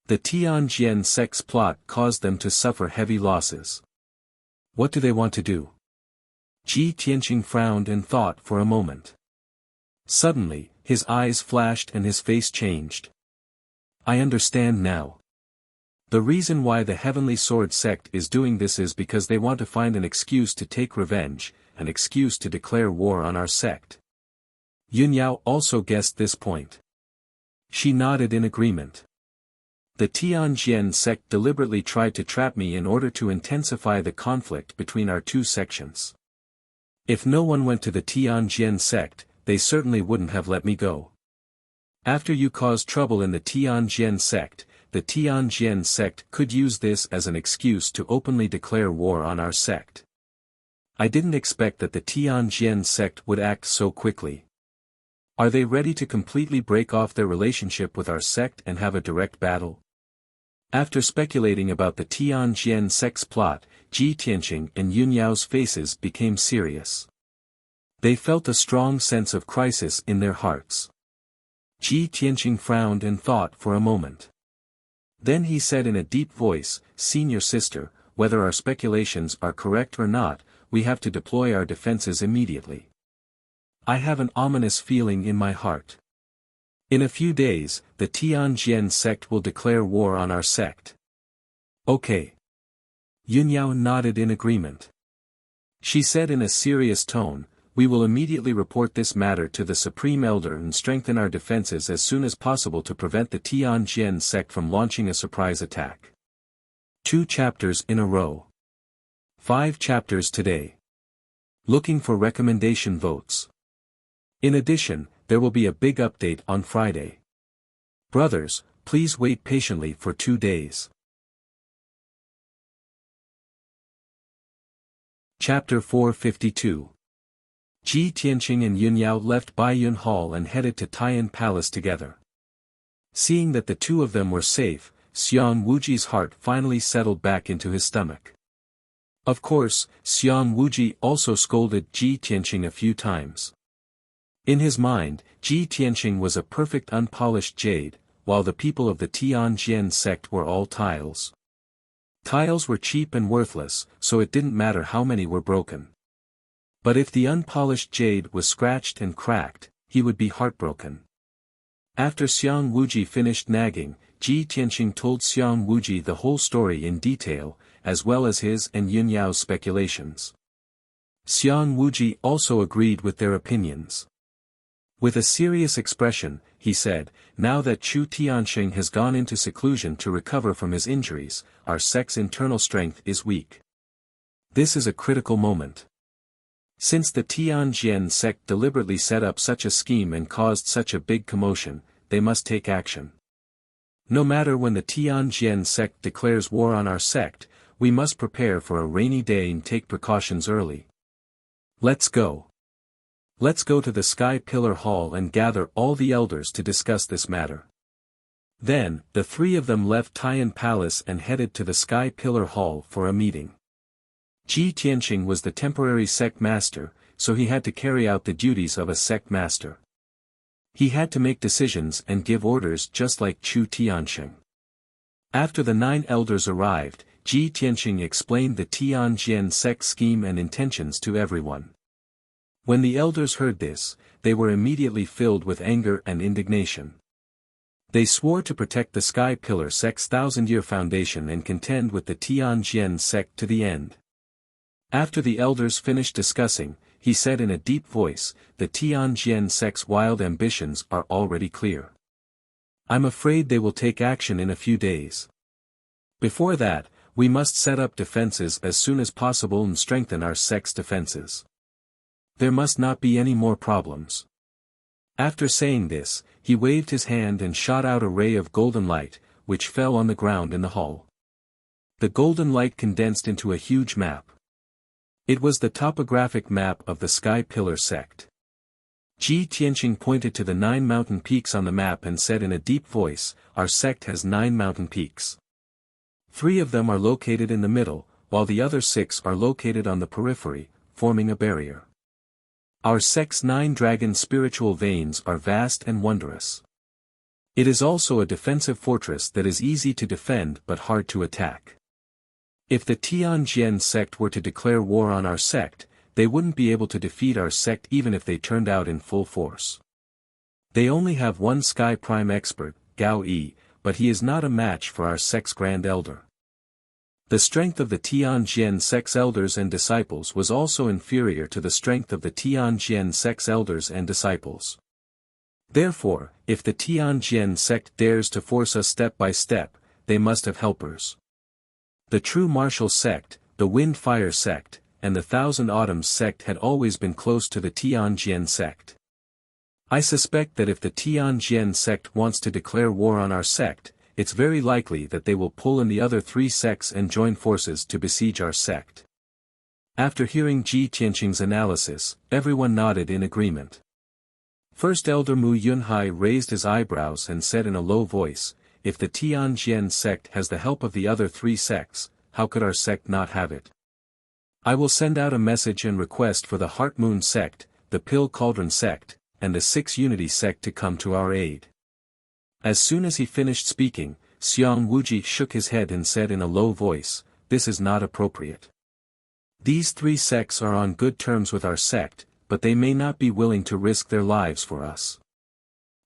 The Tianjin sect's plot caused them to suffer heavy losses. What do they want to do? Ji Tianqing frowned and thought for a moment. Suddenly, his eyes flashed and his face changed. I understand now. The reason why the Heavenly Sword sect is doing this is because they want to find an excuse to take revenge, an excuse to declare war on our sect. Yunyao also guessed this point. She nodded in agreement. The Tianjin sect deliberately tried to trap me in order to intensify the conflict between our 2 sections. If no one went to the Tianjin sect, they certainly wouldn't have let me go. After you caused trouble in the Tianjin sect, the Tianjin sect could use this as an excuse to openly declare war on our sect. I didn't expect that the Tianjin sect would act so quickly. Are they ready to completely break off their relationship with our sect and have a direct battle? After speculating about the Tianjin sect's plot, Ji Tianqing and Yunyao's faces became serious. They felt a strong sense of crisis in their hearts. Ji Tianqing frowned and thought for a moment. Then he said in a deep voice, Senior sister, whether our speculations are correct or not, we have to deploy our defenses immediately. I have an ominous feeling in my heart. In a few days, the Tianjin sect will declare war on our sect. Okay. Yunyao nodded in agreement. She said in a serious tone, we will immediately report this matter to the Supreme Elder and strengthen our defenses as soon as possible to prevent the Tianjin sect from launching a surprise attack. 2 chapters in a row. 5 chapters today. Looking for recommendation votes. In addition, there will be a big update on Friday. Brothers, please wait patiently for 2 days. Chapter 452. Ji Tianqing and Yunyao left Baiyun Hall and headed to Taiyan Palace together. Seeing that the 2 of them were safe, Xiang Wuji's heart finally settled back into his stomach. Of course, Xiang Wuji also scolded Ji Tianqing a few times. In his mind, Ji Tianqing was a perfect unpolished jade, while the people of the Tianjin sect were all tiles. Tiles were cheap and worthless, so it didn't matter how many were broken. But if the unpolished jade was scratched and cracked, he would be heartbroken. After Xiang Wuji finished nagging, Ji Tianqing told Xiang Wuji the whole story in detail, as well as his and Yunyao's speculations. Xiang Wuji also agreed with their opinions. With a serious expression, he said, now that Chu Tianqing has gone into seclusion to recover from his injuries, our sect's internal strength is weak. This is a critical moment. Since the Tianjin sect deliberately set up such a scheme and caused such a big commotion, they must take action. No matter when the Tianjin sect declares war on our sect, we must prepare for a rainy day and take precautions early. Let's go. Let's go to the Sky Pillar Hall and gather all the elders to discuss this matter. Then, the 3 of them left Taiyan Palace and headed to the Sky Pillar Hall for a meeting. Ji Tianqing was the temporary sect master, so he had to carry out the duties of a sect master. He had to make decisions and give orders just like Chu Tianxing. After the 9 elders arrived, Ji Tianxing explained the Tianjian sect scheme and intentions to everyone. When the elders heard this, they were immediately filled with anger and indignation. They swore to protect the Sky Pillar sect's 1,000-year foundation and contend with the Tianjian sect to the end. After the elders finished discussing, he said in a deep voice, the Tianjian sect's wild ambitions are already clear. I'm afraid they will take action in a few days. Before that, we must set up defenses as soon as possible and strengthen our sect's defenses. There must not be any more problems. After saying this, he waved his hand and shot out a ray of golden light, which fell on the ground in the hall. The golden light condensed into a huge map. It was the topographic map of the Sky Pillar sect. Ji Tianxing pointed to the 9 mountain peaks on the map and said in a deep voice, our sect has 9 mountain peaks. 3 of them are located in the middle, while the other 6 are located on the periphery, forming a barrier. Our sect's 9 dragon spiritual veins are vast and wondrous. It is also a defensive fortress that is easy to defend but hard to attack. If the Tianjian sect were to declare war on our sect, they wouldn't be able to defeat our sect even if they turned out in full force. They only have 1 Sky Prime expert, Gao Yi, but he is not a match for our sect's Grand Elder. The strength of the Tianjian sect's elders and disciples was also inferior to the strength of the Tianjian sect's elders and disciples. Therefore, if the Tianjian sect dares to force us step by step, they must have helpers. The true martial sect, the Wind-Fire sect, and the Thousand Autumns sect had always been close to the Tianjian sect. I suspect that if the Tianjian sect wants to declare war on our sect, it's very likely that they will pull in the other 3 sects and join forces to besiege our sect. After hearing Ji Tianxing's analysis, everyone nodded in agreement. First Elder Mu Yunhai raised his eyebrows and said in a low voice, if the Tianjian sect has the help of the other 3 sects, how could our sect not have it? I will send out a message and request for the Heart Moon sect, the Pill Cauldron sect, and the 6 Unity sect to come to our aid. As soon as he finished speaking, Xiang Wuji shook his head and said in a low voice, this is not appropriate. These 3 sects are on good terms with our sect, but they may not be willing to risk their lives for us.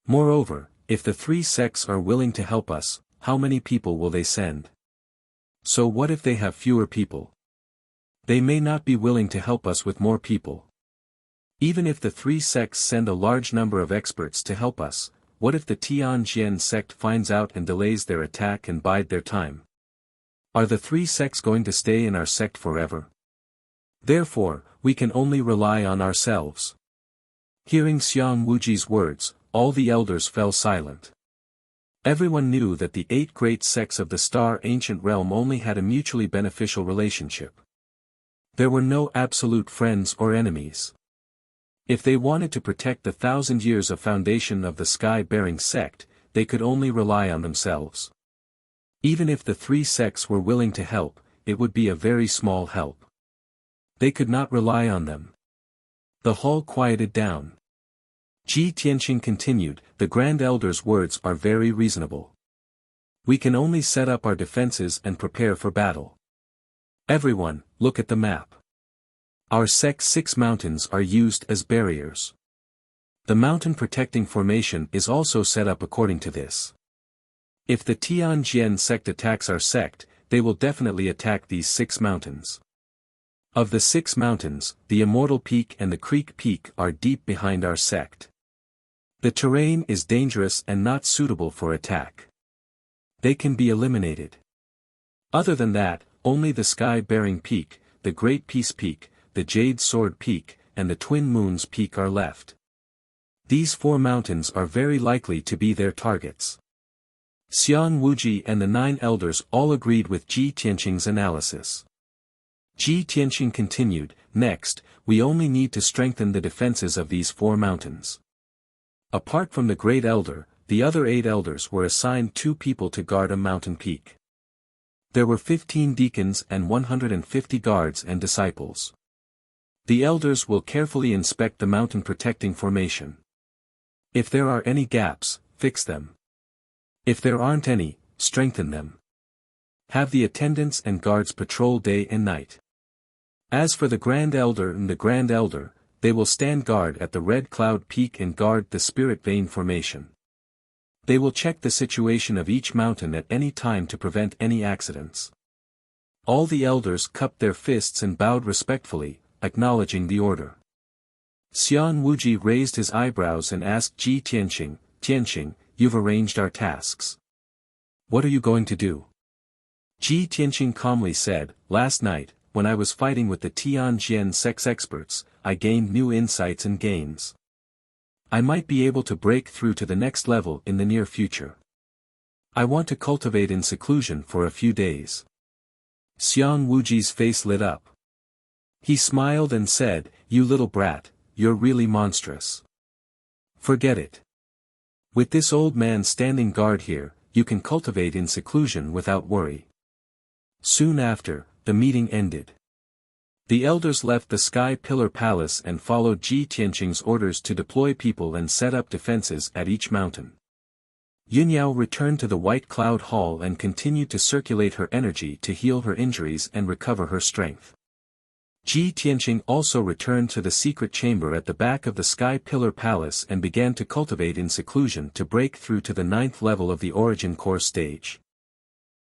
Moreover, if the 3 sects are willing to help us, how many people will they send? So what if they have fewer people? They may not be willing to help us with more people. Even if the 3 sects send a large number of experts to help us, what if the Tianjian sect finds out and delays their attack and bide their time? Are the 3 sects going to stay in our sect forever? Therefore, we can only rely on ourselves. Hearing Xiang Wuji's words, all the elders fell silent. Everyone knew that the 8 great sects of the Star Ancient Realm only had a mutually beneficial relationship. There were no absolute friends or enemies. If they wanted to protect the 1,000 years of foundation of the Sky-bearing sect, they could only rely on themselves. Even if the 3 sects were willing to help, it would be a very small help. They could not rely on them. The hall quieted down. Ji Tianxing continued, the Grand Elder's words are very reasonable. We can only set up our defenses and prepare for battle. Everyone, look at the map. Our sect's 6 mountains are used as barriers. The mountain protecting formation is also set up according to this. If the Tianjian sect attacks our sect, they will definitely attack these 6 mountains. Of the 6 mountains, the Immortal Peak and the Creek Peak are deep behind our sect. The terrain is dangerous and not suitable for attack. They can be eliminated. Other than that, only the Sky-bearing Peak, the Great Peace Peak, the Jade Sword Peak, and the Twin Moons Peak are left. These 4 mountains are very likely to be their targets. Xiang Wuji and the 9 elders all agreed with Ji Tianxing's analysis. Ji Tianxing continued, next, we only need to strengthen the defenses of these 4 mountains. Apart from the Great Elder, the other 8 elders were assigned 2 people to guard a mountain peak. There were 15 deacons and 150 guards and disciples. The elders will carefully inspect the mountain protecting formation. If there are any gaps, fix them. If there aren't any, strengthen them. Have the attendants and guards patrol day and night. As for the Grand Elder and the Grand Elder, they will stand guard at the Red Cloud Peak and guard the Spirit Vein Formation. They will check the situation of each mountain at any time to prevent any accidents. All the elders cupped their fists and bowed respectfully, acknowledging the order. Xian Wuji raised his eyebrows and asked Ji Tianqing, "Tianqing, you've arranged our tasks. What are you going to do?" Ji Tianqing calmly said, "Last night, when I was fighting with the Tianjian sex experts, I gained new insights and gains. I might be able to break through to the next level in the near future. I want to cultivate in seclusion for a few days." Xiang Wuji's face lit up. He smiled and said, "You little brat, you're really monstrous. Forget it. With this old man standing guard here, you can cultivate in seclusion without worry." Soon after, the meeting ended. The elders left the Sky Pillar Palace and followed Ji Tianqing's orders to deploy people and set up defenses at each mountain. Yunyao returned to the White Cloud Hall and continued to circulate her energy to heal her injuries and recover her strength. Ji Tianqing also returned to the secret chamber at the back of the Sky Pillar Palace and began to cultivate in seclusion to break through to the 9th level of the Origin Core stage.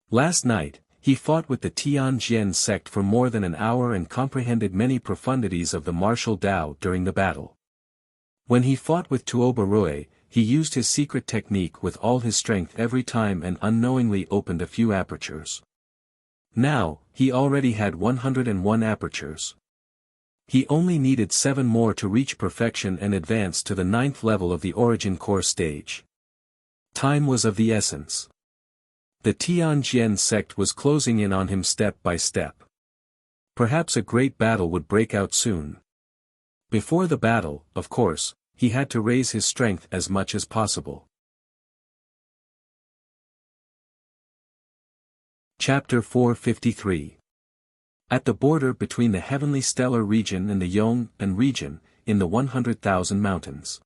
Last night, he fought with the Tianjian sect for more than an hour and comprehended many profundities of the martial Tao during the battle. When he fought with Tuoba Rui, he used his secret technique with all his strength every time and unknowingly opened a few apertures. Now, he already had 101 apertures. He only needed 7 more to reach perfection and advance to the 9th level of the Origin Core stage. Time was of the essence. The Tianjian sect was closing in on him step by step. Perhaps a great battle would break out soon. Before the battle, of course, he had to raise his strength as much as possible. Chapter 453. At the border between the Heavenly Stellar region and the Yong'an region, in the 100,000 mountains.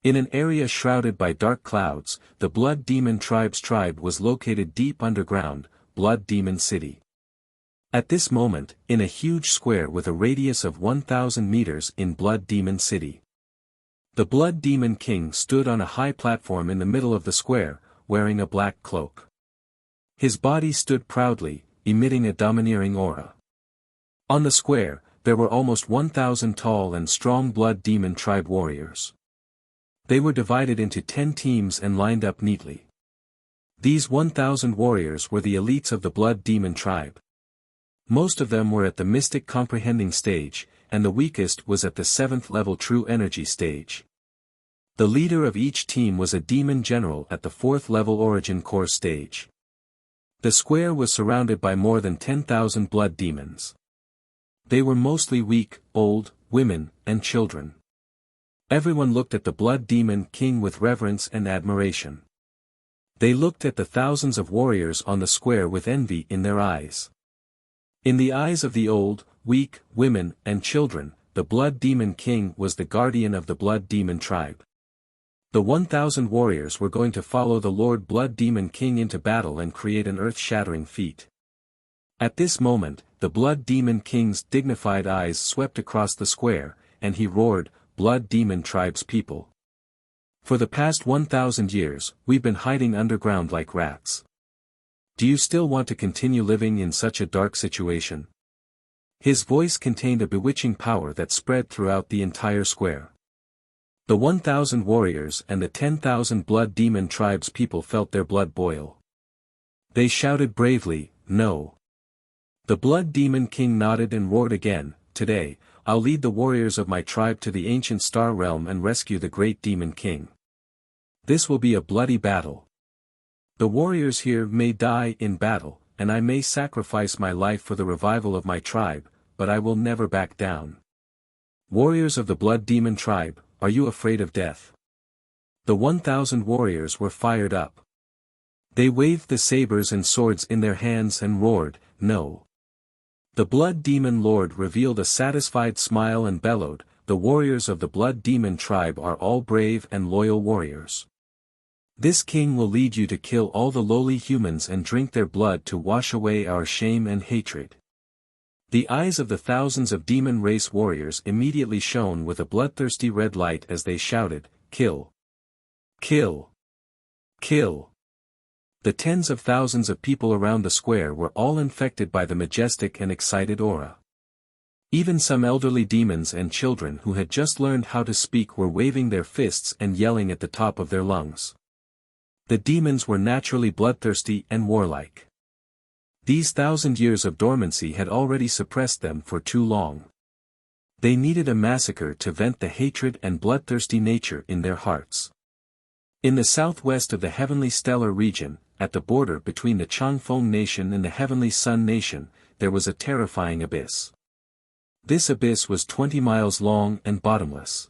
In an area shrouded by dark clouds, the Blood Demon Tribe's tribe was located deep underground, Blood Demon City. At this moment, in a huge square with a radius of 1,000 meters in Blood Demon City. The Blood Demon King stood on a high platform in the middle of the square, wearing a black cloak. His body stood proudly, emitting a domineering aura. On the square, there were almost 1,000 tall and strong Blood Demon Tribe warriors. They were divided into 10 teams and lined up neatly. These 1,000 warriors were the elites of the Blood Demon Tribe. Most of them were at the Mystic Comprehending stage, and the weakest was at the 7th level True Energy stage. The leader of each team was a Demon General at the 4th level Origin Core stage. The square was surrounded by more than 10,000 blood demons. They were mostly weak, old, women, and children. Everyone looked at the Blood Demon King with reverence and admiration. They looked at the thousands of warriors on the square with envy in their eyes. In the eyes of the old, weak, women, and children, the Blood Demon King was the guardian of the Blood Demon Tribe. The 1,000 warriors were going to follow the Lord Blood Demon King into battle and create an earth-shattering feat. At this moment, the Blood Demon King's dignified eyes swept across the square, and he roared, "Blood Demon Tribe's people. For the past 1,000 years, we've been hiding underground like rats. Do you still want to continue living in such a dark situation?" His voice contained a bewitching power that spread throughout the entire square. The 1,000 warriors and the 10,000 Blood Demon Tribe's people felt their blood boil. They shouted bravely, "No." The Blood Demon King nodded and roared again, "Today, I'll lead the warriors of my tribe to the ancient star realm and rescue the great Demon King. This will be a bloody battle. The warriors here may die in battle, and I may sacrifice my life for the revival of my tribe, but I will never back down. Warriors of the Blood Demon Tribe, are you afraid of death?" The 1,000 warriors were fired up. They waved the sabers and swords in their hands and roared, "No." The Blood Demon Lord revealed a satisfied smile and bellowed, the warriors of the Blood Demon tribe are all brave and loyal warriors. This king will lead you to kill all the lowly humans and drink their blood to wash away our shame and hatred." The eyes of the thousands of demon race warriors immediately shone with a bloodthirsty red light as they shouted, "Kill! Kill! Kill!" The tens of thousands of people around the square were all infected by the majestic and excited aura. Even some elderly demons and children who had just learned how to speak were waving their fists and yelling at the top of their lungs. The demons were naturally bloodthirsty and warlike. These 1,000 years of dormancy had already suppressed them for too long. They needed a massacre to vent the hatred and bloodthirsty nature in their hearts. In the southwest of the Heavenly Stellar region, at the border between the Changfeng Nation and the Heavenly Sun Nation, there was a terrifying abyss. This abyss was 20 miles long and bottomless.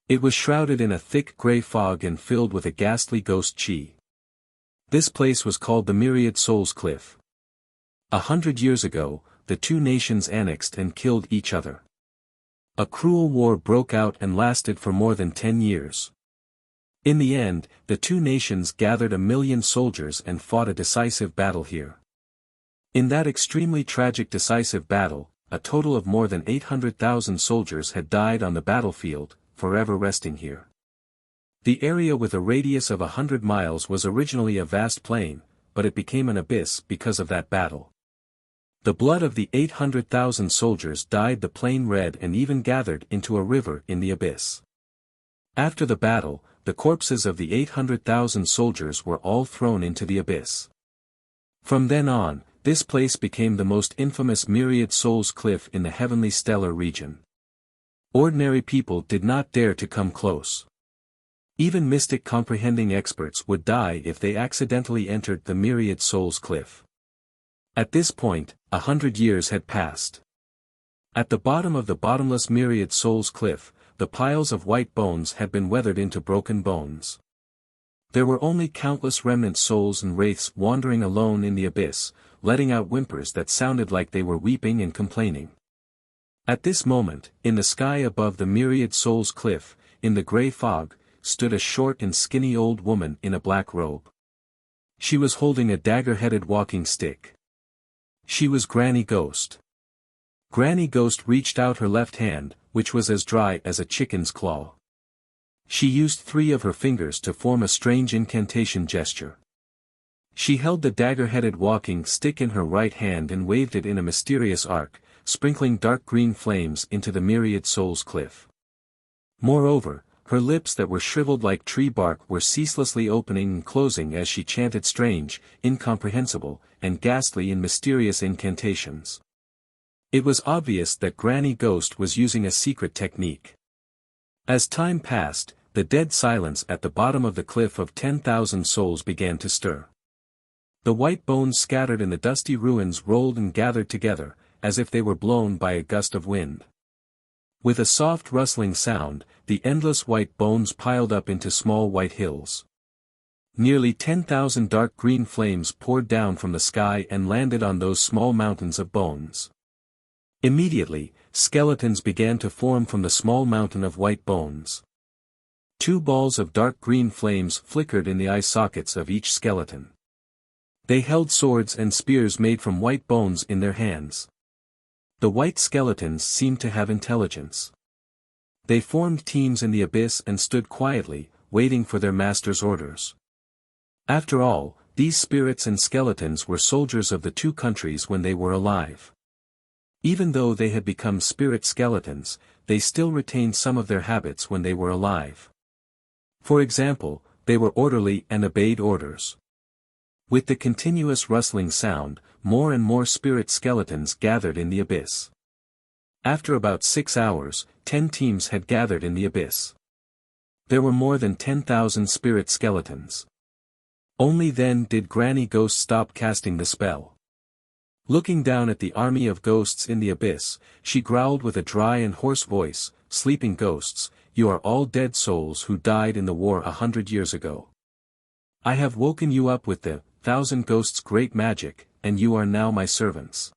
It was shrouded in a thick gray fog and filled with a ghastly ghost chi. This place was called the Myriad Souls Cliff. 100 years ago, the two nations annexed and killed each other. A cruel war broke out and lasted for more than 10 years. In the end, the two nations gathered 1 million soldiers and fought a decisive battle here. In that extremely tragic decisive battle, a total of more than 800,000 soldiers had died on the battlefield, forever resting here. The area with a radius of 100 miles was originally a vast plain, but it became an abyss because of that battle. The blood of the 800,000 soldiers dyed the plain red and even gathered into a river in the abyss. After the battle, the corpses of the 800,000 soldiers were all thrown into the abyss. From then on, this place became the most infamous Myriad Souls Cliff in the Heavenly Stellar region. Ordinary people did not dare to come close. Even mystic comprehending experts would die if they accidentally entered the Myriad Souls Cliff. At this point, 100 years had passed. At the bottom of the bottomless Myriad Souls Cliff, the piles of white bones had been weathered into broken bones. There were only countless remnant souls and wraiths wandering alone in the abyss, letting out whimpers that sounded like they were weeping and complaining. At this moment, in the sky above the Myriad Souls Cliff, in the gray fog, stood a short and skinny old woman in a black robe. She was holding a dagger-headed walking stick. She was Granny Ghost. Granny Ghost reached out her left hand, which was as dry as a chicken's claw. She used 3 of her fingers to form a strange incantation gesture. She held the dagger-headed walking stick in her right hand and waved it in a mysterious arc, sprinkling dark green flames into the Myriad Souls Cliff. Moreover, her lips that were shriveled like tree bark were ceaselessly opening and closing as she chanted strange, incomprehensible, and ghastly and mysterious incantations. It was obvious that Granny Ghost was using a secret technique. As time passed, the dead silence at the bottom of the cliff of 10,000 souls began to stir. The white bones scattered in the dusty ruins rolled and gathered together, as if they were blown by a gust of wind. With a soft rustling sound, the endless white bones piled up into small white hills. Nearly 10,000 dark green flames poured down from the sky and landed on those small mountains of bones. Immediately, skeletons began to form from the small mountain of white bones. 2 balls of dark green flames flickered in the eye sockets of each skeleton. They held swords and spears made from white bones in their hands. The white skeletons seemed to have intelligence. They formed teams in the abyss and stood quietly, waiting for their master's orders. After all, these spirits and skeletons were soldiers of the 2 countries when they were alive. Even though they had become spirit skeletons, they still retained some of their habits when they were alive. For example, they were orderly and obeyed orders. With the continuous rustling sound, more and more spirit skeletons gathered in the abyss. After about 6 hours, 10 teams had gathered in the abyss. There were more than 10,000 spirit skeletons. Only then did Granny Ghost stop casting the spell. Looking down at the army of ghosts in the abyss, she growled with a dry and hoarse voice, "Sleeping ghosts, you are all dead souls who died in the war 100 years ago. I have woken you up with the 1,000 ghosts' great magic, and you are now my servants.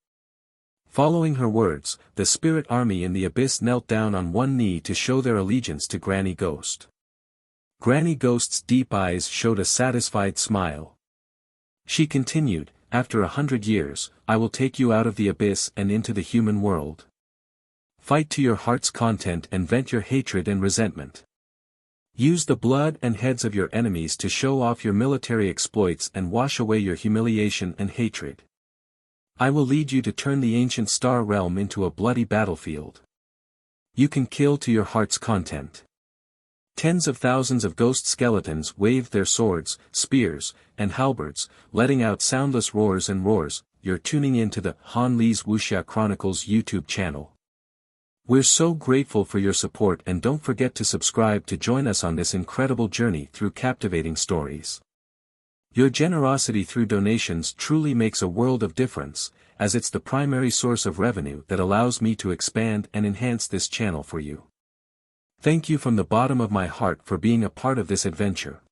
Following her words, the spirit army in the abyss knelt down on one knee to show their allegiance to Granny Ghost. Granny Ghost's deep eyes showed a satisfied smile. She continued, "After 100 years, I will take you out of the abyss and into the human world. Fight to your heart's content and vent your hatred and resentment. Use the blood and heads of your enemies to show off your military exploits and wash away your humiliation and hatred. I will lead you to turn the ancient star realm into a bloody battlefield. You can kill to your heart's content." Tens of thousands of ghost skeletons waved their swords, spears, and halberds, letting out soundless roars and roars. You're tuning in to the Han Lee's Wuxia Chronicles YouTube channel. We're so grateful for your support, and don't forget to subscribe to join us on this incredible journey through captivating stories. Your generosity through donations truly makes a world of difference, as it's the primary source of revenue that allows me to expand and enhance this channel for you. Thank you from the bottom of my heart for being a part of this adventure.